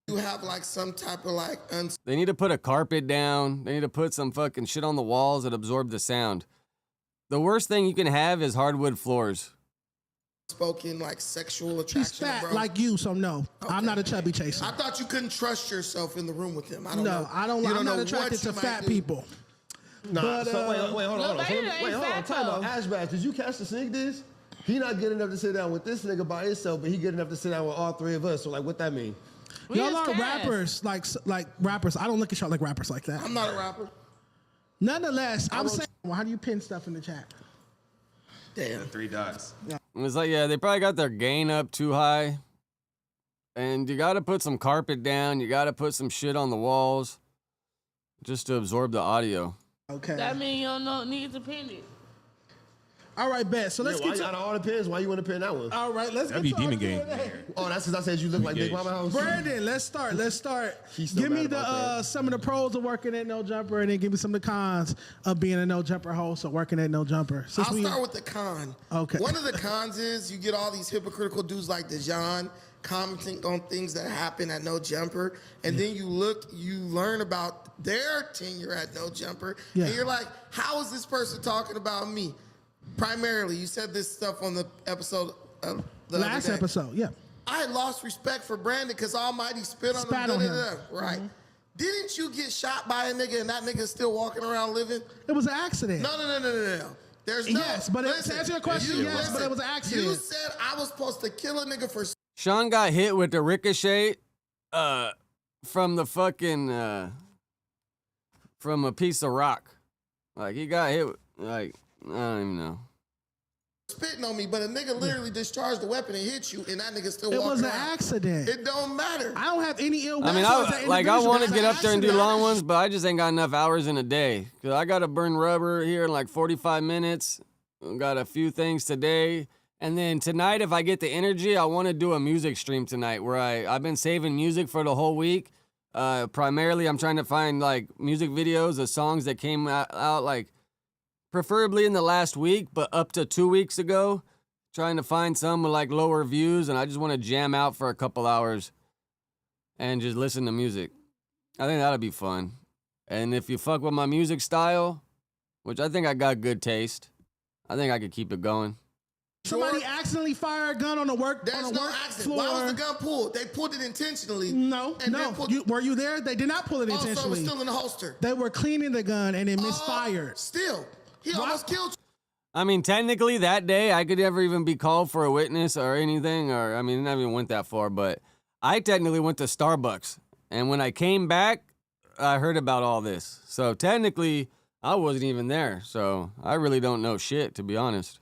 you have like some type of like They need to put a carpet down. They need to put some fucking shit on the walls that absorb the sound. The worst thing you can have is hardwood floors. unspoken like sexual attraction? He's fat bro? like you, so no. Okay. I'm not a chubby chaser. I thought you couldn't trust yourself in the room with him. I don't know. I'm not attracted to fat people. Nah, but, wait, hold on. Time out. Ashbash, did you catch the sneak this? He not good enough to sit down with this nigga by himself, but he good enough to sit down with all three of us. So, like, what that mean? Y'all are rappers, like rappers. I don't look at y'all like rappers like that. I'm not a rapper. Nonetheless, I'm saying, well, how do you pin stuff in the chat? Damn. 3 dots. It's like, yeah, they probably got their gain up too high. And you got to put some carpet down. You got to put some shit on the walls just to absorb the audio. Okay. That means you don't need to pin it. All right, bet. So let's get to all the pins. Why you want to pin that one? All right, let's That'd get be to Demon Gang. Oh, that's because I said you look like Big Mama House. Brandon, let's start. Give me the some of the pros of working at No Jumper, and then give me some of the cons of being a No Jumper host or working at No Jumper. I'll start with the con. Okay. One of the cons is you get all these hypocritical dudes like Dejan commenting on things that happen at No Jumper, and then you learn about their tenure at No Jumper, and you're like, how is this person talking about me? Primarily, you said this stuff on the episode last other day. episode, yeah. I had lost respect for Brandon because Almighty spit on him. Right. Mm-hmm. Didn't you get shot by a nigga and that nigga's still walking around living? It was an accident. No. There's no. Yes, but to answer your question, but it was an accident. You said I was supposed to kill a nigga for. Sean got hit with the ricochet from the fucking from a piece of rock. Like he got hit like I don't even know. Spitting on me, but a nigga literally discharged the weapon and hit you, and that nigga still walking around. It was an accident. It don't matter. I don't have any ill will. I mean, I want to get up there and do long ones, but I just ain't got enough hours in a day. Cause I got to burn rubber here in like 45 minutes. Got a few things today. And then tonight, if I get the energy, I want to do a music stream tonight where I've been saving music for the whole week. Primarily, I'm trying to find like music videos of songs that came out like preferably in the last week, but up to 2 weeks ago, trying to find some with like lower views, and I just want to jam out for a couple hours and just listen to music. I think that'll be fun. And if you fuck with my music style, which I think I got good taste, I think I could keep it going. Somebody accidentally fired a gun on the work There's no accident. floor. Why was the gun pulled? They pulled it intentionally. No. Were you there? They did not pull it Oh, so it was intentionally. still in the holster. They were cleaning the gun and it misfired. Still, he almost killed you. I mean, technically that day I could never even be called for a witness or anything, or I mean, I never even went that far, but I technically went to Starbucks. And when I came back, I heard about all this. So technically I wasn't even there. So I really don't know shit, to be honest.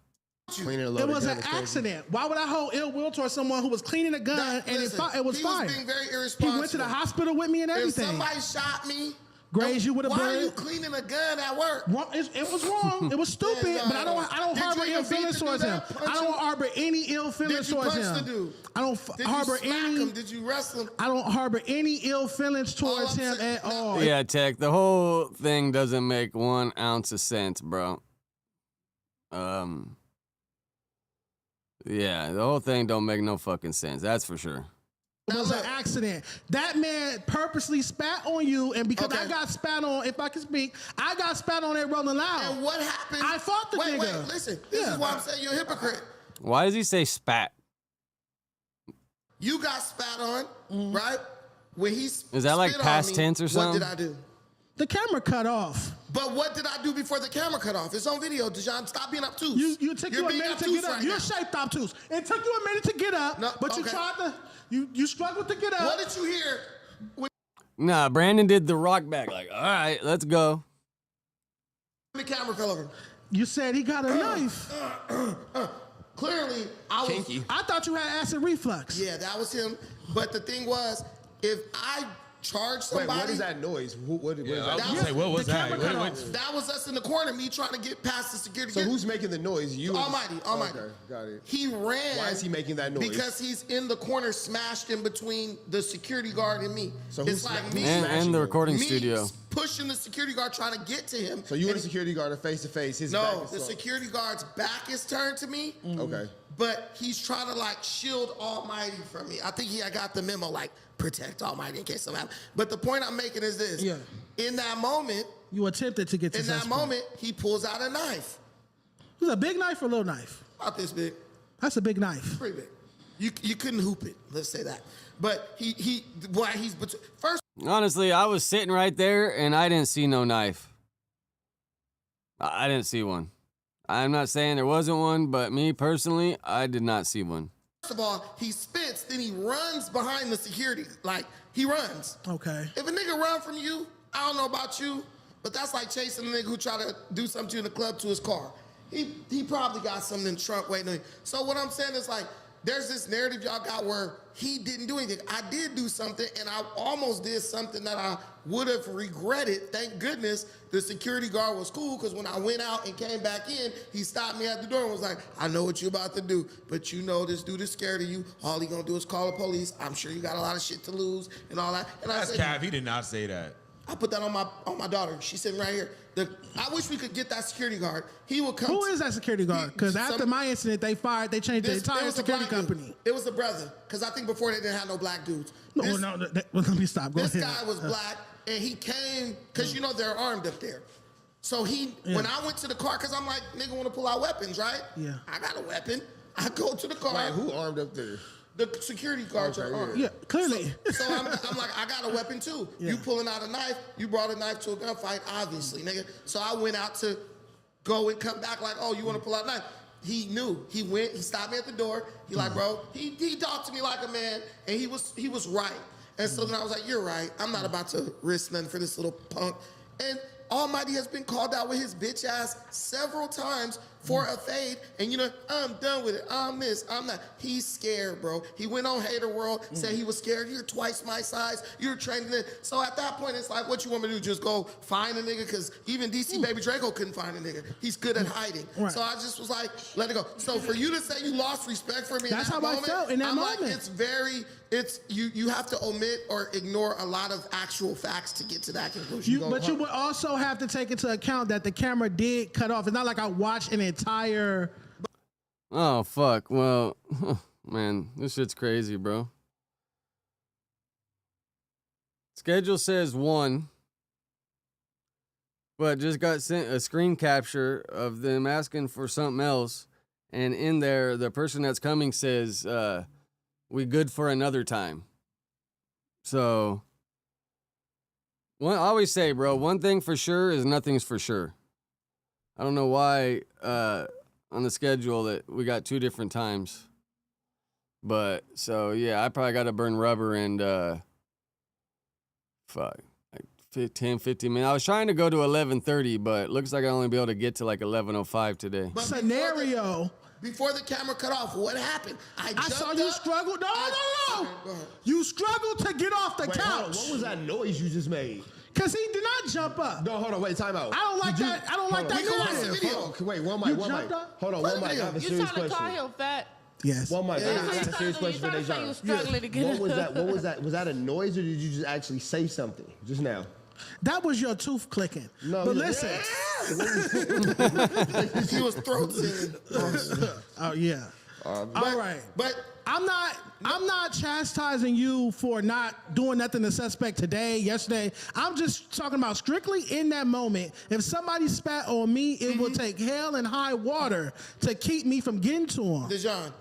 It was an accident. Why would I hold ill will towards someone who was cleaning a gun and it was he fired? was being very irresponsible. He went to the hospital with me and everything. If somebody shot me, Graze you with a why bullet. are you cleaning a gun at work? It was wrong. It was stupid, but I don't Did harbor you ill even beat feelings the towards dude him. up? Punch I don't him? harbor any ill feelings Did you towards punch him. the dude? I don't Did harbor you smack any. him? Did you wrestle him? I don't harbor any ill feelings towards him at all. Yeah, Tech, the whole thing doesn't make 1 ounce of sense, bro. Yeah, the whole thing don't make no fucking sense. That's for sure. It was an accident. That man purposely spat on you, and because I got spat on, if I can speak, I got spat on at Rolling Loud. And what happened? I fought the nigga. Wait, listen. This is why I'm saying you're a hypocrite. Why does he say spat? You got spat on, right? When he Is that like spit on past me, tense or something? What did I do? The camera cut off. But what did I do before the camera cut off? It's on video, Dijon. Stop being obtuse. You took You're you a being minute to obtuse get up. right You're now. shaped obtuse. It took you a minute to get up, but you okay. tried to. You struggled to get up. What did you hear? Nah, Brandon did the rock back. Like, all right, let's go. The camera fell over. You said he got a knife. Clearly, I was. Kinky. I thought you had acid reflux. Yeah, that was him. But the thing was, if I charge somebody. Wait, what is that noise? What is that? What was us in the corner, me trying to get past the security. So who's making the noise? You? Almighty. Okay, got it. He ran. Why is he making that noise? Because he's in the corner, smashed in between the security guard and me. So it's who's like me and the recording me studio. pushing the security guard trying to get to him. So you and the security guard are face to face. His No, back is the turned. security guard's back is turned to me. Okay. But he's trying to like shield Almighty from me. I think he got the memo like protect Almighty in case something happens. But the point I'm making is this. Yeah. In that moment, You attempted to get to in that suspect. moment, he pulls out a knife. It was a big knife or a little knife? About this big. That's a big knife. Pretty big. You couldn't hoop it. Let's say that. But he's first. Honestly, I was sitting right there and I didn't see no knife. I didn't see one. I'm not saying there wasn't one, but me personally, I did not see one. First of all, he spits, then he runs behind the security. Like, he runs. Okay. If a nigga run from you, I don't know about you, but that's like chasing a nigga who try to do something to you in the club to his car. He probably got something in the trunk waiting on him. So what I'm saying is like, there's this narrative y'all got where he didn't do anything. I did do something, and I almost did something that I would have regretted. Thank goodness the security guard was cool, because when I went out and came back in, he stopped me at the door and was like, I know what you're about to do, but you know this dude is scared of you. All he gonna do is call the police. I'm sure you got a lot of shit to lose and all that. And That's I said, Cav. He did not say that. I put that on my daughter. She's sitting right here. I wish we could get that security guard. He would come. Who is that security guard? Because after my incident, they changed the entire security company. It was a brother. Because I think before they didn't have no black dudes. Well, let me stop. Go This ahead. guy was black, and he came because you know they're armed up there. So when I went to the car, because I'm like, nigga want to pull out weapons, right? Yeah. I got a weapon. I go to the car. Wait, who armed up there? The security guards are armed. Yeah, clearly. So I'm like, I got a weapon too. Yeah. You pulling out a knife, you brought a knife to a gunfight, obviously, nigga. So I went out to go and come back like, oh, you want to pull out a knife? He knew. He went, he stopped me at the door. He like, bro, he talked to me like a man, and he was right. And so then I was like, you're right. I'm not about to risk nothing for this little punk. And Almighty has been called out with his bitch ass several times for a fade, and you know, I'm done with it. I'm this, I'm that. He's scared, bro. He went on Hater World, said he was scared. You're twice my size. You're training it. So at that point, it's like, what you want me to do? Just go find a nigga? Because even DC Baby Draco couldn't find a nigga. He's good at hiding. Right. So I just was like, let it go. So for you to say you lost respect for me, That's in that how I moment, felt in that I'm moment. like, you have to omit or ignore a lot of actual facts to get to that conclusion. But you would also have to take into account that the camera did cut off. It's not like I watched an entire. Oh, fuck. Well, man, this shit's crazy, bro. Schedule says 1, but just got sent a screen capture of them asking for something else, And in there, the person that's coming says, we good for another time. So, I always say, bro, one thing for sure is nothing's for sure. I don't know why on the schedule that we got 2 different times. But, so, yeah, I probably got to burn rubber and, like 10, 15 minutes. I was trying to go to 11:30, but looks like I'll only be able to get to like 11:05 today. But Scenario. Before the camera cut off, what happened? I saw you struggle. No. You struggled to get off the Wait, couch. hold on. What was that noise you just made? Because he did not jump up. No, hold on. Wait, time out. I don't like that. I don't like that narrative. Hold on. Wait, one mic. Hold on, one mic. I have a You serious trying to call question. him fat? Yes. One mic. Yeah. I have a serious question for Dejan. Struggling to get What was that? What was that? Was that a noise, or did you just actually say something just now? That was your tooth clicking. No, but listen. He was throat singing. Oh yeah. All right. But I'm not chastising you for not doing nothing to suspect today, yesterday. I'm just talking about strictly in that moment. If somebody spat on me, it will take hell and high water to keep me from getting to him. Dejan,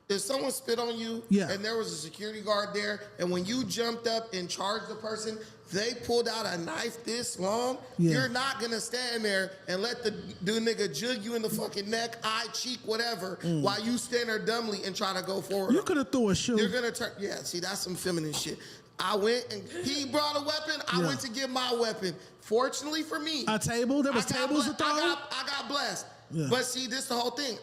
if someone spit on you and there was a security guard there, and when you jumped up and charged the person, they pulled out a knife this long, you're not gonna stand there and let the nigga jug you in the fucking neck, eye, cheek, whatever, while you stand there dumbly and try to go forward. You could have threw a shoe. You're gonna turn, see, that's some feminine shit. I went and he brought a weapon, I went to get my weapon. Fortunately for me. A table? There was tables to throw? I got blessed. Yeah. But see, this is the whole thing.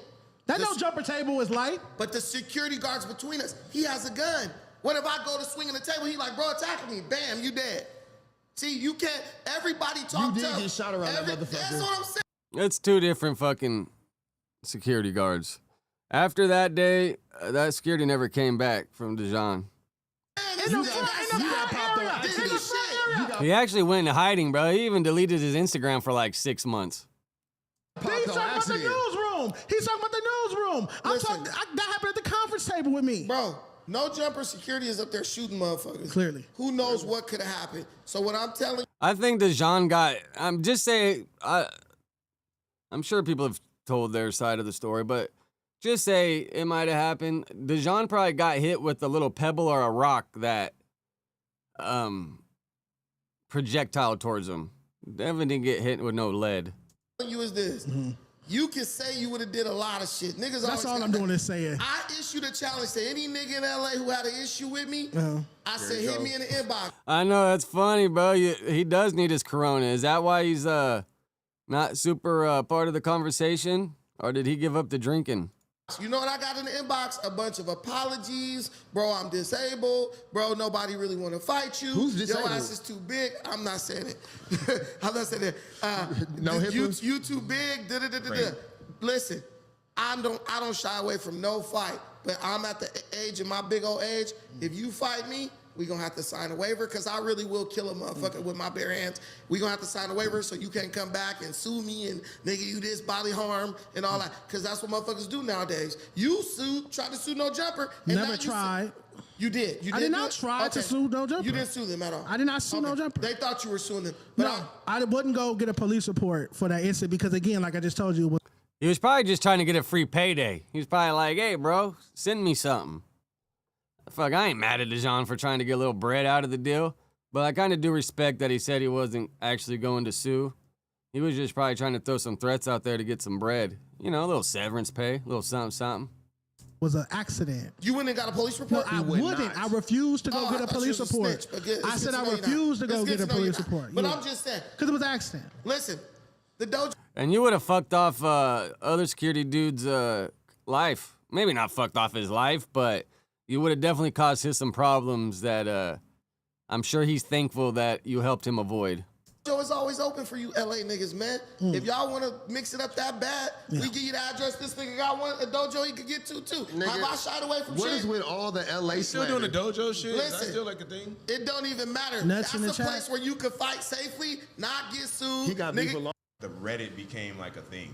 That no jumper table is light. But the security guard's between us. He has a gun. What if I go to swinging the table? He like, bro, attack me. Bam, you dead. See, you can't. Everybody talk You tough. did get shot around that motherfucker. That's what I'm saying. It's 2 different fucking security guards. After that day, that security never came back from Dejan. He actually went into hiding, bro. He even deleted his Instagram for like 6 months. He's talking about the newsroom. He's talking about the newsroom. That happened at the conference table with me. Bro, no jumper security is up there shooting motherfuckers. Clearly. Who knows what could have happened? So what I'm telling I think Dejan got. I'm just saying. I'm sure people have told their side of the story, but just say it might have happened. Dejan probably got hit with a little pebble or a rock that projectile towards him. Devin didn't get hit with no lead. you is this. You can say you would have did a lot of shit. Niggas That's all I'm doing is saying. I issued a challenge to any nigga in LA who had an issue with me. I said, hit me in the inbox. I know, that's funny, bro. He does need his Corona. Is that why he's not super part of the conversation? Or did he give up the drinking? You know what I got in the inbox? A bunch of apologies. Bro, I'm disabled. Bro, nobody really want to fight you. Who's disabled? Your ass is too big. I'm not saying it. I'm not saying it. No you too big. Da-da-da-da-da. Listen, I don't shy away from no fight. But I'm at the age, in my big old age, if you fight me, we gonna have to sign a waiver, because I really will kill a motherfucker with my bare hands. We gonna have to sign a waiver so you can't come back and sue me and nigga you this bodily harm and all that, because that's what motherfuckers do nowadays. You tried to sue No Jumper. And Never tried. You did. I did not try to sue No Jumper. You didn't sue them at all. I did not sue No Jumper. They thought you were suing them. No, I wouldn't go get a police report for that incident because, again, like I just told you. He was probably just trying to get a free payday. He was probably like, hey, bro, send me something. Fuck, I ain't mad at Dejan for trying to get a little bread out of the deal, but I kind of do respect that he said he wasn't actually going to sue. He was just probably trying to throw some threats out there to get some bread. You know, a little severance pay, a little something, something. Was an accident. You went and got a police report? No, I wouldn't. I refused to go get a police report. I said I refused to go get a police report. But I'm just saying. Because it was an accident. Listen, the dojo. And you would have fucked off other security dude's life. Maybe not fucked off his life, but you would have definitely caused him some problems that I'm sure he's thankful that you helped him avoid. Dojo is always open for you LA niggas, man. If y'all want to mix it up that bad, we give you the address. This nigga got a dojo he could get to, too. Nigga, Have I shied away from what shit? is with all the LA still doing the dojo shit? Listen, That's still like a thing? It don't even matter. Nuts in That's the a chat. place where you can fight safely, not get sued. He got beef along. The Reddit became like a thing.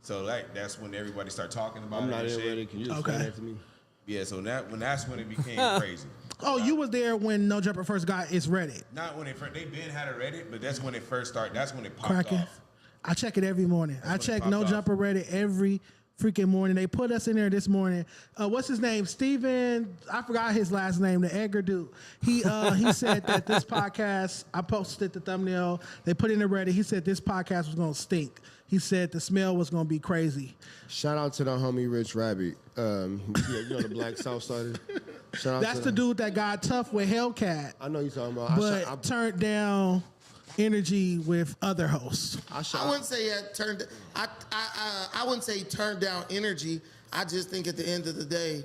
So like that's when everybody started talking about I'm it not and in shit. Reddit. Can you explain that to me? Yeah, so that's when it became crazy. Oh, you was there when No Jumper first got its Reddit. Not when they been had a Reddit, but that's when it first started. That's when it popped Cracking. off. I check it every morning. I check No Jumper Reddit every freaking morning. They put us in there this morning. What's his name? Steven, I forgot his last name, the Edgar dude. He said that this podcast, I posted the thumbnail, they put it in the Reddit. He said this podcast was going to stink. He said the smell was going to be crazy. Shout out to the homie Rich Rabbit. You know the Black Southsider? Shout out That's the dude that got tough with Hellcat. I know you're talking about. But turned down energy with other hosts. I wouldn't say turned. I wouldn't say he turned down energy. I just think at the end of the day,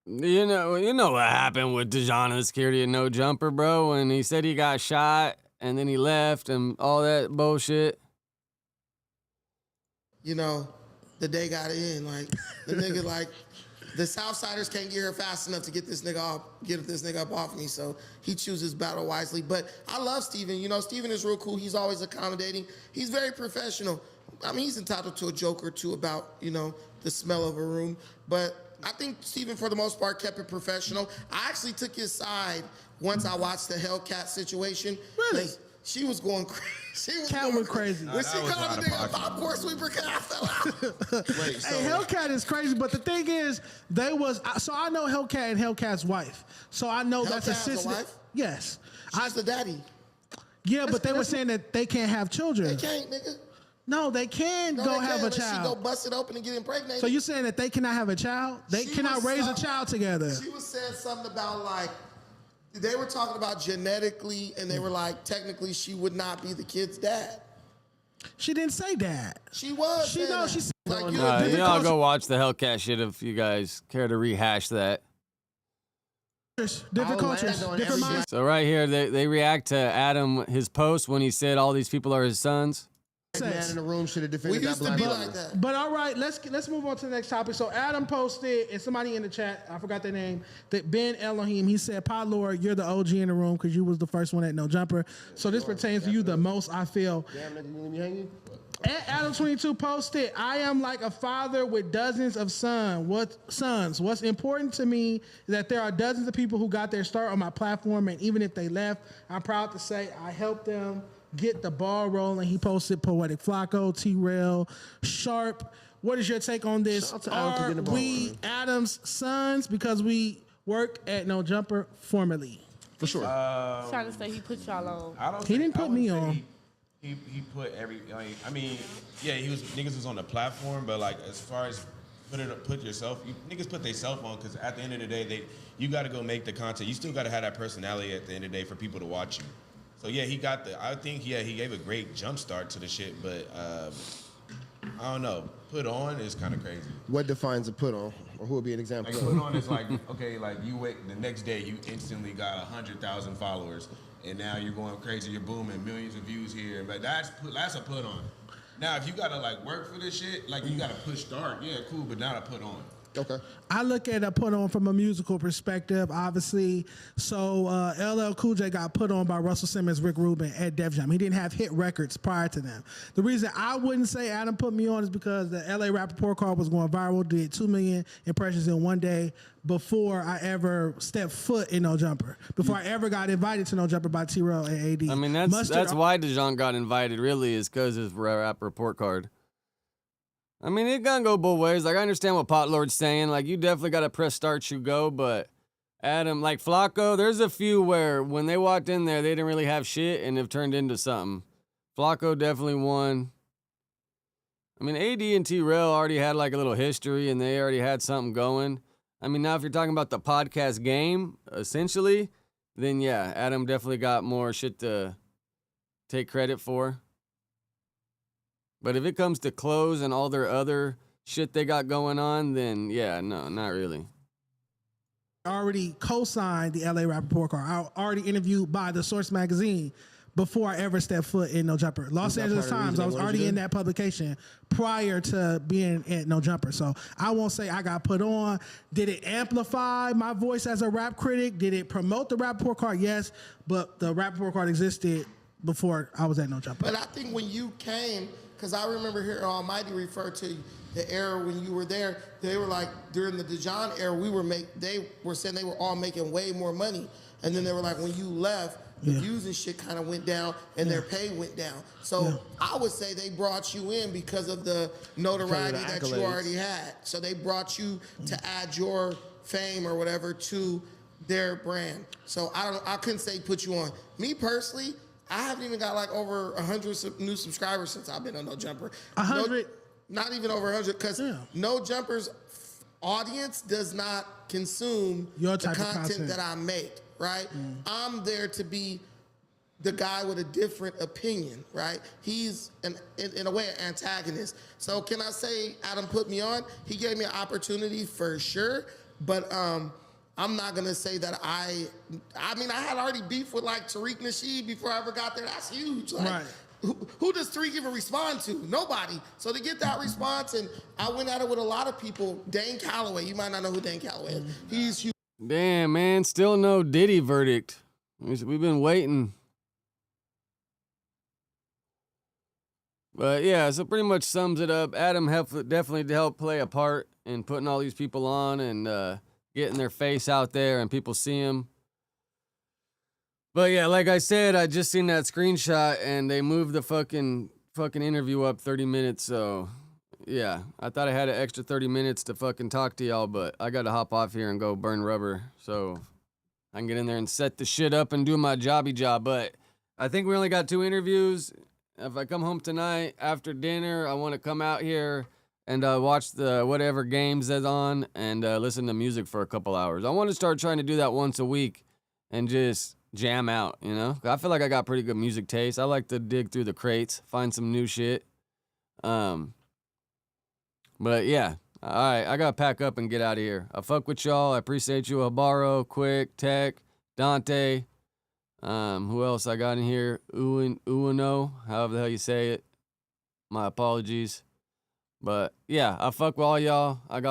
You know what happened with Dijon and security at No Jumper, bro, when he said he got shot and then he left and all that bullshit. you know, the day got in. Like the nigga, like the Southsiders can't get here fast enough to get this nigga up off me. So he chooses battle wisely. But I love Steven. You know, Steven is real cool. He's always accommodating. He's very professional. I mean, he's entitled to a joke or two about, you know, the smell of a room. But I think Steven, for the most part, kept it professional. I actually took his side once I watched the Hellcat situation. Really? She was going crazy. Cat went crazy. When she called the nigga a popcorn sweeper, I fell out. Hey, Hellcat is crazy, but the thing is, so I know Hellcat and Hellcat's wife. So I know that's a Hellcat has a sister. wife? Yes. She's the daddy. Yeah, but they were saying that they can't have children. They can't, nigga. No, they can No, go they have can't. a child. She go bust it open and get impregnated. So you're saying that they cannot have a child? They She cannot was raise a some- child together. She was saying something about like, they were talking about genetically, and they were like, technically, she would not be the kid's dad. She didn't say that. She was. She saying know. that. She said Like, You all go watch the Hellcat shit if you guys care to rehash that. different cultures, different minds. So right here, they react to Adam, his post when he said all these people are his sons. Man in the room should have defended We that used to black be brother. like that. But all right, let's move on to the next topic. So Adam posted, and somebody in the chat, I forgot their name, that Ben Elohim, he said, Pod Lord, you're the OG in the room because you was the first one at No Jumper. So this pertains to you the most, I feel. Damn, nigga, you leave me hanging? At Adam22 posted, I am like a father with dozens of sons. What's important to me is that there are dozens of people who got their start on my platform, and even if they left, I'm proud to say I helped them get the ball rolling. He posted Poetik, Flakko, T-Rail, Sharp. What is your take on this? Shout out to Adam for Are getting the ball we rolling. Adam's sons because we work at No Jumper formerly? For sure. Trying to say he put y'all on. I don't He think- didn't put I wouldn't me say on. He put every. Like, I mean, yeah, niggas was on the platform, but like as far as put yourself, niggas put themselves on because at the end of the day, you got to go make the content. You still got to have that personality at the end of the day for people to watch you. So yeah, I think he gave a great jump start to the shit, but I don't know. Put on is kind of crazy. What defines a put on? Or who would be an example? Like put on is like, okay, like you wait the next day you instantly got 100,000 followers and now you're going crazy, you're booming, millions of views here. But that's a put on. Now if you gotta like work for this shit, like you gotta push start, yeah, cool, but not a put on. Okay. I look at a put on from a musical perspective, obviously. So LL Cool J got put on by Russell Simmons, Rick Rubin at Def Jam. He didn't have hit records prior to them. The reason I wouldn't say Adam put me on is because the LA Rap Report card was going viral, did 2 million impressions in one day before I ever stepped foot in No Jumper, before I ever got invited to No Jumper by T-Rail and AD. I mean, that's why Dijon got invited, really, is because of his rap report card. I mean, it gonna go both ways. Like, I understand what Pot Lord's saying. Like, you definitely gotta press start, you go. But Adam, like Flakko, there's a few where when they walked in there, they didn't really have shit and have turned into something. Flakko definitely won. I mean, AD and T-Rail already had like a little history and they already had something going. I mean, now if you're talking about the podcast game, essentially, then yeah, Adam definitely got more shit to take credit for. But if it comes to clothes and all their other shit they got going on, then yeah, no, not really. Already co-signed the LA Rap Report card. I already interviewed by The Source magazine before I ever stepped foot in No Jumper. Los Angeles Times, I was already in that publication prior to being at No Jumper. So I won't say I got put on. Did it amplify my voice as a rap critic? Did it promote the Rap Report card? Yes, but the Rap Report card existed before I was at No Jumper. But I think when you came, because I remember hearing Almighty refer to the era when you were there, they were like, during the Dijon era, they were saying they were all making way more money. And then they were like, when you left, the views and shit kind of went down, and their pay went down. So I would say they brought you in because of the notoriety that you already had. So they brought you to add your fame or whatever to their brand. So I couldn't say put you on. Me personally, I haven't even got like over 100 new subscribers since I've been on No Jumper. 100? Not even over 100, because No Jumper's audience does not consume Your the type of content content that I make, right? I'm there to be the guy with a different opinion, right? He's, in a way, an antagonist. So can I say Adam put me on? He gave me an opportunity for sure, but I'm not gonna say that I mean, I had already beef with like Tariq Nasheed before I ever got there. That's huge. Like, Right. Who does Tariq even respond to? Nobody. So to get that response, and I went at it with a lot of people. Dane Calloway, you might not know who Dane Calloway is. He's huge. Damn, man, still no Diddy verdict. We've been waiting. But yeah, so pretty much sums it up. Adam definitely helped play a part in putting all these people on and getting their face out there and people see them. But yeah, like I said, I just seen that screenshot and they moved the fucking interview up 30 minutes. So yeah, I thought I had an extra 30 minutes to fucking talk to y'all, but I got to hop off here and go burn rubber. So I can get in there and set the shit up and do my jobby job. But I think we only got 2 interviews. If I come home tonight after dinner, I want to come out here and watch the whatever games that's on and listen to music for a couple hours. I want to start trying to do that once a week and just jam out, you know? I feel like I got pretty good music taste. I like to dig through the crates, find some new shit. But yeah, all right, I got to pack up and get out of here. I fuck with y'all. I appreciate you, Habaro, Quick, Tech, Dante. Who else I got in here? Uno, however the hell you say it. My apologies. But yeah, I fuck with all y'all. I got